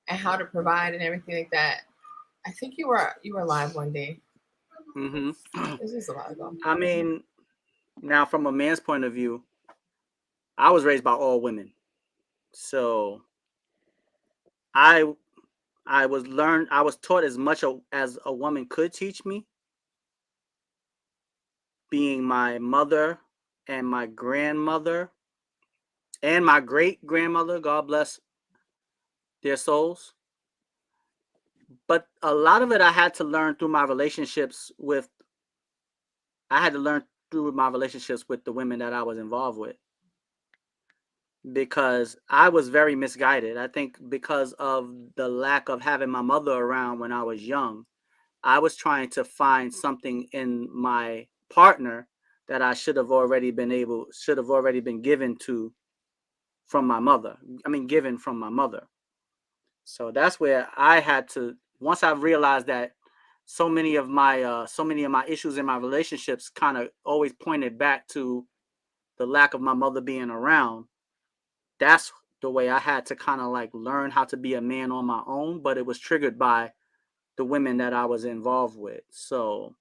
and how to provide and everything like that. I think you were live one day. Mm-hmm. This was a while ago. I mean, now from a man's point of view, I was raised by all women, so I was taught as much as a woman could teach me, being my mother and my grandmother and my great grandmother, God bless their souls. But a lot of it I had to learn through my relationships with the women that I was involved with, because I was very misguided. I think because of the lack of having my mother around when I was young, I was trying to find something in my partner that I should have already been given from my mother. Given from my mother. So that's where I had to, once I realized that so many of my issues in my relationships kind of always pointed back to the lack of my mother being around. That's the way I had to kind of like learn how to be a man on my own, but it was triggered by the women that I was involved with. So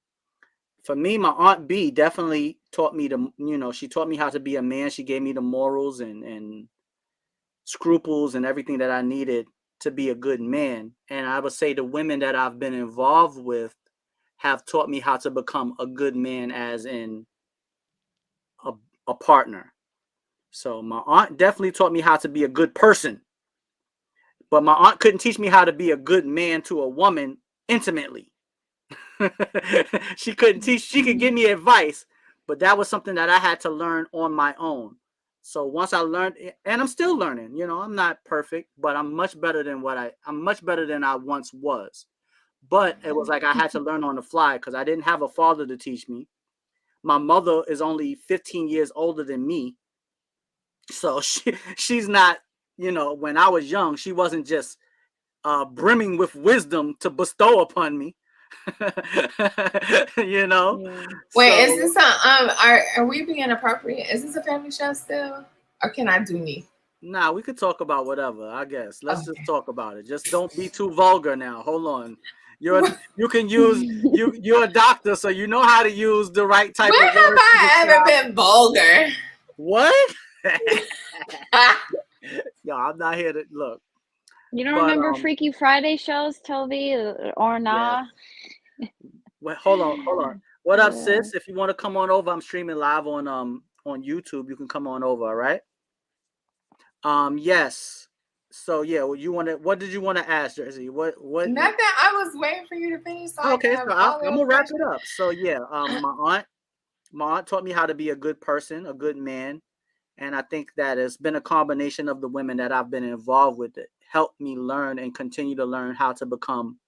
for me, my Aunt B definitely taught me she taught me how to be a man. She gave me the morals and scruples and everything that I needed to be a good man. And I would say the women that I've been involved with have taught me how to become a good man, as in a partner. So my aunt definitely taught me how to be a good person, but my aunt couldn't teach me how to be a good man to a woman intimately. She couldn't teach. She could give me advice, but that was something that I had to learn on my own. So once I learned, and I'm still learning, I'm not perfect, but I'm much better than I once was. But it was like I had to learn on the fly because I didn't have a father to teach me. My mother is only 15 years older than me. So she's not, when I was young, she wasn't just brimming with wisdom to bestow upon me. Yeah. Wait, So, is this are we being appropriate? Is this a family show still? Or can I do me? nah, we could talk about whatever, I guess. Let's just talk about it. Just don't be too vulgar now. Hold on. You're a doctor, so you know how to use the right type When of words. have I ever been vulgar? What? Yo, I'm not here to look. You don't remember Freaky Friday shows, Toby, or nah? Yes. Wait, hold on. What up, sis? If you want to come on over, I'm streaming live on YouTube. You can come on over, all right? Yes. So yeah, what did you want to ask, Jersey? What Nothing. I was waiting for you to finish. So okay, so I'm gonna wrap it up. So yeah, my aunt My aunt taught me how to be a good person, a good man. And I think that it's been a combination of the women that I've been involved with that helped me learn and continue to learn how to become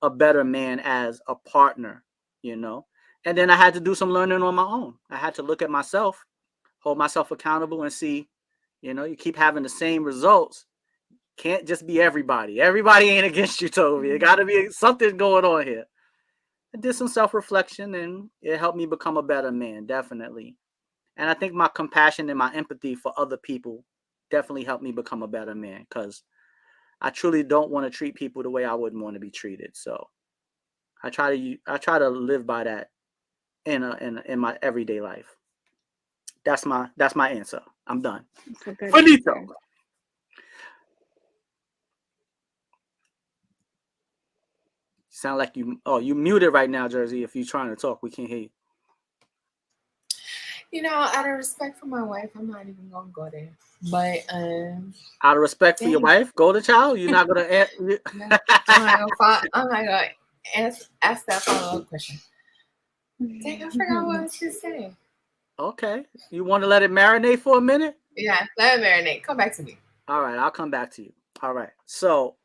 a better man as a partner, you know. And then I had to do some learning on my own. I had to look at myself, hold myself accountable, and see, you keep having the same results. Can't just be everybody. Everybody ain't against you, Toby. It got to be something going on here. I did some self reflection and it helped me become a better man, definitely. And I think my compassion and my empathy for other people definitely helped me become a better man because I truly don't want to treat people the way I wouldn't want to be treated. So I try to live by that in my everyday life. That's my answer. I'm done. That's a good Finito. answer. Sound like you muted right now, Jersey. If you're trying to talk, we can't hear you. Out of respect for my wife, I'm not even gonna go there. But out of respect for your wife, golden child, you're not gonna. I'm not gonna ask that follow-up question. Dang, I forgot what I was gonna say. Okay, you want to let it marinate for a minute? Yeah, let it marinate. Come back to me. All right, I'll come back to you. All right. So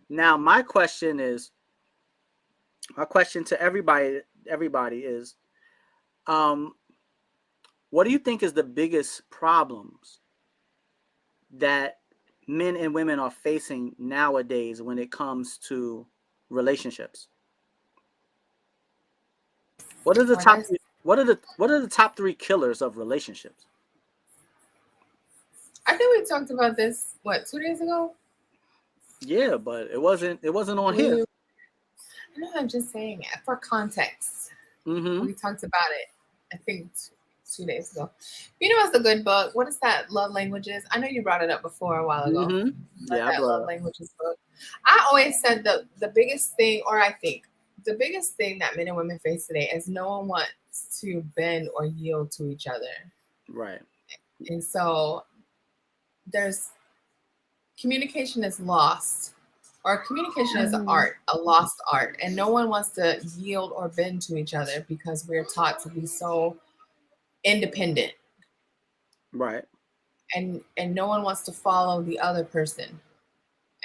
now my question to everybody is, what do you think is the biggest problems that men and women are facing nowadays when it comes to relationships? What are the top three killers of relationships? I think we talked about this 2 days ago. Yeah, but it wasn't on here. No, I'm just saying for context. Mm-hmm. We talked about it. I think 2 days ago. You know, it's a good book. What is that? Love Languages. I know you brought it up before a while ago. Mm-hmm. Yeah, I brought Love Languages book. I always said the biggest thing, or I think the biggest thing that men and women face today is no one wants to bend or yield to each other. Right. And so there's communication is lost. Or communication is an art, a lost art, and no one wants to yield or bend to each other because we're taught to be so independent. Right. And no one wants to follow the other person.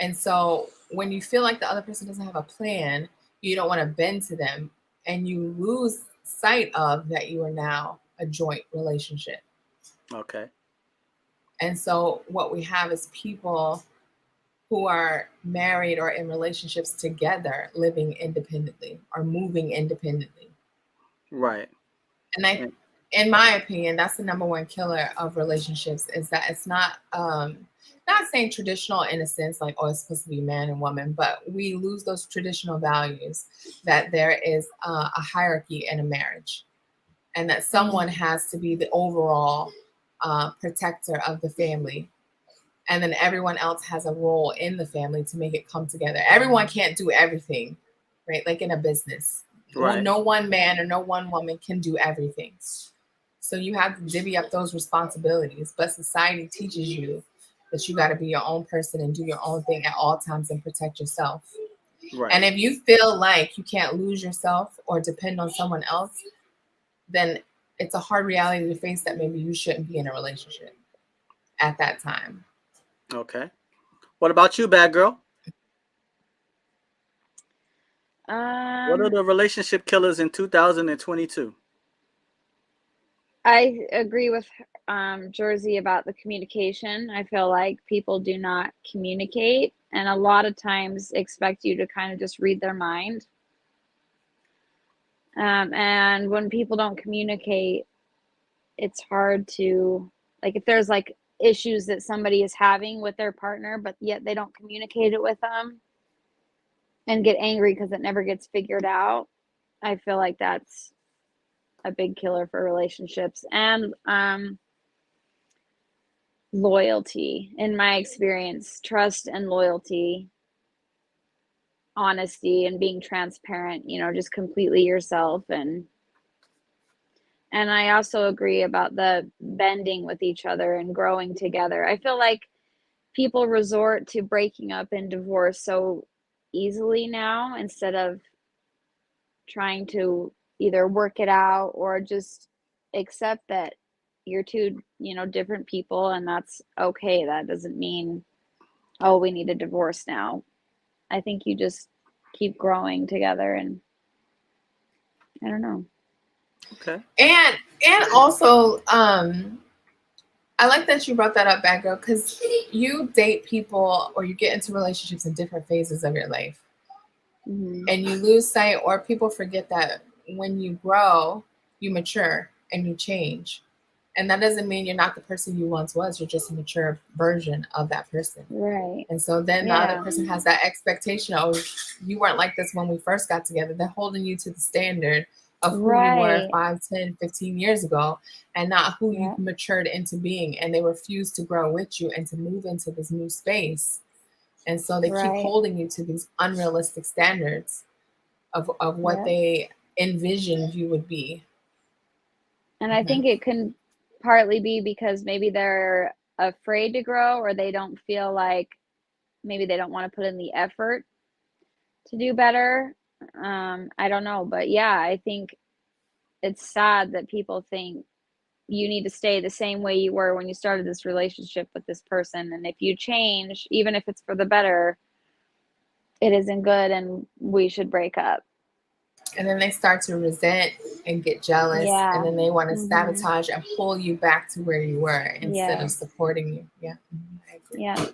And so when you feel like the other person doesn't have a plan, you don't want to bend to them, and you lose sight of that you are now a joint relationship. Okay. And so what we have is people who are married or in relationships together living independently or moving independently. Right. And in my opinion, that's the number one killer of relationships, is that it's not saying traditional in a sense like, oh, it's supposed to be man and woman, but we lose those traditional values that there is a hierarchy in a marriage, and that someone has to be the overall protector of the family. And then everyone else has a role in the family to make it come together. Everyone can't do everything, right? Like in a business, right. No one man or no one woman can do everything. So you have to divvy up those responsibilities. But society teaches you that you got to be your own person and do your own thing at all times and protect yourself. Right. And if you feel like you can't lose yourself or depend on someone else, then it's a hard reality to face that maybe you shouldn't be in a relationship at that time. Okay. What about you, bad girl? What are the relationship killers in 2022? I agree with Jersey about the communication. I feel like people do not communicate, and a lot of times expect you to kind of just read their mind. And when people don't communicate, it's hard to, like, if there's like issues that somebody is having with their partner, but yet they don't communicate it with them and get angry because it never gets figured out. I feel like that's a big killer for relationships. And loyalty, in my experience, trust and loyalty, honesty, and being transparent, just completely yourself. And I also agree about the bending with each other and growing together. I feel like people resort to breaking up and divorce so easily now, instead of trying to either work it out or just accept that you're two, different people, and that's okay. That doesn't mean, oh, we need a divorce now. I think you just keep growing together, and I don't know. Okay. And also, I like that you brought that up, Bad Girl, because you date people or you get into relationships in different phases of your life. Mm-hmm. And you lose sight, or people forget that when you grow, you mature and you change. And that doesn't mean you're not the person you once was. You're just a mature version of that person. Right. And so then the other person has that expectation of, you weren't like this when we first got together. They're holding you to the standard of who you were 5, 10, 15 years ago, and not who you've matured into being. And they refuse to grow with you and to move into this new space. And so they keep holding you to these unrealistic standards of what they envisioned you would be. And I think it can partly be because maybe they're afraid to grow, or they don't feel like, maybe they don't want to put in the effort to do better. I don't know. But yeah, I think it's sad that people think you need to stay the same way you were when you started this relationship with this person. And if you change, even if it's for the better, it isn't good and we should break up. And then they start to resent and get jealous. And then they want to sabotage and pull you back to where you were instead of supporting you. Yeah. I agree. Yeah.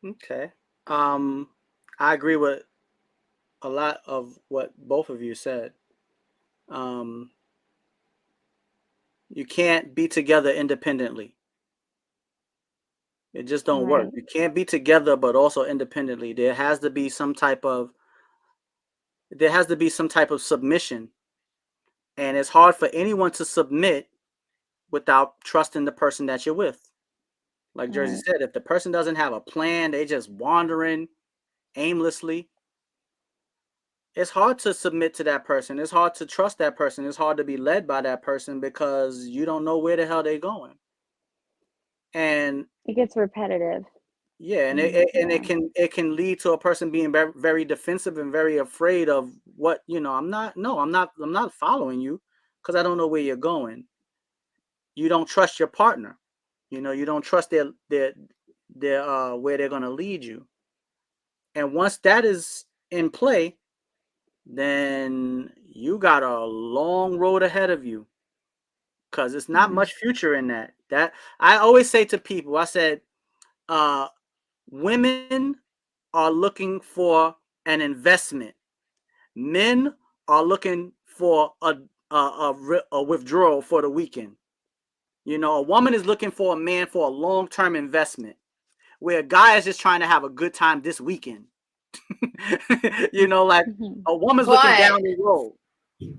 Okay. I agree with a lot of what both of you said. You can't be together independently. It just don't work. You can't be together but also independently. There has to be some type of submission. And it's hard for anyone to submit without trusting the person that you're with. Like Jersey said, if the person doesn't have a plan, they just wandering aimlessly, it's hard to submit to that person. It's hard to trust that person. It's hard to be led by that person because you don't know where the hell they're going. And it gets repetitive. Yeah, and it can lead to a person being very, very defensive and very afraid of what, I'm not following you because I don't know where you're going. You don't trust your partner. You don't trust their where they're going to lead you. And once that is in play, then you got a long road ahead of you because it's not much future in that. That I always say to people, I said, women are looking for an investment. Men are looking for a withdrawal for the weekend. A woman is looking for a man for a long-term investment, where a guy is just trying to have a good time this weekend. Like a woman's looking down the road.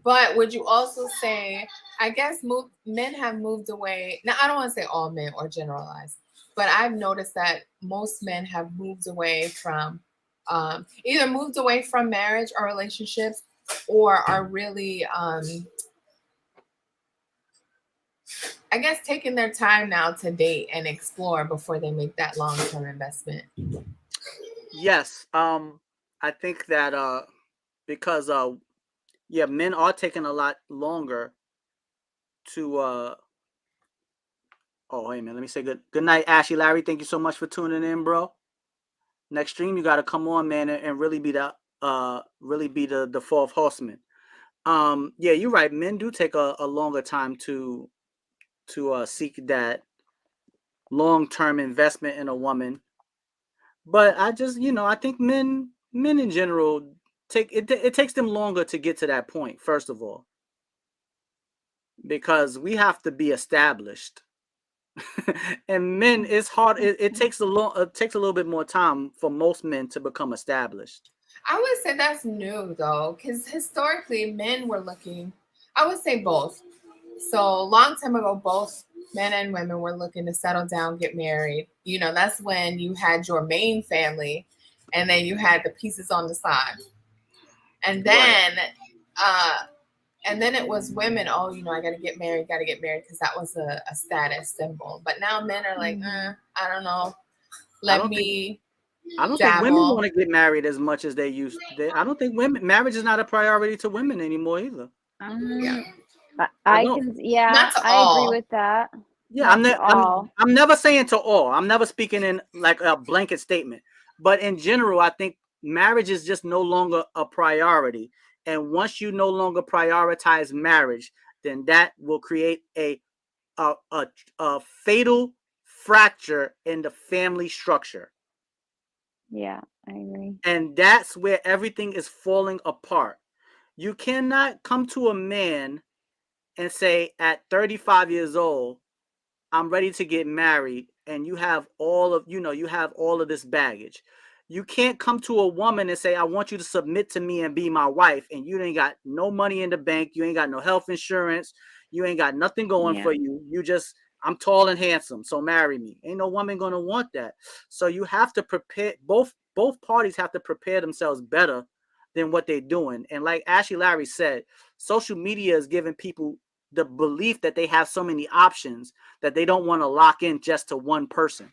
But would you also say, I guess men have moved away. Now, I don't want to say all men or generalize, but I've noticed that most men have moved away from either moved away from marriage or relationships, or are really, I guess, taking their time now to date and explore before they make that long-term investment. Yes. I think that because men are taking a lot longer to oh, hey man, let me say good night, Ashley Larry. Thank you so much for tuning in, bro. Next stream, you got to come on, man, and really be the fourth horseman. Yeah, you're right. Men do take a longer time to seek that long-term investment in a woman. But I just, I think men in general it takes them longer to get to that point, first of all. Because we have to be established. And men, it's hard. It takes a little bit more time for most men to become established. I would say that's new though, because historically men were looking, I would say both. So long time ago, both men and women were looking to settle down, get married. That's when you had your main family, and then you had the pieces on the side. And then, and then it was women. Oh, I got to get married, because that was a status symbol. But now men are like, I don't know. I don't think women want to get married as much as they used to. I don't think marriage is not a priority to women anymore either. Yeah. I No. can, yeah, Not to I agree all. with that. Yeah, Not to all. I'm never saying to all. I'm never speaking in like a blanket statement. But in general, I think marriage is just no longer a priority. And once you no longer prioritize marriage, then that will create a, a, a fatal fracture in the family structure. Yeah, I agree. And that's where everything is falling apart. You cannot come to a man and say at 35 years old, I'm ready to get married, and you have you have all of this baggage. You can't come to a woman and say, I want you to submit to me and be my wife, and you ain't got no money in the bank, you ain't got no health insurance, you ain't got nothing going Yeah. for you. You just, I'm tall and handsome, so marry me. Ain't no woman gonna want that. So you have to prepare, both parties have to prepare themselves better than what they're doing. And like Ashley Larry said, social media is giving people the belief that they have so many options that they don't want to lock in just to one person.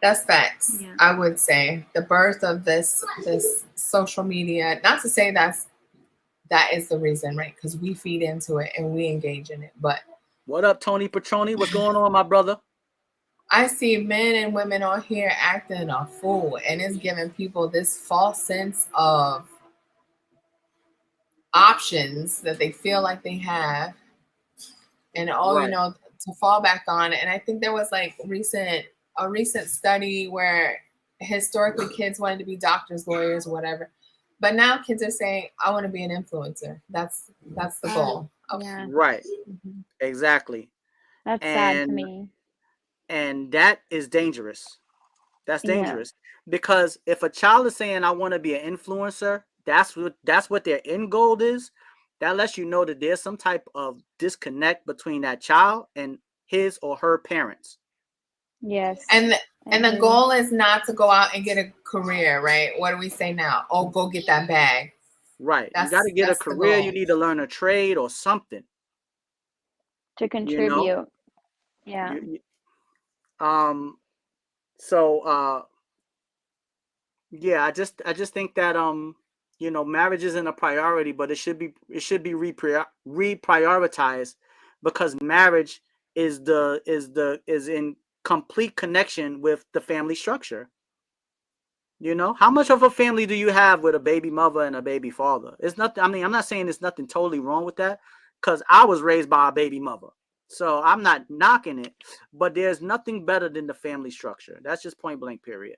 That's facts. Yeah. I would say the birth of this social media. Not to say that is the reason, right? Because we feed into it and we engage in it. But What up, Tony Petroni? What's going on, my brother? I see men and women on here acting a fool, and it's giving people this false sense of options that they feel like they have, and Right. to fall back on. And I think there was like a recent study where historically kids wanted to be doctors, lawyers, whatever, but now kids are saying, I want to be an influencer. That's the goal. Yeah. Right. Mm-hmm. Exactly. That's sad to me. And that is dangerous. That's Yeah. dangerous because if a child is saying I want to be an influencer, that's what their end goal is. That lets you know that there's some type of disconnect between that child and his or her parents. Yes. And the goal is not to go out and get a career, right? What do we say now? Oh, go get that bag. Right. You got to get a career. You need to learn a trade or something to contribute. Yeah. Yeah, I just think that marriage isn't a priority, but it should be reprioritized because marriage is in complete connection with the family structure. How much of a family do you have with a baby mother and a baby father? It's nothing. I mean, I'm not saying there's nothing totally wrong with that because I was raised by a baby mother. So I'm not knocking it, but there's nothing better than the family structure. That's just point blank, period.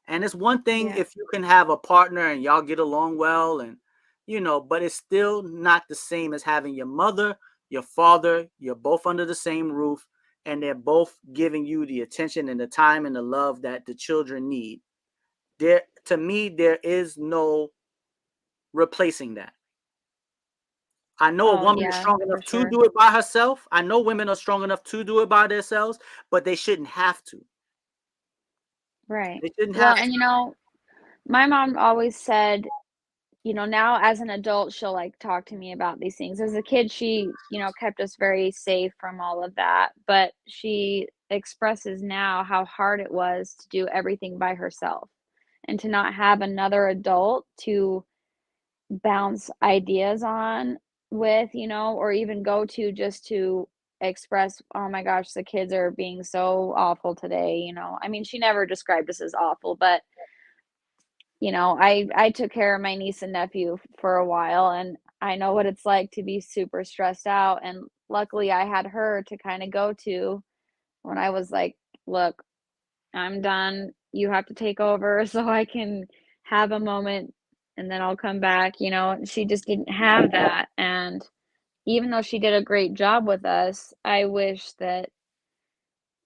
And it's one thing if you can have a partner and y'all get along well and, but it's still not the same as having your mother, your father, you're both under the same roof and they're both giving you the attention and the time and the love that the children need. To me, there is no replacing that. I know a woman is strong enough to do it by herself. I know women are strong enough to do it by themselves, but they shouldn't have to. Right. They shouldn't Well, have and to. my mom always said, now as an adult, she'll like talk to me about these things. As a kid, she, kept us very safe from all of that. But she expresses now how hard it was to do everything by herself and to not have another adult to bounce ideas on with, or even go to just to express, oh my gosh, the kids are being so awful today. I mean, she never described us as awful, but I took care of my niece and nephew for a while, and I know what it's like to be super stressed out, and luckily I had her to kind of go to when I was like, "Look, I'm done. You have to take over so I can have a moment and then I'll come back," and she just didn't have that, and even though she did a great job with us, I wish that,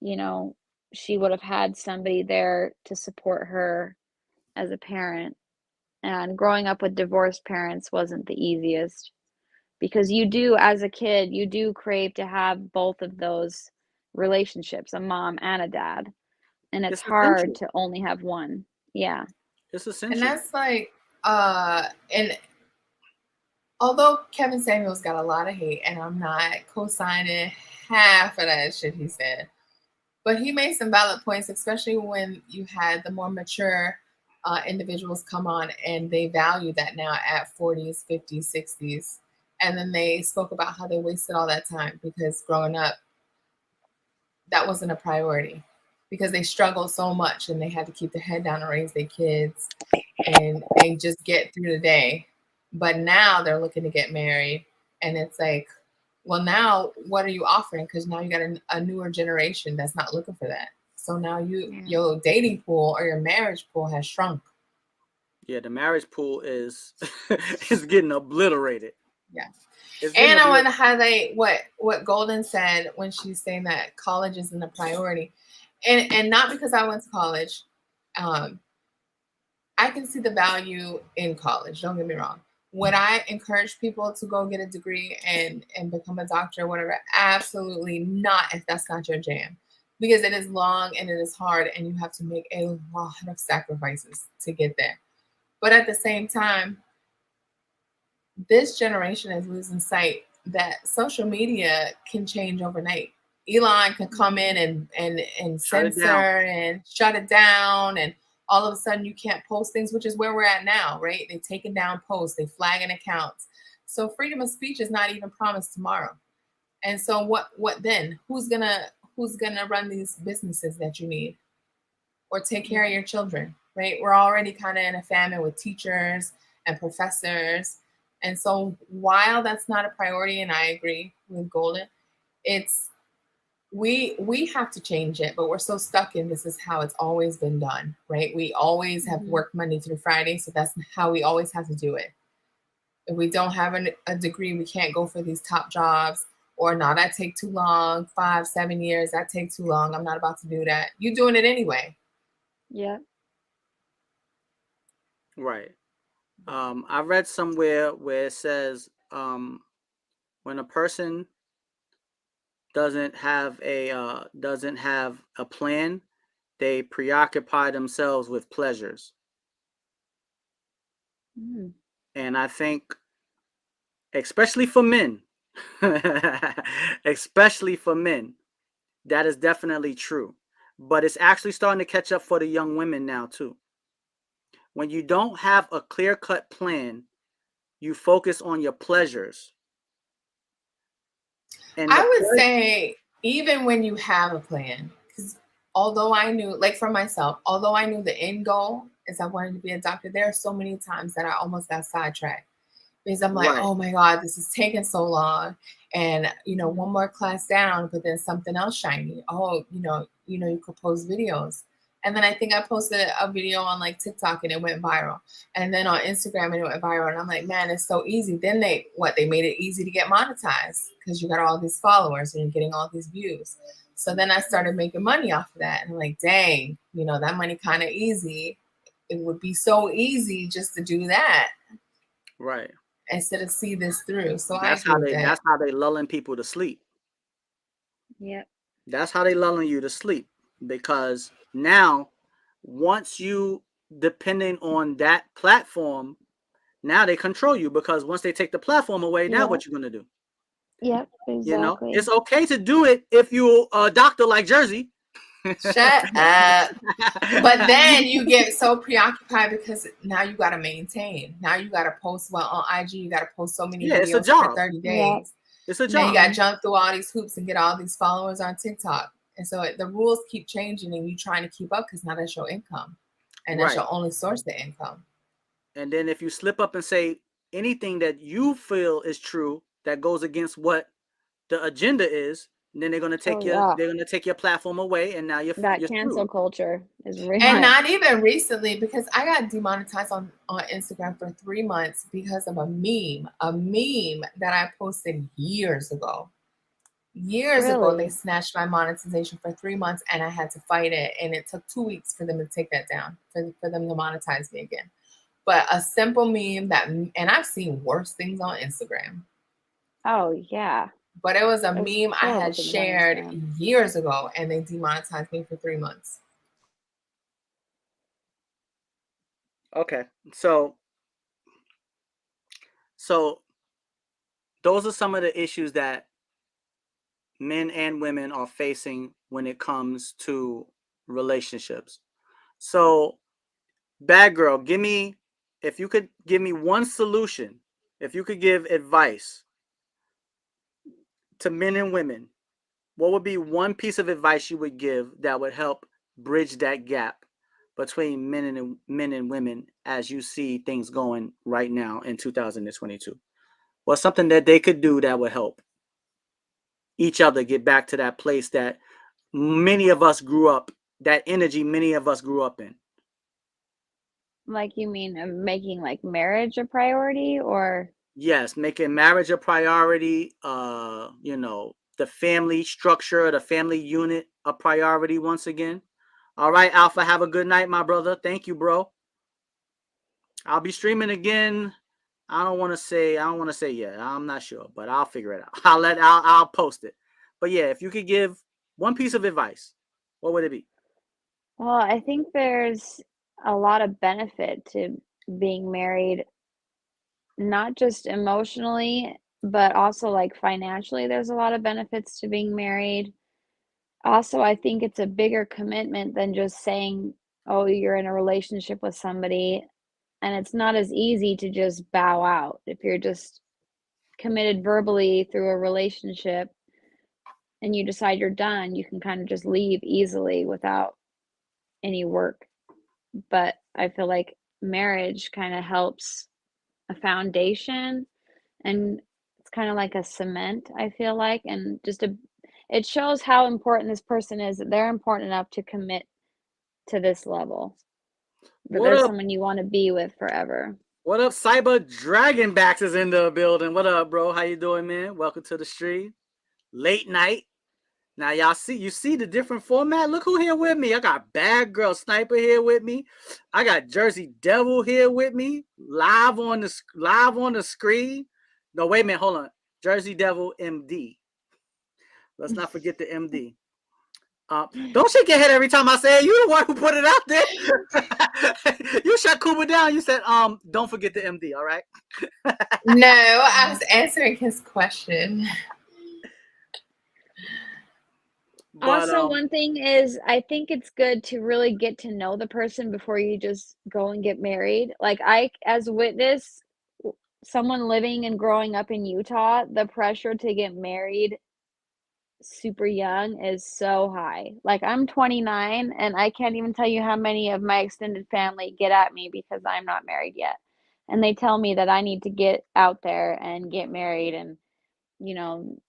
you know, she would have had somebody there to support her as a parent. And growing up with divorced parents wasn't the easiest because you do, as a kid, you do crave to have both of those relationships, a mom and a dad. And it's It's hard essential. to only have one. Yeah. It's essential. And that's like, and although Kevin Samuels got a lot of hate, and I'm not co-signing half of that shit he said, but he made some valid points, especially when you had the more mature individuals come on and they value that now at 40s, 50s, 60s, And then they spoke about how they wasted all that time because growing up, that wasn't a priority because they struggled so much and they had to keep their head down and raise their kids and just get through the day. But now they're looking to get married, and it's like, well, now what are you offering? Because now you got a newer generation that's not looking for that. So now your dating pool or your marriage pool has shrunk. Yeah, the marriage pool is is getting obliterated. Yeah. It's And I want obliterated. to highlight what Golden said when she's saying that college isn't a priority. And not because I went to college. I can see the value in college. Don't get me wrong. Would I encourage people to go get a degree and become a doctor or whatever? Absolutely not if that's not your jam. Because it is long and it is hard and you have to make a lot of sacrifices to get there. But at the same time, this generation is losing sight that social media can change overnight. Elon can come in and censor and shut it down, and all of a sudden you can't post things, which is where we're at now, right? They've taken down posts, they flagging accounts. So freedom of speech is not even promised tomorrow. And so what then? Who's gonna run these businesses that you need? Or take care of your children, right? We're already kind of in a famine with teachers and professors. And so while that's not a priority, and I agree with Golden, it's we have to change it, but we're so stuck in this is how it's always been done, right? We always have worked Monday through Friday, so that's how we always have to do it. If we don't have a degree, we can't go for these top jobs. Or no, that take too long, 5-7 years, that take too long. I'm not about to do that. You're doing it anyway. Yeah. Right. I read somewhere where it says when a person doesn't have a plan, they preoccupy themselves with pleasures. And I think, especially for men, especially for men, that is definitely true. But it's actually starting to catch up for the young women now too. When you don't have a clear-cut plan, you focus on your pleasures. And I would say even when you have a plan, because although I knew, like for myself, although I knew the end goal is I wanted to be a doctor, there are so many times that I almost got sidetracked because I'm like, oh my God, this is taking so long. And, one more class down, but then something else shiny. Oh, you could post videos. And then I think I posted a video on like TikTok and it went viral. And then on Instagram and it went viral. And I'm like, man, it's so easy. Then they made it easy to get monetized because you got all these followers and you're getting all these views. So then I started making money off of that. And I'm like, dang, that money kind of easy. It would be so easy just to do that. Right. Instead of see this through. So that's how they lulling people to sleep. Yep. That's how they lulling you to sleep. Because now, once you depending on that platform, now they control you because once they take the platform away, now what you gonna do? Yep, exactly. It's okay to do it if you're a doctor like Jersii. Shut up. But then you get so preoccupied because now you got to maintain. Now you got to post on IG. You got to post so many videos for 30 days. Yeah. It's a job. Now you got to jump through all these hoops and get all these followers on TikTok. And so the rules keep changing and you trying to keep up because now that's your income. And that's your only source of income. And then if you slip up and say anything that you feel is true that goes against what the agenda is, then they're gonna take your platform away, and now you're cancel screwed. culture is real. And not even recently, because I got demonetized on Instagram for 3 months because of a meme that I posted years ago. Years ago, they snatched my monetization for 3 months, and I had to fight it. And it took 2 weeks for them to take that down, for them to monetize me again. But a simple meme and I've seen worse things on Instagram. Oh yeah. But it was a meme I had shared years ago, and they demonetized me for 3 months. Okay, so those are some of the issues that men and women are facing when it comes to relationships. So, Bad Girl, if you could give me one solution, if you could give advice to men and women, what would be one piece of advice you would give that would help bridge that gap between men and women as you see things going right now in 2022? What's something that they could do that would help each other get back to that place that many of us grew up, that energy many of us grew up in? Like, you mean making like marriage a priority, or? Yes, making marriage a priority, the family structure, the family unit a priority once again. All right, Alpha, have a good night, my brother. Thank you, bro. I'll be streaming again. I don't want to say yeah. I'm not sure, but I'll figure it out. I'll post it. But yeah, if you could give one piece of advice, what would it be? Well, I think there's a lot of benefit to being married, not just emotionally, but also like financially. There's a lot of benefits to being married. Also, I think it's a bigger commitment than just saying, oh, you're in a relationship with somebody. And it's not as easy to just bow out. If you're just committed verbally through a relationship and you decide you're done, you can kind of just leave easily without any work. But I feel like marriage kind of helps a foundation, and it's kind of like a cement, I feel like, and it shows how important this person is, that they're important enough to commit to this level, that What there's up? someone you want to be with forever. What up? Cyber Dragonbacks is in the building. What up, bro? How you doing, man? Welcome to the stream. Late night. Now y'all see the different format. Look who here with me. I got Bad Girl Sniper here with me. I got Jersey Devil here with me, live on the screen. No, wait a minute, hold on. Jersey Devil MD. Let's not forget the MD. Don't shake your head every time I say it. You the one who put it out there. You shut Cuba down. You said, don't forget the MD, all right? No, I was answering his question. But Also, one thing is, I think it's good to really get to know the person before you just go and get married. Like, as a witness, someone living and growing up in Utah, the pressure to get married super young is so high. Like, I'm 29 and I can't even tell you how many of my extended family get at me because I'm not married yet. And they tell me that I need to get out there and get married and,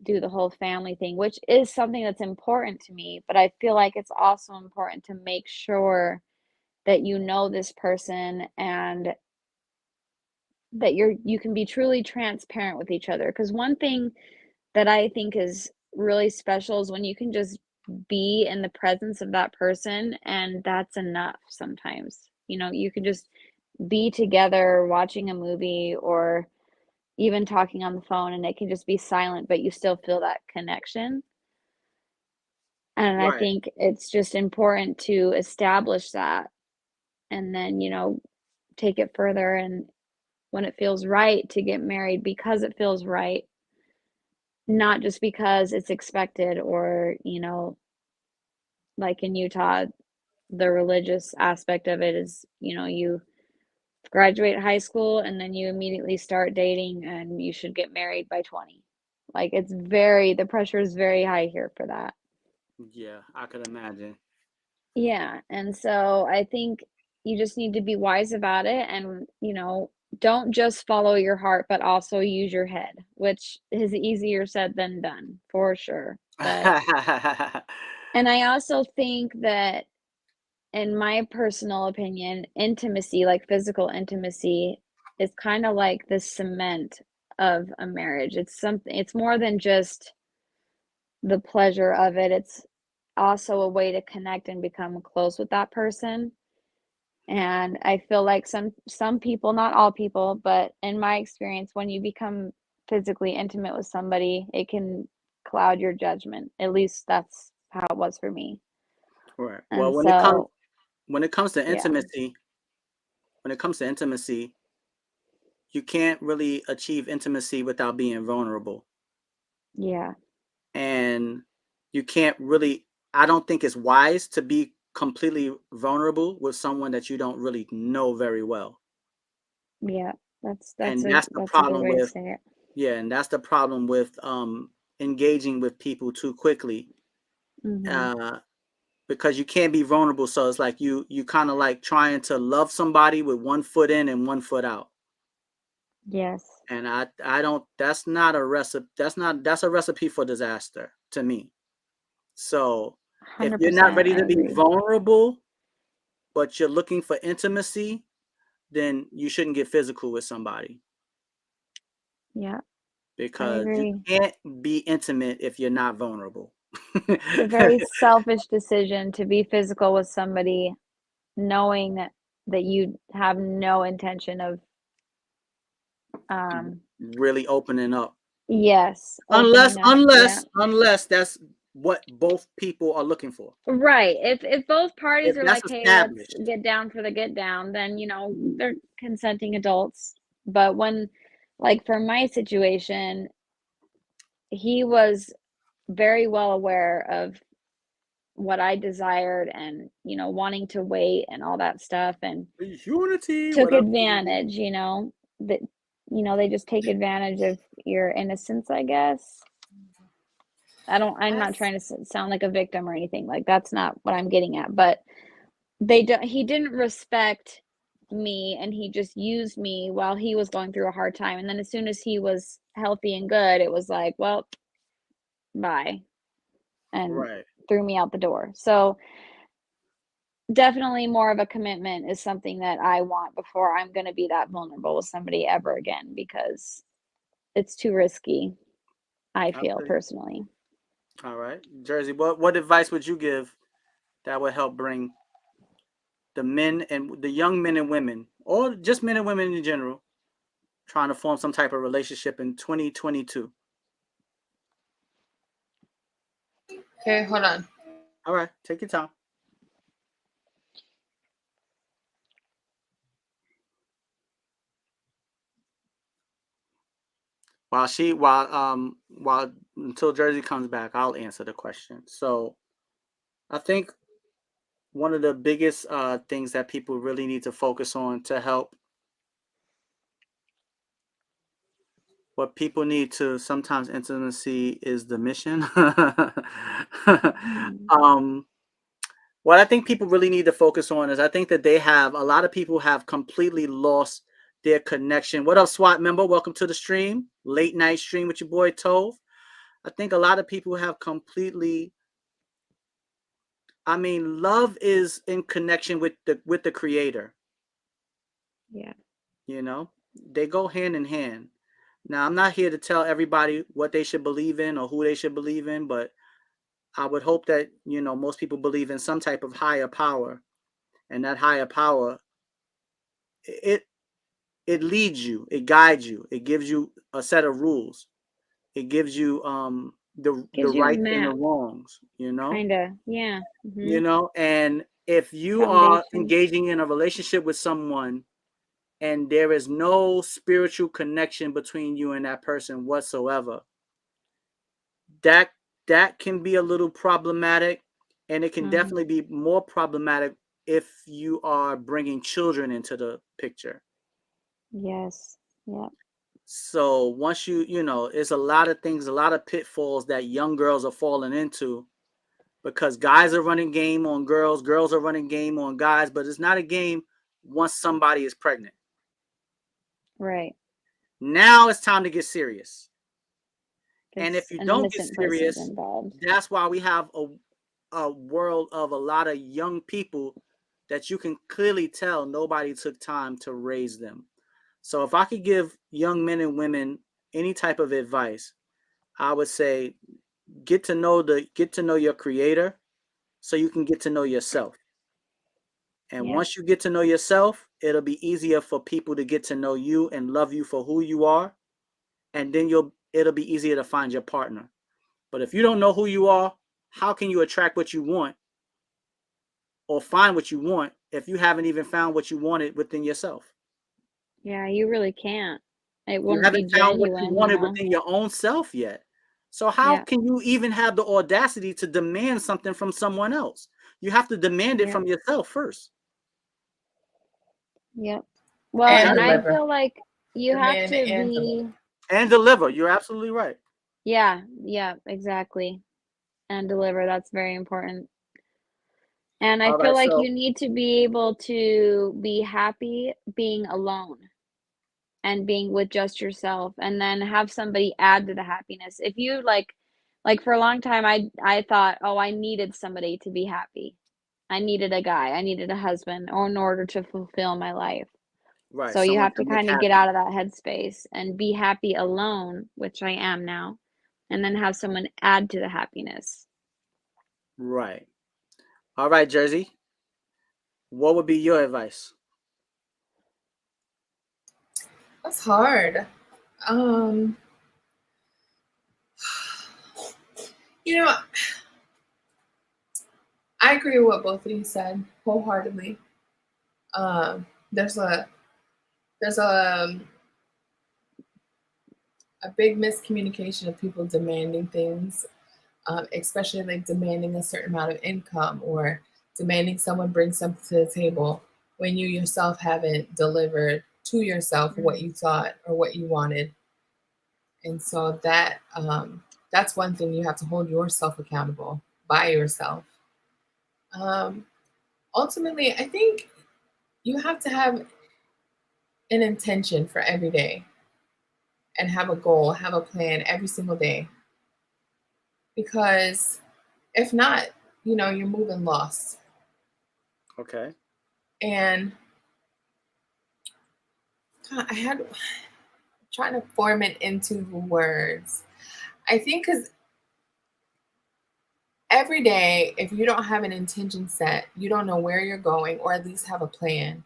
do the whole family thing, which is something that's important to me. But I feel like it's also important to make sure that you know this person and that you can be truly transparent with each other. Because one thing that I think is really special is when you can just be in the presence of that person, and that's enough sometimes. You can just be together watching a movie or even talking on the phone, and it can just be silent, but you still feel that connection. And I right. think it's just important to establish that and then, take it further, and when it feels right to get married because it feels right, not just because it's expected or, like in Utah, the religious aspect of it is, you graduate high school and then you immediately start dating and you should get married by 20. Like the pressure is very high here for that. Yeah, I could imagine. Yeah, and so I think you just need to be wise about it and, don't just follow your heart, but also use your head, which is easier said than done, for sure. And I also think that, in my personal opinion, intimacy, like physical intimacy, is kind of like the cement of a marriage. It's more than just the pleasure of it. It's also a way to connect and become close with that person. And I feel like some people, not all people, but in my experience, when you become physically intimate with somebody, it can cloud your judgment. At least that's how it was for me. Right. Well, And so, when it comes to yeah, intimacy, you can't really achieve intimacy without being vulnerable. yeah, And you can't really, I don't think it's wise to be completely vulnerable with someone that you don't really know very well. yeah. That's And a that's the that's a good problem way to with say it. yeah, and that's the problem with engaging with people too quickly, Mm-hmm. because you can't be vulnerable. So it's like you kind of like trying to love somebody with one foot in and one foot out. Yes. And I don't. That's not a recipe. That's a recipe for disaster to me. So if you're not 100%. ready I to be agree. vulnerable, but you're looking for intimacy, then you shouldn't get physical with somebody, Yeah, I because you agree. can't be intimate if you're not vulnerable. It's a very selfish decision to be physical with somebody knowing that you have no intention of um Really opening up. yes, Unless opening up. Yeah. unless unless that's what both people are looking for. Right. If both parties If are that's like, "Hey, let's established. get down for the get down," then, they're consenting adults. But when like for my situation, he was very well aware of what I desired and, wanting to wait and all that stuff and Unity, took what up, Unity? advantage, that they just take advantage of your innocence, I guess. I'm not That's trying to sound like a victim or anything. Like that's not what I'm getting at, but he didn't respect me and he just used me while he was going through a hard time. And then as soon as he was healthy and good, it was like, well, bye, and Right. threw me out the door. So definitely more of a commitment is something that I want before I'm going to be that vulnerable with somebody ever again because it's too risky, I I feel feel you. personally. All right. Jersey, what advice would you give that would help bring the men and the young men and women, or just men and women in general, trying to form some type of relationship in 2022? okay. Hold on. All right, take your time. While until Jersey comes back, I'll answer the question. So I think one of the biggest things that people really need to focus on to help, what people need to sometimes intimacy is the mission. Mhm. um, what I think people really need to focus on is, I think that a lot of people have completely lost their connection. What up, SWAT member? Welcome to the stream. Late night stream with your boy Tove. I think a lot of people have completely, I mean, love is in connection with the creator. Yeah. You know, they go hand in hand. Now, I'm not here to tell everybody what they should believe in or who they should believe in, but I would hope that, most people believe in some type of higher power, and that higher power, it it leads you, it guides you, it gives you a set of rules, it gives you the Gives you a rights and the map, wrongs, kind of. Yeah. and if you are Foundation. engaging in a relationship with someone and there is no spiritual connection between you and that person whatsoever, that that can be a little problematic, and it can Uh-huh. definitely be more problematic if you are bringing children into the picture. Yes. Yeah. So once it's a lot of things, a lot of pitfalls that young girls are falling into, because guys are running game on girls, girls are running game on guys, but it's not a game once somebody is pregnant. Right. Now it's time to get serious. And if Because you an don't get innocent person's serious, involved. that's why we have a world of a lot of young people that you can clearly tell nobody took time to raise them. So if I could give young men and women any type of advice, I would say get to know your creator so you can get to know yourself. And Yeah. once you get to know yourself, it'll be easier for people to get to know you and love you for who you are, and then it'll be easier to find your partner. But if you don't know who you are, how can you attract what you want or find what you want if you haven't even found what you wanted within yourself? Yeah, you really can't. It You wouldn't be haven't found what you genuine, wanted within your own self yet. So how Yeah. can you even have the audacity to demand something from someone else? You have to demand it Yep. from yourself first. Yep. Well, And and I Remember, deliver. feel like you have Demand to and deliver. be and deliver. You're absolutely right. Yeah, yeah, exactly. And deliver, that's very important. And I All feel right, like so you need to be able to be happy being alone and being with just yourself, and then have somebody add to the happiness. If you like for a long time, I thought, "Oh, I needed somebody to be happy. I needed a guy, I needed a husband, or in order to fulfill my life." right, So you someone have to to make kinda get happy. out of that headspace and be happy alone, which I am now, and then have someone add to the happiness. Right. All right, Jersey. What would be your advice? That's hard. Um, you know, I agree with what both of you said wholeheartedly. Um, there's a there's a big miscommunication of people demanding things, especially like demanding a certain amount of income or demanding someone bring something to the table when you yourself haven't delivered to yourself what Mhm. you thought or what you wanted. And so that's one thing you have to hold yourself accountable by yourself. Um, Ultimately, I think you have to have an intention for every day and have a goal, have a plan every single day. Because if not, you're moving lost. Okay. And God, trying to form it into words. I think because every day, if you don't have an intention set, you don't know where you're going, or at least have a plan.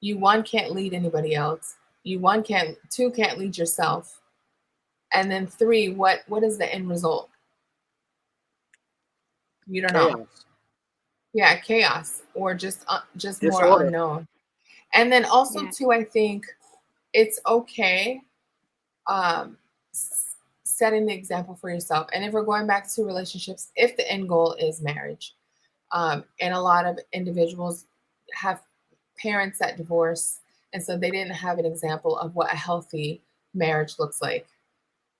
You one can't lead anybody else. Two can't lead yourself. And then three, what is the end result? You don't know. Chaos. Yeah, chaos or just more Disorder. unknown. And then also Yeah. too, I think it's okay um, setting the example for yourself. And if we're going back to relationships, if the end goal is marriage, and a lot of individuals have parents that divorce, and so they didn't have an example of what a healthy marriage looks like.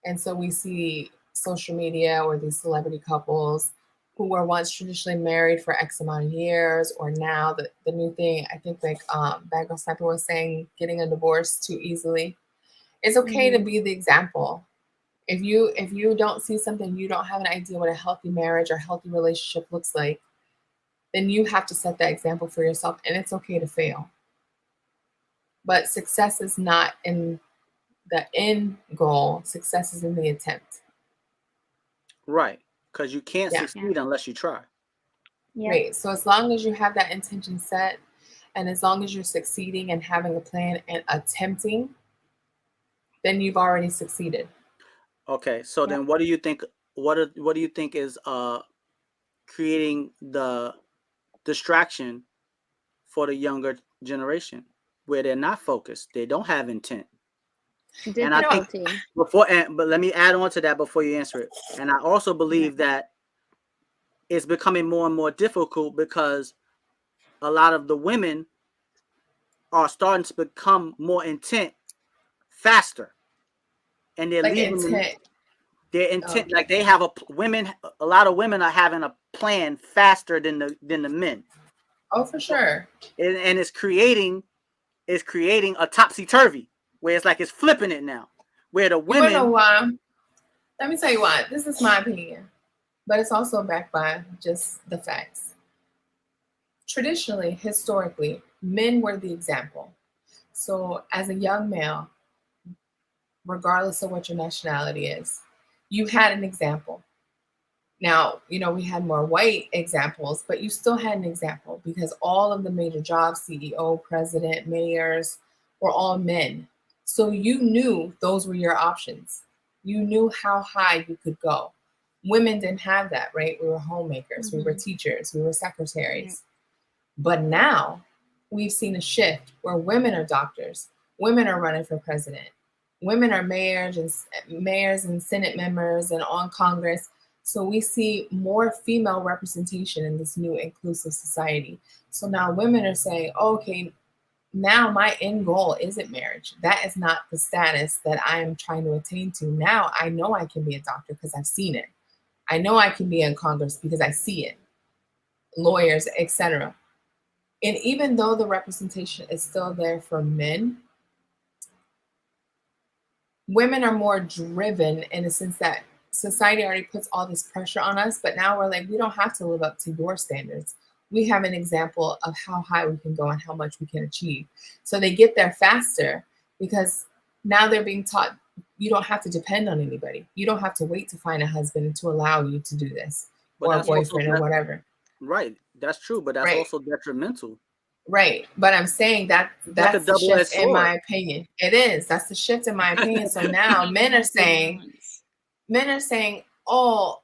And so we see social media or these celebrity couples who were once traditionally married for X amount of years, or now the new thing, I think like Bad Girl Sniper was saying, getting a divorce too easily. It's okay to Mhm. be the example. If you don't see something, you don't have an idea what a healthy marriage or healthy relationship looks like, then you have to set that example for yourself, and it's okay to fail. But success is not in the end goal, success is in the attempt. Right. Because you can't Yeah. Yeah. succeed unless you try. Yep. Right. So as long as you have that intention set, and as long as you're succeeding and having a plan and attempting, then you've already succeeded. Okay. So Yep. then what do you think what do you think is creating the distraction for the younger generation where they're not focused, they don't have intent? And You I know, think Difficulty. but let me add on to that before you answer it. And I also Yeah. believe that it's becoming more and more difficult because a lot of the women are starting to become more intent faster, and they're like leaving intent. their intent, Okay. like they have a lot of women are having a plan faster than the men. Oh, for sure. And it's creating a topsy-turvy where it's like it's flipping it now, where the You wanna know women. why? Let me tell you why. This is my opinion, but it's also backed by just the facts. Traditionally, historically, men were the example. So, as a young male, regardless of what your nationality is, you had an example. Now, we had more white examples, but you still had an example because all of the major jobs, CEO, president, mayors, were all men. So you knew those were your options. You knew how high you could go. Women didn't have that, right? We were homemakers, we were Mhm. teachers, we were Yep. secretaries. But now we've seen a shift where women are doctors, women are running for president, women are mayors and Senate members and on Congress. So we see more female representation in this new inclusive society. So now women are saying, oh, okay, now my end goal isn't marriage. That is not the status that I am trying to attain to. Now I know I can be a doctor because I've seen it. I know I can be in Congress because I see it. Lawyers, etc. And even though the representation is still there for men, women are more driven in the sense that society already puts all this pressure on us, but now we're like, we don't have to live up to your standards. We have an example of how high we can go and how much we can achieve. So they get there faster because now they're being taught you don't have to depend on anybody. You don't have to wait to find a husband to allow you to do this, But or a that's also boyfriend or whatever. right. That's true, but that's Right. also detrimental. Right. But I'm saying that It's like a that's the double-edged shift in my sword. opinion. It is. That's the shift in my opinion. So now men are saying, oh,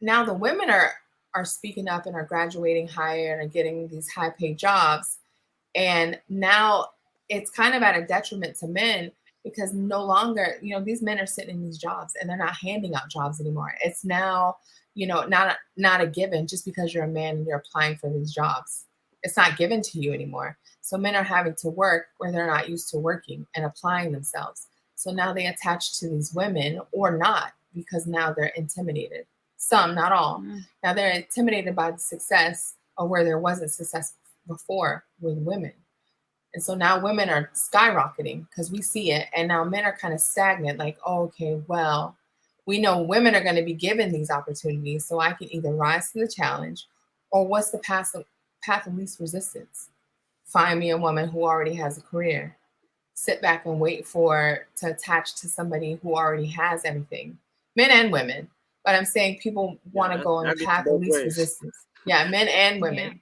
now the women are speaking up and are graduating higher and are getting these high paid jobs. And now it's kind of at a detriment to men because no longer, these men are sitting in these jobs and they're not handing out jobs anymore. It's now, not a given just because you're a man and you're applying for these jobs. It's not given to you anymore. So men are having to work where they're not used to working and applying themselves. So now they attach to these women or not because now they're intimidated. Some, not all. Mm-hmm. Now they're intimidated by the success or where there wasn't success before with women. And so now women are skyrocketing because we see it. And now men are kind of stagnant, like, oh, okay, well, we know women are going to be given these opportunities. So I can either rise to the challenge or what's the path of least resistance? Find me a woman who already has a career. Sit back and wait to attach to somebody who already has everything. Men and women. But I'm saying people want to go on the path of least resistance. Yeah, men and women. Yeah.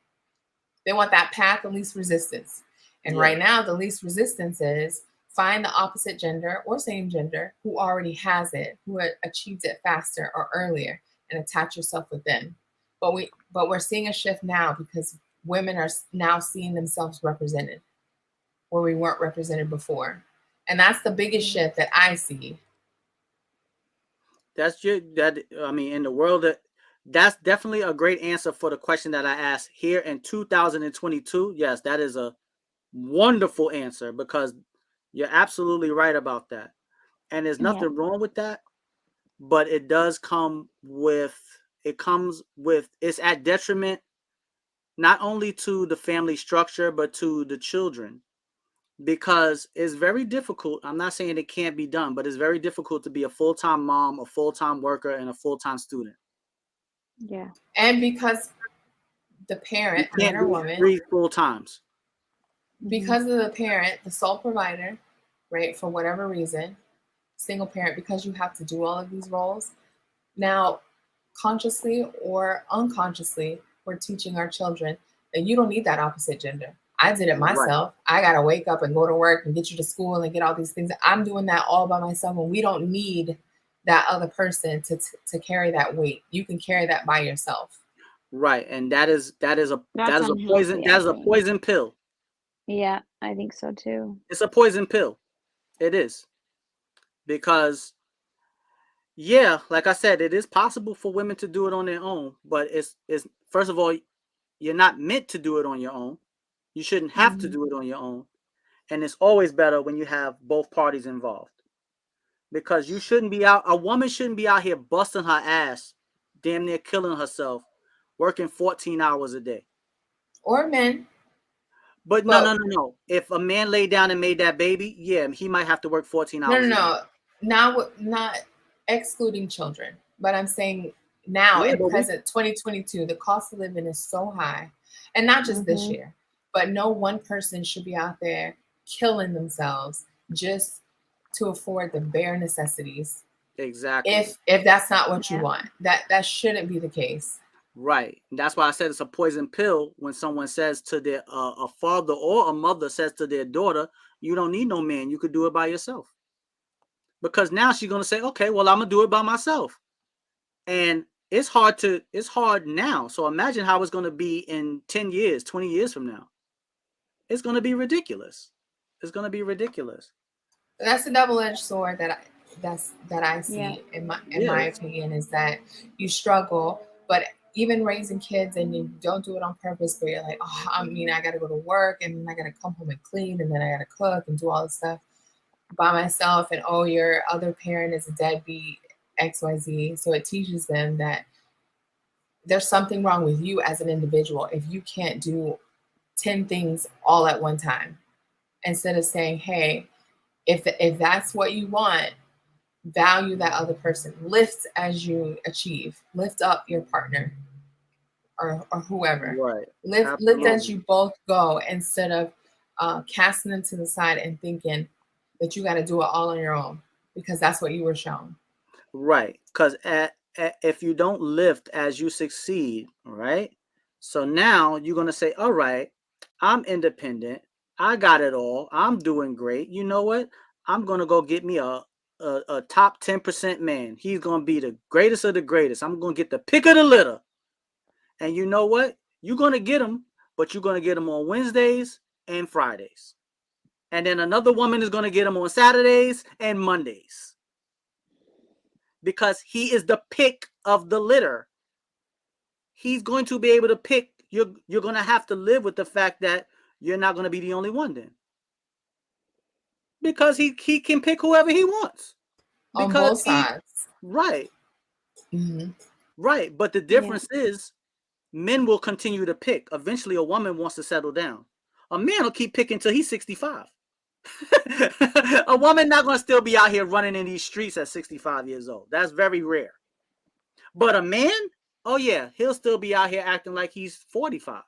They want that path of least resistance. And right now, the least resistance is find the opposite gender or same gender who already has it, who achieved it faster or earlier, and attach yourself with them. But we're seeing a shift now because women are now seeing themselves represented where we weren't represented before. And that's the biggest shift that I see. In the world that's definitely a great answer for the question that I asked here in 2022. Yes, that is a wonderful answer because you're absolutely right about that. And there's nothing wrong with that, but it does come with, it's at detriment not only to the family structure, but to the children. Because it's very difficult. I'm not saying it can't be done, but it's very difficult to be a full-time mom, a full-time worker, and a full-time student. Yeah. And because the parent, man or woman, 3 full times. Because of the parent, the sole provider, right, for whatever reason, single parent, because you have to do all of these roles. Now, consciously or unconsciously, we're teaching our children that you don't need that opposite gender. I did it myself. Right. I got to wake up and go to work and get you to school and get all these things. I'm doing that all by myself, and we don't need that other person to carry that weight. You can carry that by yourself. Right, and that is a poison pill. Yeah, I think so too. It's a poison pill. It is. Because like I said, it is possible for women to do it on their own, but it's first of all, you're not meant to do it on your own. You shouldn't have to do it on your own. And it's always better when you have both parties involved. Because a woman shouldn't be out here busting her ass, damn near killing herself, working 14 hours a day. Or men. But no. If a man laid down and made that baby, he might have to work 14 hours. No. Not excluding children. But I'm saying now in present 2022, the cost of living is so high. And not just this year, but no one person should be out there killing themselves just to afford the bare necessities. Exactly. If that's not what you want, that shouldn't be the case. Right. And that's why I said it's a poison pill when someone says to their a father or a mother says to their daughter, you don't need no man, you could do it by yourself. Because now she's going to say, okay, well, I'm going to do it by myself. And it's hard now. So imagine how it's going to be in 10 years, 20 years from now. It's going to be ridiculous. It's going to be ridiculous. That's a double-edged sword that I see in my opinion, is that you struggle, but even raising kids and you don't do it on purpose, but you're like, oh, I mean, I got to go to work and then I got to come home and clean and then I got to cook and do all this stuff by myself. And oh, your other parent is a deadbeat, XYZ. So it teaches them that there's something wrong with you as an individual if you can't do 10 things all at one time. Instead of saying, hey, if that's what you want, value that other person. Lift as you achieve. Lift up your partner or whoever. Right. Lift as Absolutely. you both go instead of casting them to the side and thinking that you got to do it all on your own because that's what you were shown. Right. Because if you don't lift as you succeed, right? So now you're going to say, all right, I'm independent. I got it all. I'm doing great. You know what? I'm going to go get me a top 10% man. He's going to be the greatest of the greatest. I'm going to get the pick of the litter. And you know what? You're going to get him, but you're going to get him on Wednesdays and Fridays. And then another woman is going to get him on Saturdays and Mondays. Because he is the pick of the litter. He's going to be able to pick. You're going to have to live with the fact that you're not going to be the only one then. Because he can pick whoever he wants. On Because both sides. Right. Mm-hmm. Right. But the difference is men will continue to pick. Eventually a woman wants to settle down. A man will keep picking till he's 65. A woman not going to still be out here running in these streets at 65 years old. That's very rare. But a man, oh yeah, he'll still be out here acting like he's 45.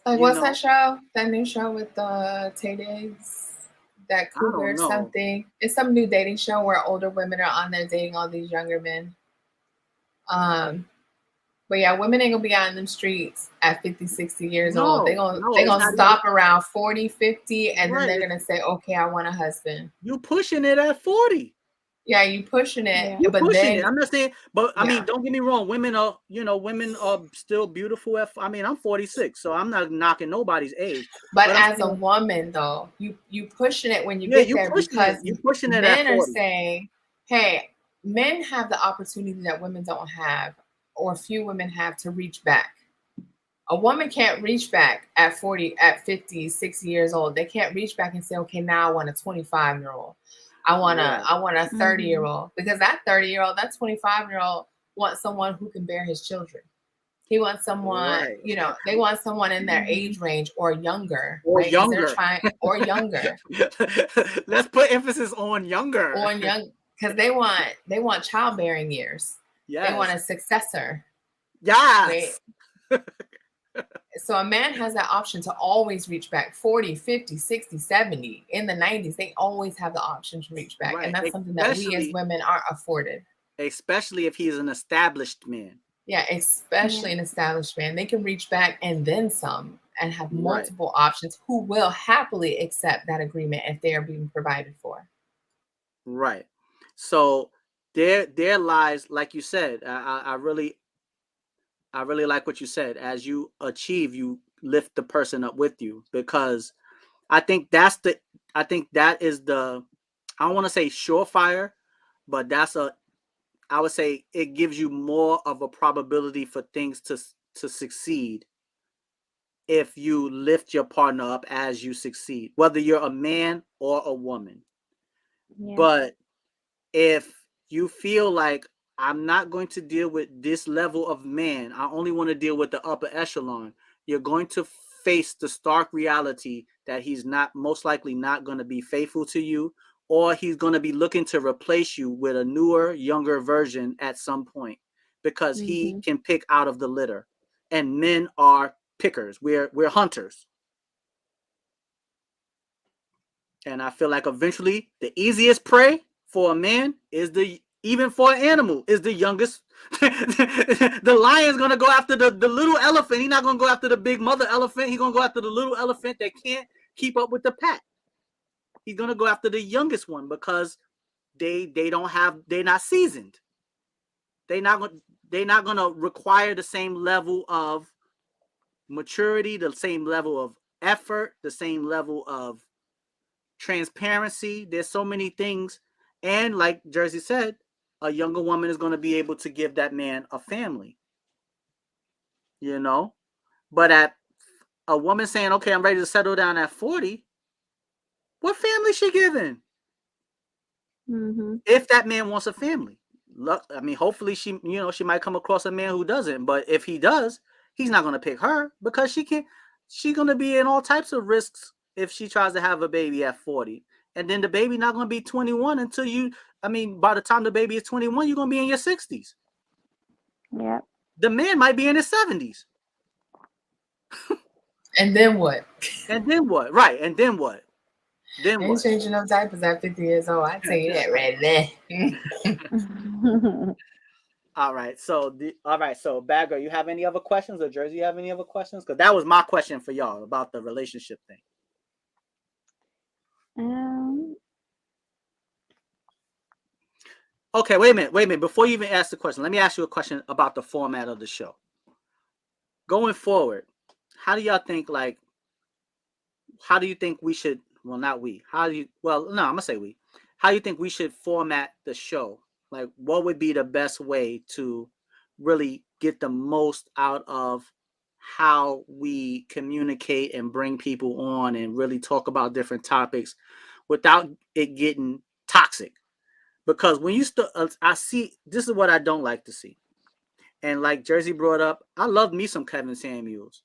Like, what's that show? That new show with Tay Diggs? That Cuba or something? It's some new dating show where older women are on there dating all these younger men. But yeah, women ain't gonna be out in them streets at 50, 60 years old. They gonna stop around 40, 50, and then they're gonna say, okay, I want a husband. You pushing it at 40. Yeah, you pushing it. You're pushing it. I'm not saying, but I mean, don't get me wrong. Women are still beautiful. I'm 46, so I'm not knocking nobody's age. But as a woman, though, you pushing it when you get there because you're pushing it men at 40. are saying, hey, men have the opportunity that women don't have, or few women have to reach back. A woman can't reach back at 40, at 50, 60 years old. They can't reach back and say, okay, now I want a 25-year-old. I want a 30-year-old, because that 30-year-old, that 25-year-old wants someone who can bear his children. He wants someone, they want someone in their age range or younger. Or right? younger. Or younger. Let's put emphasis on younger. On young, because they want childbearing years. Yes. They want a successor. Yes. Right? So a man has that option to always reach back 40, 50, 60, 70. In the 90s, they always have the option to reach back. Right. And that's something that we as women aren't afforded. Especially if he's an established man. Yeah, especially an established man. They can reach back and then some and have multiple options who will happily accept that agreement if they are being provided for. Right. So there lies, like you said, I really like what you said. As you achieve, you lift the person up with you, because I think that is the, I don't want to say surefire, but I would say it gives you more of a probability for things to succeed if you lift your partner up as you succeed, whether you're a man or a woman. Yeah. But if you feel like, I'm not going to deal with this level of man, I only want to deal with the upper echelon, you're going to face the stark reality that he's most likely not going to be faithful to you, or he's going to be looking to replace you with a newer, younger version at some point, because he can pick out of the litter. And men are pickers. We're hunters. And I feel like eventually the easiest prey for a man is even for an animal, is the youngest. The lion's going to go after the little elephant. He's not going to go after the big mother elephant. He's going to go after the little elephant that can't keep up with the pack. He's going to go after the youngest one because they're not seasoned. They're not going to require the same level of maturity, the same level of effort, the same level of transparency. There's so many things. And like Jersey said, a younger woman is going to be able to give that man a family. you know. But at a woman saying, okay, I'm ready to settle down at 40, what family she giving? Mm-hmm. If that man wants a family. Look, I mean, hopefully she, she might come across a man who doesn't. But if he does, he's not going to pick her because she's going to be in all types of risks if she tries to have a baby at 40. And then the baby not going to be 21 until by the time the baby is 21, you're going to be in your 60s. Yep. The man might be in his 70s. And then what? And then what? Right. And then what? Then Ain't what? changing no diapers at 50 years old. I tell you that right there. All right. So Bagger, you have any other questions, or Jersey, you have any other questions? Because that was my question for y'all about the relationship thing. Okay, wait a minute. Before you even ask the question, let me ask you a question about the format of the show. Going forward, how do y'all think, how do you think we should, well, not we, I'm going to say we. How do you think we should format the show? Like, what would be the best way to really get the most out of how we communicate and bring people on and really talk about different topics without it getting toxic? Because when you I see, this is what I don't like to see. And like Jersey brought up, I love me some Kevin Samuels.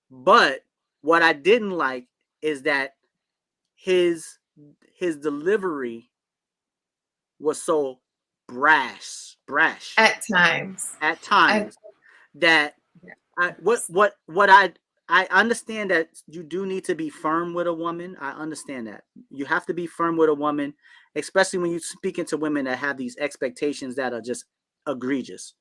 But what I didn't like is that his delivery was so brash At times. that I understand that you do need to be firm with a woman. I understand that you have to be firm with a woman, especially when you're speaking to women that have these expectations that are just egregious.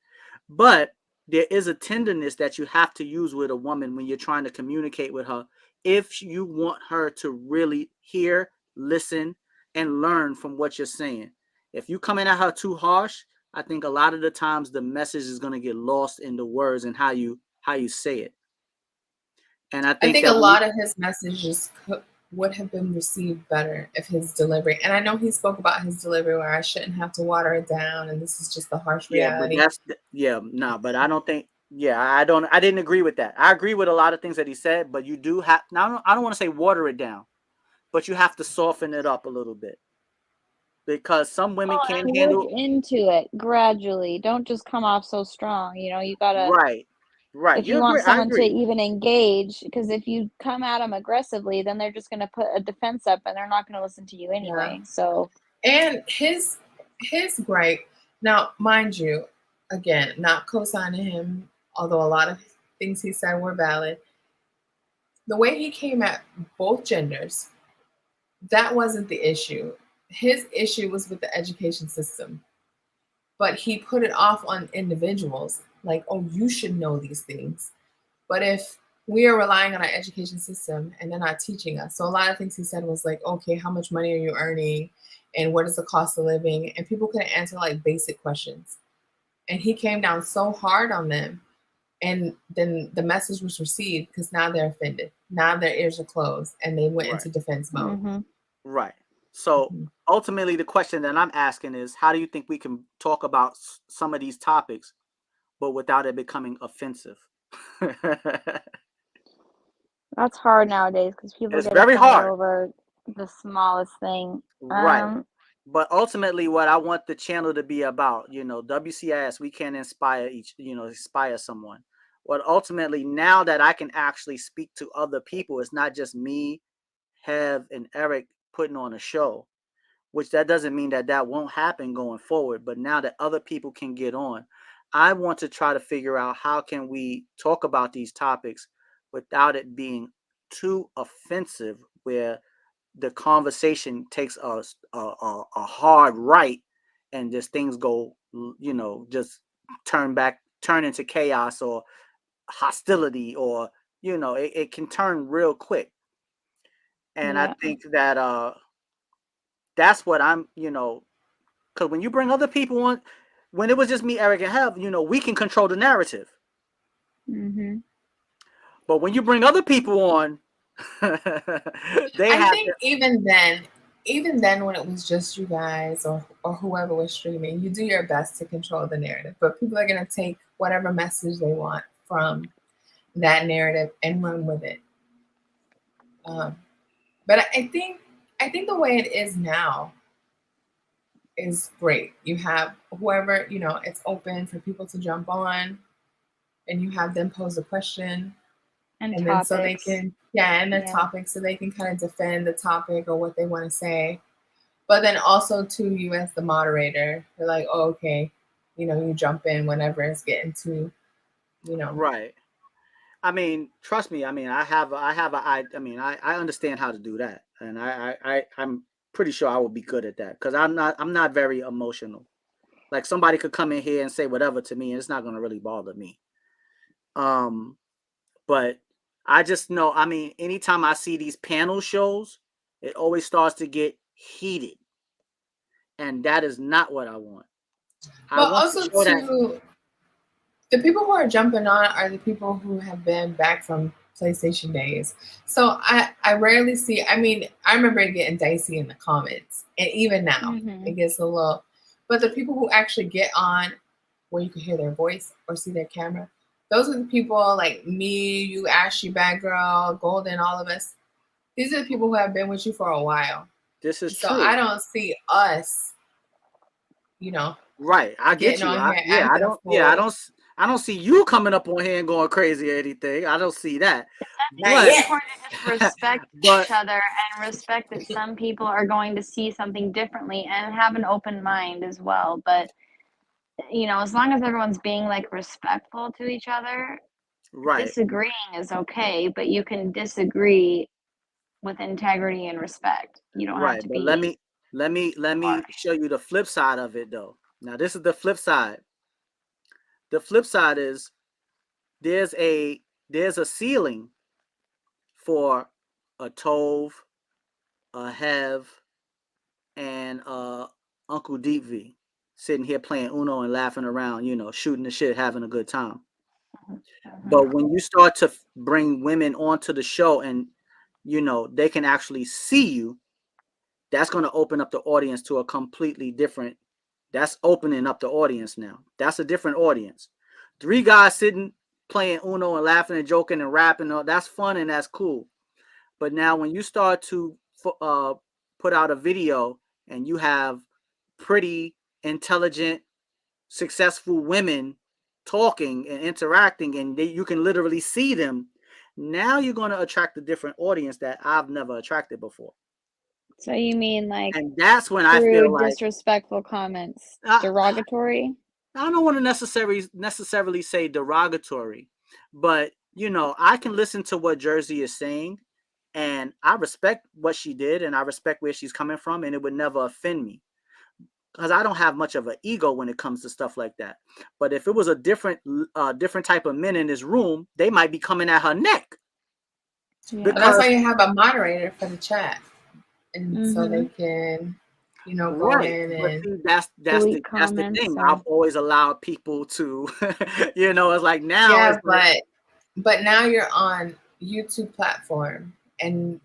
But there is a tenderness that you have to use with a woman when you're trying to communicate with her, if you want her to really hear, listen, and learn from what you're saying. If you come in at her too harsh, I think a lot of the times the message is going to get lost in the words and how you say it. And I think a lot of his messages would have been received better if his delivery, and I know he spoke about his delivery where I shouldn't have to water it down, and this is just the harsh reality. But I don't think, I didn't agree with that. I agree with a lot of things that he said, but you do have, now I don't want to say water it down, but you have to soften it up a little bit. Because some women can't handle into it gradually. Don't just come off so strong. You gotta. Right. If you want someone to even engage, because if you come at them aggressively, then they're just gonna put a defense up, and they're not gonna listen to you anyway. Yeah. So. And his gripe. Now, mind you, again, not co-signing him, although a lot of things he said were valid. The way he came at both genders, that wasn't the issue. His issue was with the education system, but he put it off on individuals like, oh, you should know these things. But if we are relying on our education system and they're not teaching us, so a lot of things he said was like, okay, how much money are you earning and what is the cost of living? And people couldn't answer like basic questions. And he came down so hard on them, and then the message was received because now they're offended. Now their ears are closed and they went into defense mode. Mm-hmm. Right. So ultimately, the question that I'm asking is, how do you think we can talk about some of these topics, but without it becoming offensive? That's hard nowadays because people get very hard over the smallest thing. Right. But ultimately, what I want the channel to be about, WCIS, we can inspire inspire someone. But ultimately, now that I can actually speak to other people, it's not just me, Hev, and Eric putting on a show, which that doesn't mean that won't happen going forward. But now that other people can get on, I want to try to figure out how can we talk about these topics without it being too offensive, where the conversation takes a hard right and just things go, just turn into chaos or hostility, or it can turn real quick. And I think that that's what I'm, because when you bring other people on, when it was just me, Eric, and Hev, we can control the narrative. Mm-hmm. But when you bring other people on, I think even then when it was just you guys or whoever was streaming, you do your best to control the narrative. But people are going to take whatever message they want from that narrative and run with it. But I think the way it is now is great. You have whoever, it's open for people to jump on, and you have them pose a question, And then so they topics. can, and their topics, so they can kind of defend the topic or what they want to say. But then also to you as the moderator, you're like, oh, okay, you jump in whenever it's getting to, Right. I mean, trust me. I mean, I understand how to do that, and I'm pretty sure I will be good at that because I'm not very emotional. Like somebody could come in here and say whatever to me, and it's not going to really bother me. But I just know. I mean, anytime I see these panel shows, it always starts to get heated, and that is not what I want. I But want to also show that. too, the people who are jumping on are the people who have been back from PlayStation days. So I rarely see. I mean, I remember it getting dicey in the comments, and even now it gets a little. But the people who actually get on, where you can hear their voice or see their camera, those are the people like me, you, Ashley, Bad Girl, Golden, all of us. These are the people who have been with you for a while. This is So true. I don't see us, Right, I get you. I don't see you coming up on here and going crazy or anything. I don't see that. It's important to just respect each other and respect that some people are going to see something differently and have an open mind as well. But as long as everyone's being like respectful to each other, disagreeing is okay, but you can disagree with integrity and respect. You don't have to but be. let me show you the flip side of it though. Now this is the flip side. The flip side is there's a ceiling for a Tove, a Hev, and Uncle Deep V sitting here playing Uno and laughing around, shooting the shit, having a good time. But when you start to bring women onto the show and they can actually see you, that's going to open up the audience to a completely different. That's opening up the audience now. That's a different audience. 3 guys sitting playing Uno and laughing and joking and rapping, that's fun and that's cool. But now when you start to put out a video and you have pretty, intelligent, successful women talking and interacting, and you can literally see them, now you're going to attract a different audience that I've never attracted before. So you mean like, and that's when I rude, feel like disrespectful comments, derogatory? I don't want to necessarily say derogatory, but I can listen to what Jersii is saying, and I respect what she did, and I respect where she's coming from, and it would never offend me because I don't have much of an ego when it comes to stuff like that. But if it was a different type of men in this room, they might be coming at her neck. But that's why you have a moderator for the chat, and so they can, go in and see, that's the thing. I've always allowed people to, it's like now. Yeah, but now you're on YouTube platform, and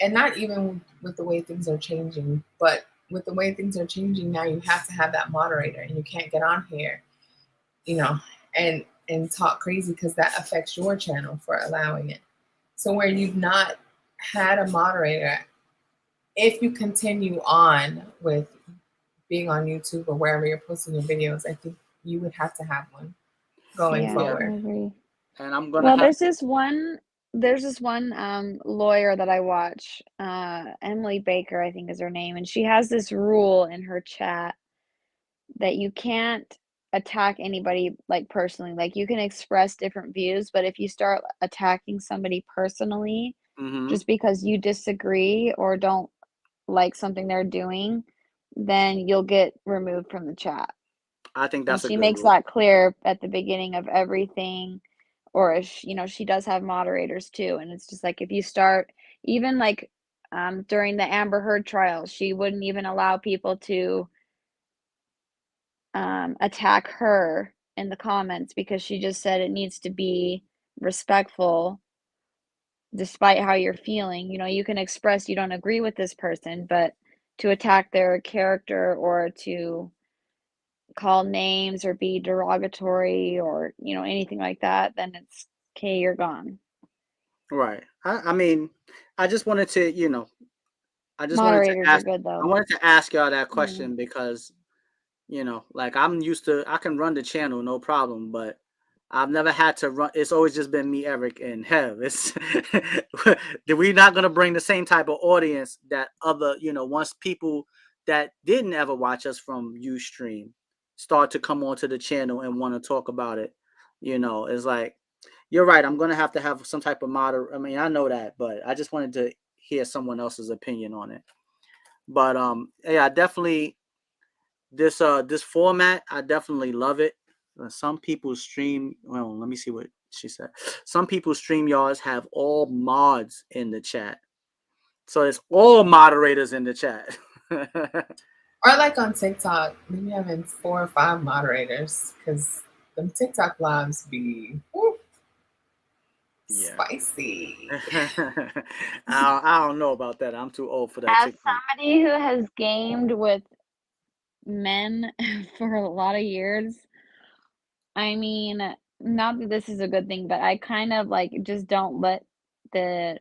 not even with the way things are changing, but with the way things are changing now, you have to have that moderator, and you can't get on here, and talk crazy because that affects your channel for allowing it. So where you've not had a moderator, if you continue on with being on YouTube or wherever you're posting your videos, I think you would have to have one going forward. I agree. And I'm gonna. There's this one lawyer that I watch, Emily Baker, I think is her name, and she has this rule in her chat that you can't attack anybody like personally. Like you can express different views, but if you start attacking somebody personally, just because you disagree or don't like something they're doing, then you'll get removed from the chat. I think that's and she makes that clear at the beginning of everything. Or if she does have moderators too, and it's just like if you start even like during the Amber Heard trial, she wouldn't even allow people to attack her in the comments because she just said it needs to be respectful despite how you're feeling. You can express you don't agree with this person, but to attack their character or to call names or be derogatory or anything like that, then it's okay, you're gone. Right. I mean, I just wanted to, I Moderators are good though. wanted to ask y'all that Mm. question because, like I'm used to, I can run the channel, no problem, but I've never had to run. It's always just been me, Eric, and Hev. It's we're not gonna bring the same type of audience that other, once people that didn't ever watch us from Ustream start to come onto the channel and want to talk about it. It's like, you're right. I'm gonna have to have some type of I mean, I know that, but I just wanted to hear someone else's opinion on it. But yeah, definitely this format, I definitely love it. Some people stream. Well, let me see what she said. Some people stream yards have all mods in the chat, so it's all moderators in the chat. Or like on TikTok, maybe having 4 or 5 moderators, because them TikTok lives be spicy. I don't know about that. I'm too old for that. As TikTok. somebody who has gamed with men for a lot of years, I mean, not that this is a good thing, but I kind of like just don't let the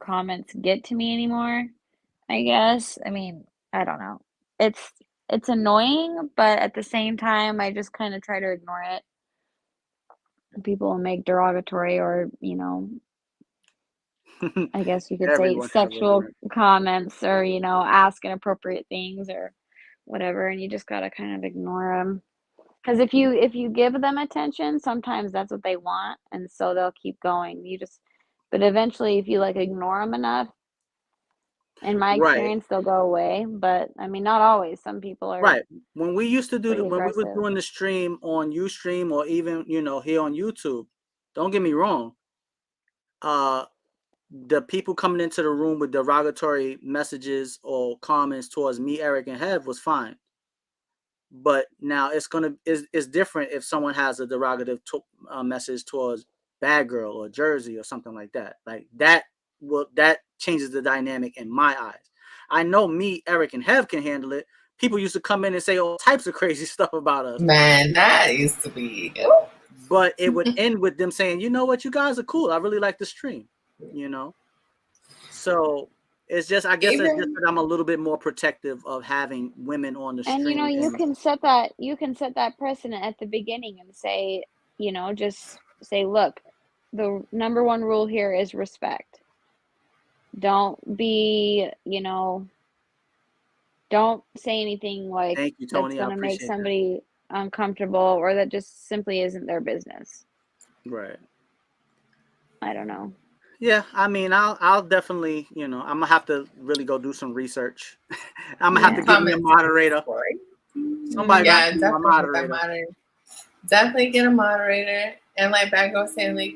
comments get to me anymore, I guess. I mean, I don't know. It's annoying, but at the same time, I just kind of try to ignore it. People will make derogatory or, I guess you could say Everyone have a sexual word. comments or, ask inappropriate things or whatever, and you just gotta kind of ignore them. Because if you give them attention, sometimes that's what they want, and so they'll keep going. But eventually, if you like ignore them enough, in my Right. experience, they'll go away. But I mean, not always. Some people are Right. When we used to do pretty when we were aggressive. doing the stream on Ustream or even, here on YouTube, don't get me wrong. The people coming into the room with derogatory messages or comments towards me, Eric, and Hev was fine. But now it's different if someone has a derogative message towards Bad Girl or Jersii or something like that. Like that changes the dynamic in my eyes. I know me, Eric, and Hev can handle it. People used to come in and say all types of crazy stuff about us. Man, that used to be. But it would end with them saying, "You know what? You guys are cool. I really like the stream." So it's just, I guess it's just that I'm a little bit more protective of having women on the stream. And you can set that precedent at the beginning and say, just say, look, the number one rule here is respect. Don't be, don't say anything like Thank you, that's Tony. I going to make appreciate that. somebody uncomfortable or that just simply isn't their business. Right. I don't know. Yeah, I mean, I'll definitely, I'm gonna have to really go do some research. I'm gonna have to get me a moderator. Somebody Yeah, got definitely a moderator. Definitely get a moderator. And like back I was saying, like,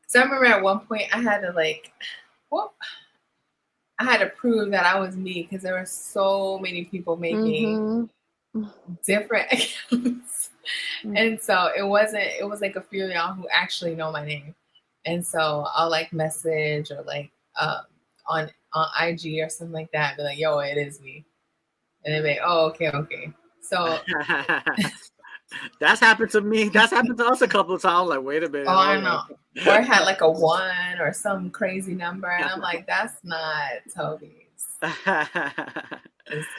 because I remember at one point I had to I had to prove that I was me because there were so many people making different accounts. And so it was like a few of y'all who actually know my name. And so I'll like message or like on IG or something like that, be like, yo, it is me. And they'll be like, oh, okay. So that's happened to me. That's happened to us a couple of times. Like, wait a minute. oh, I know. Or it had like a 1 or some crazy number. And I'm like, that's not Toby's Instagram.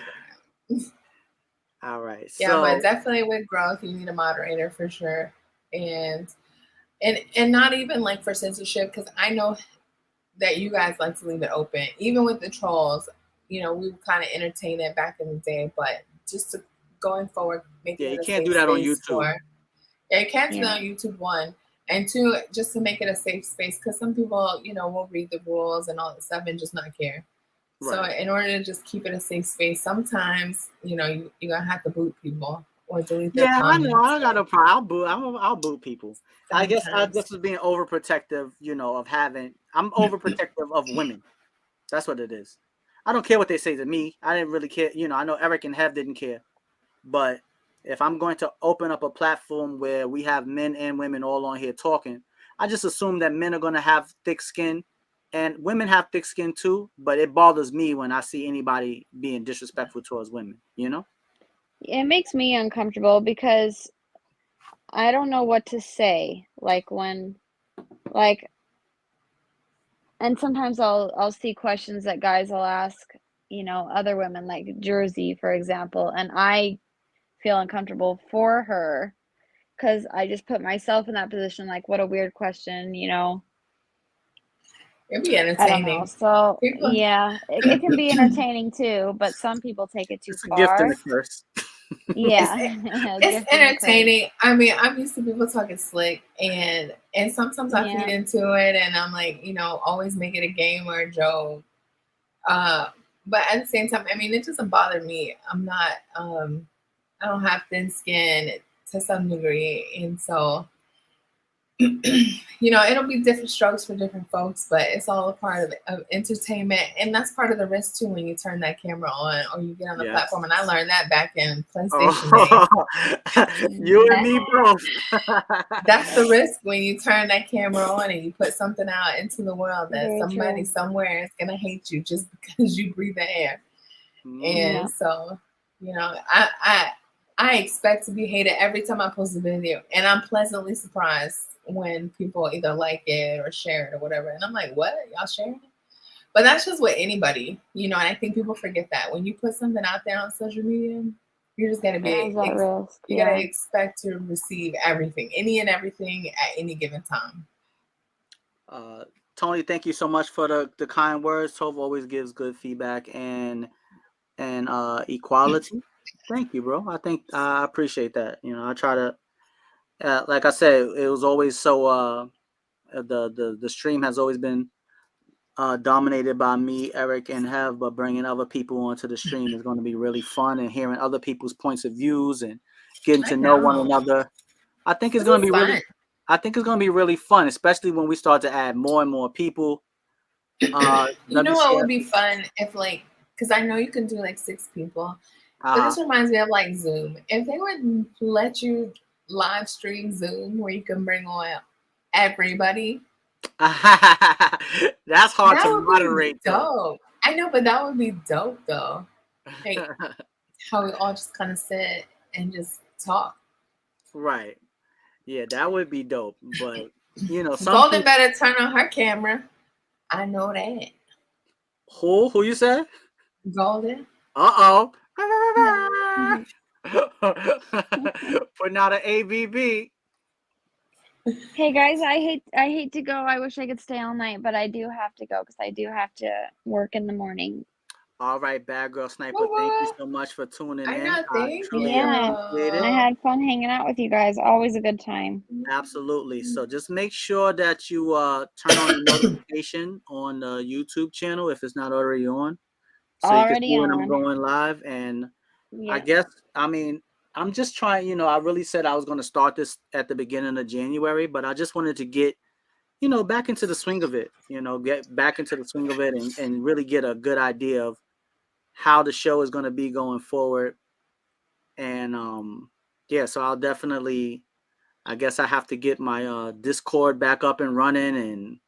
All right. Yeah, but definitely with growth, you need a moderator for sure. And not even like for censorship, because I know that you guys like to leave it open. Even with the trolls, we would kind of entertain it back in the day, but just going forward, making it you a can't safe do that on space YouTube. you can't do that on YouTube, 1. And 2, just to make it a safe space, because some people, will read the rules and all that stuff and just not care. Right. So in order to just keep it a safe space, sometimes, you're going to have to boot people or delete their comments. Yeah, I know. I got no problem. I'll boot people. Sometimes. I guess I just was being overprotective, of I'm overprotective of women. That's what it is. I don't care what they say to me. I didn't really care. I know Eric and Hev didn't care. But if I'm going to open up a platform where we have men and women all on here talking, I just assume that men are going to have thick skin and women have thick skin too. But it bothers me when I see anybody being disrespectful towards women, It makes me uncomfortable because I don't know what to say. Like when, like, and sometimes I'll see questions that guys will ask, other women, like Jersii, for example, and I feel uncomfortable for her because I just put myself in that position. Like, what a weird question, It'd be I don't know. entertaining. So People, yeah, it can be entertaining too, but some people take it too It's a gift and a far. curse. it's Yeah, a it's gift and a curse. entertaining. I mean, I'm used to people talking slick, and sometimes I feed Yeah. into it, and I'm like, always make it a game or a joke. Uh, but at the same time, I mean, it doesn't bother me. I'm not. I don't have thin skin to some degree, and so it'll be different strokes for different folks, but it's all a part of entertainment. And that's part of the risk too when you turn that camera on or you get on the Yes. platform. And I learned that back in PlayStation days. You and me both. That's the risk when you turn that camera on and you put something out into the world that Very somebody true. somewhere is going to hate you just because you breathe the air. Yeah. And so, I expect to be hated every time I post a video, and I'm pleasantly surprised when people either like it or share it or whatever. And I'm like, what? Y'all sharing it? But that's just with anybody, and I think people forget that when you put something out there on social media, you're just gonna There's that risk. you Yeah. gotta expect to receive everything, any and everything at any given time. Tony, thank you so much for the kind words. Tove always gives good feedback and equality. Thank you, bro. I appreciate that. I try to, like I said, it was always so. The stream has always been dominated by me, Eric, and Hev, but bringing other people onto the stream is going to be really fun, and hearing other people's points of views and getting to know one another. I think it's going to be fun. really. I think it's going to be really fun, especially when we start to add more and more people. You know what would be fun if because I know you can do 6 people, but this reminds me of Zoom. If they would let you live stream Zoom where you can bring on everybody, that's hard that to would moderate. Be dope. I know, but that would be dope though. Like how we all just kind of sit and just talk. Right. Yeah, that would be dope. But Golden better turn on her camera. I know that. Who you said? Golden. Uh-oh. Putting out an ABB. Hey guys, I hate to go. I wish I could stay all night, but I do have to go because I do have to work in the morning. All right, Bad Girl Sniper. Thank you so much for tuning in. I truly appreciate it. I had fun hanging out with you guys. Always a good time. Absolutely. So just make sure that you turn on the notification on the YouTube channel if it's not already on. So you can see when I'm going live. And I guess, I'm just trying, I really said I was going to start this at the beginning of January, but I just wanted to get, back into the swing of it, get back into the swing of it and really get a good idea of how the show is going to be going forward. And so I'll definitely, I guess I have to get my Discord back up and running and,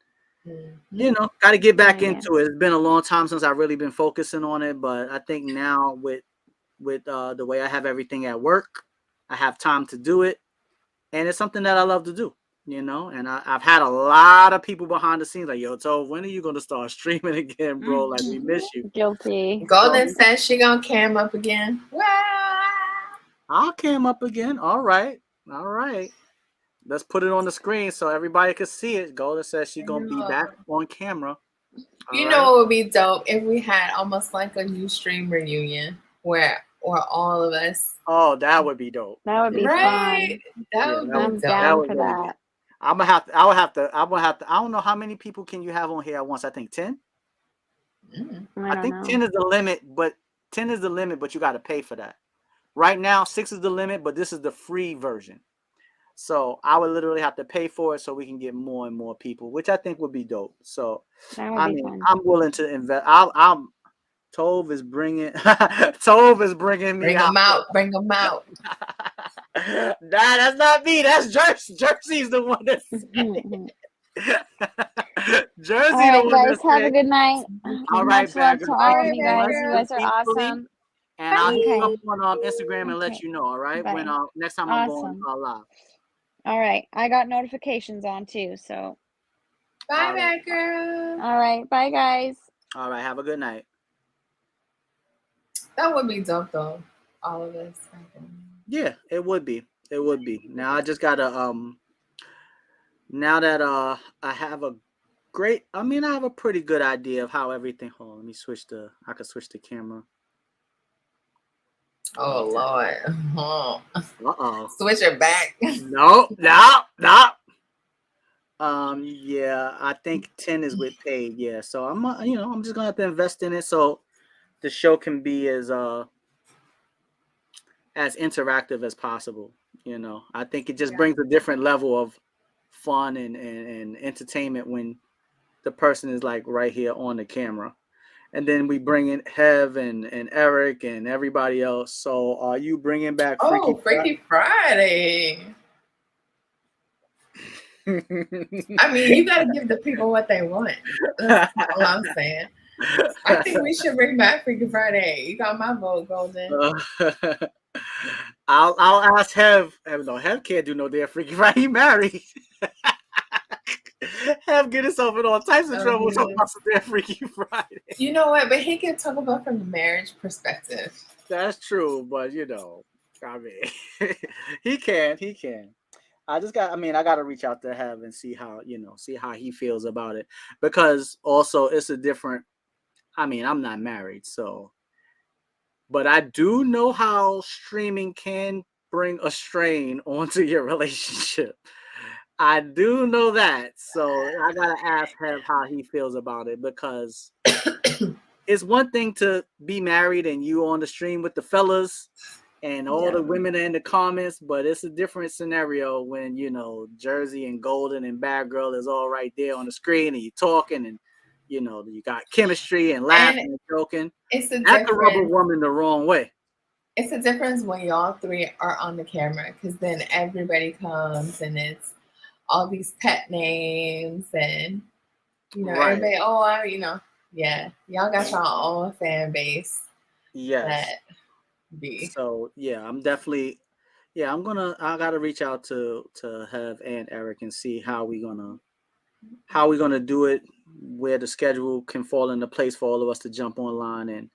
got to get back into it. It's been a long time since I've really been focusing on it, but I think now with the way I have everything at work, I have time to do it. And it's something that I love to do, and I've had a lot of people behind the scenes like, yo, Tove, when are you going to start streaming again, bro? Like, we miss you. Guilty. Golden says she going to cam up again. Wow. I'll cam up again. All right. Let's put it on the screen so everybody can see it. Golden says she's going to be back on camera. Know what would be dope if we had almost like a Ustream reunion where all of us. Oh, that would be dope. That would be fun. That would be I'm dope. down for that. I would have to. I don't know how many people can you have on here at once. I think 10. I think 10 is the limit, but 10 is the limit, but you got to pay for that. Right now, 6 is the limit, but this is the free version. So I would literally have to pay for it so we can get more and more people, which I think would be dope. So fun. I'm willing to invest. Tove is bringing. Tove is bringing me out. Bring them out. That's not me. That's Jersey. Jersey's the one that's saying. Jersey. All right, guys. Have a good night. All right, much love to all of you guys. You guys are awesome. And I'll hit you up on Instagram and let you know. All right, when next time I'm going live. All right. I got notifications on too, so. Bye, All right. bad girl. All right. Bye, guys. All right. Have a good night. That would be dope, though. All of us. Yeah, it would be. It would be. Now I just gotta now that I have a I have a pretty good idea of how everything. Hold on, let me I could switch the camera. Oh, Lord. Uh-oh. Switch it back. No. Yeah, I think 10 is with paid. Yeah, so I'm just gonna have to invest in it so the show can be as interactive as possible. I think it just brings a different level of fun and entertainment when the person is like right here on the camera. And then we bring in Hev and Eric and everybody else. So are you bringing back Freaky Freaky Friday? I mean, you got to give the people what they want. That's all I'm saying. I think we should bring back Freaky Friday. You got my vote, Golden. I'll ask Hev. No, Hev can't do no damn Freaky Friday. He married. Hev get himself in all types of trouble talking about some damn Freaky Friday. You know what? But he can talk about from the marriage perspective. That's true, but I mean, he can. I got to reach out to Hev and see how he feels about it, because also it's a different. I'm not married, so. But I do know how streaming can bring a strain onto your relationship. I do know that. So I got to ask him how he feels about it, because it's one thing to be married and you on the stream with the fellas and all the women are in the comments, but it's a different scenario when, Jersii and Golden and Bad Girl is all right there on the screen and you talking and, you got chemistry and laughing and joking. It's a That could rub a woman the wrong way. It's a difference when y'all three are on the camera, because then everybody comes and it's all these pet names and, everybody, y'all got your own fan base. Yes. So, yeah, I'm definitely, I got to reach out to Hev and Eric and see how we going to do it, where the schedule can fall into place for all of us to jump online and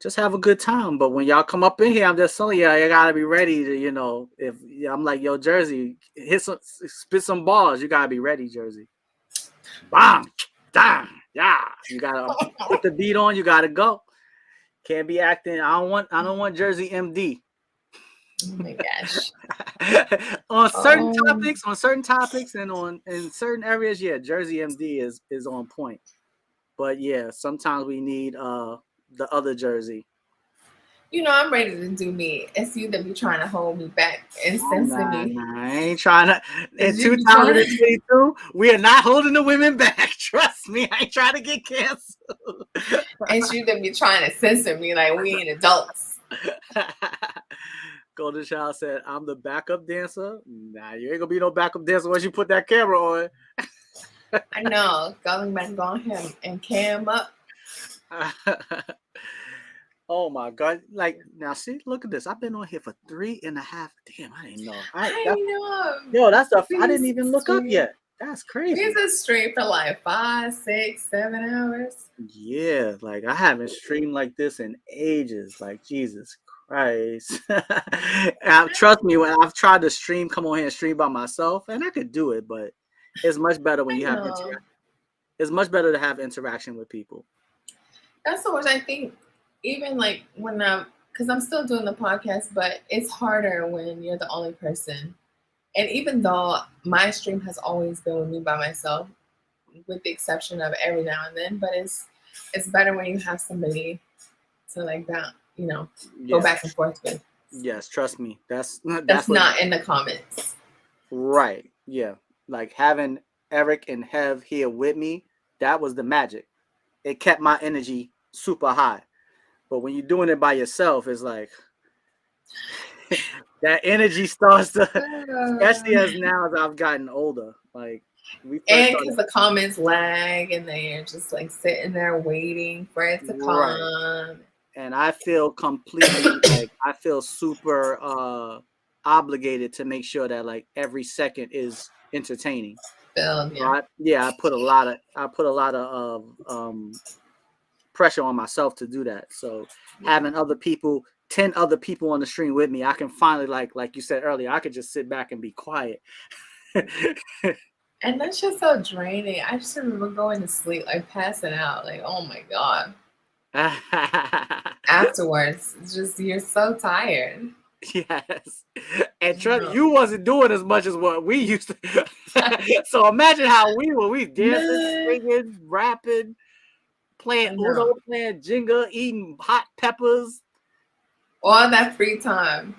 just have a good time. But when y'all come up in here, I'm just telling you, you gotta be ready to, if I'm like, yo, Jersii, spit some balls, you gotta be ready, Jersii. Bang, dang, yeah. You gotta put the beat on, you gotta go. Can't be acting. I don't want Jersii MD. Oh my gosh. on certain topics and in certain areas, yeah, Jersii MD is on point. But yeah, sometimes we need the other Jersii. I'm ready to do me. It's you that be trying to hold me back and censor me. Nah, I ain't trying to. In 2022, we are not holding the women back. Trust me, I ain't trying to get canceled. It's you that be trying to censor me like we ain't adults. Golden Child said, I'm the backup dancer. Nah, you ain't gonna be no backup dancer once you put that camera on. I know. Going back on him and cam up. Oh my God. Like, now see, look at this. I've been on here for 3.5. Damn, I didn't know. I know. Yo, that's stuff I didn't even look up yet. That's crazy. He's a stream for like 5, 6, 7 hours. Yeah, like I haven't streamed like this in ages. Like, Jesus Christ. Trust me, when I've tried to come on here and stream by myself, and I could do it, but it's much better when you have interaction. It's much better to have interaction with people. That's so much. I think even like when because I'm still doing the podcast, but it's harder when you're the only person. And even though my stream has always been with me by myself, with the exception of every now and then, but it's better when you have somebody to like that, go back and forth with. Yes, trust me. That's not in the comments. Right. Yeah. Like having Eric and Hev here with me, that was the magic. It kept my energy super high. But when you're doing it by yourself, it's like that energy starts to, especially as now as I've gotten older. Like and because the comments lag and they're just like sitting there waiting for it to come. And I feel completely I feel super obligated to make sure that like every second is entertaining. Filled, So I put a lot of pressure on myself to do that. So having 10 other people on the stream with me, I can finally like you said earlier, I could just sit back and be quiet. And that's just so draining. I just remember going to sleep, like passing out, like, oh my God. Afterwards, it's just, you're so tired. Yes. And trust you wasn't doing as much as what we used to. So imagine how we dancing, singing, rapping, playing Uno, playing Jenga, eating hot peppers. All that free time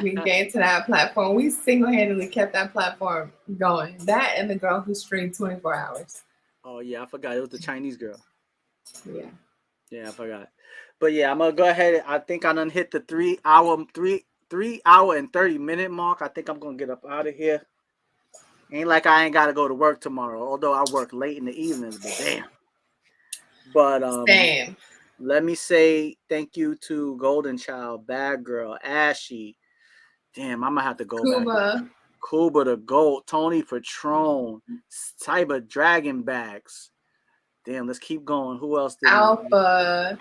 we gave to that platform. We single-handedly kept that platform going. That and the girl who streamed 24 hours. Oh yeah, I forgot. It was the Chinese girl. Yeah. Yeah, I forgot. But yeah, I'm gonna go ahead. I think I done hit the 3 hour and 30-minute mark. I think I'm gonna get up out of here. Ain't like I ain't gotta go to work tomorrow, although I work late in the evenings, but damn. But Same. let me say thank you to Golden Child, Bad Girl, Ashy. Damn, I'm gonna have to go back. Cuba the Gold, Tony Patron, Cyber Dragon Bags. Damn, let's keep going. Who else did Alpha.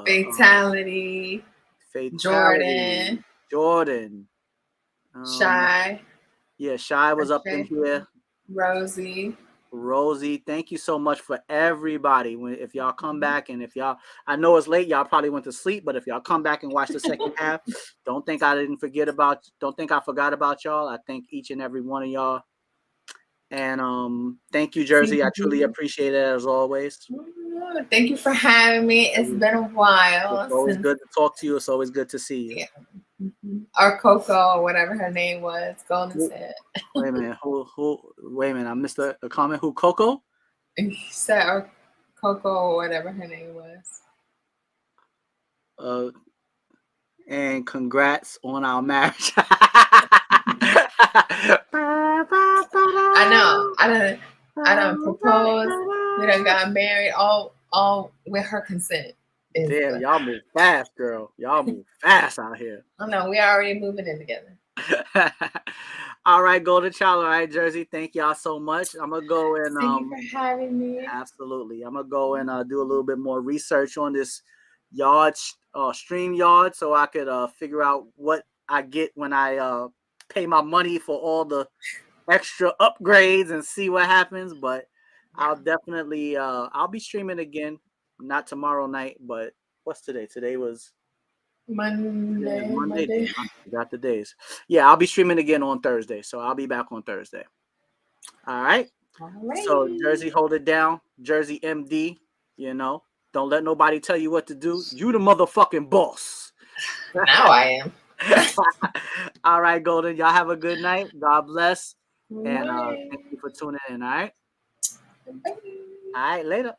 Fatality. Jordan. Shy. Yeah, Shy was up in here. Rosie, thank you so much for everybody. If y'all come back and I know it's late, y'all probably went to sleep, but if y'all come back and watch the second half, don't think I forgot about y'all. I thank each and every one of y'all. And thank you, Jersey. I truly appreciate it as always. Thank you for having me. It's been a while. It's always good to talk to you. It's always good to see you. Yeah. Or Coco, or whatever her name was. Golden said. Wait a minute. Wait a minute. I missed a comment. Who, Coco? He said, or Coco, or whatever her name was. And congrats on our marriage. I know. I done proposed. We done got married. All with her consent. Damn, y'all move fast, girl. Y'all move fast out here. I know. We already moving in together. All right, Golden Child. All right, Jersey. Thank y'all so much. I'm gonna go and thank you for having me. Absolutely. I'm gonna go and do a little bit more research on this stream yard, so I could figure out what I get when I pay my money for all the extra upgrades and see what happens. But I'll definitely I'll be streaming again. Not tomorrow night, but what's today? Today was Monday. I got the days. Yeah, I'll be streaming again on Thursday, so I'll be back on Thursday. All right. So Jersey, hold it down. Jersey MD, don't let nobody tell you what to do. You the motherfucking boss. Now I am. All right, Golden. Y'all have a good night. God bless. And thank you for tuning in. All right. All right, later.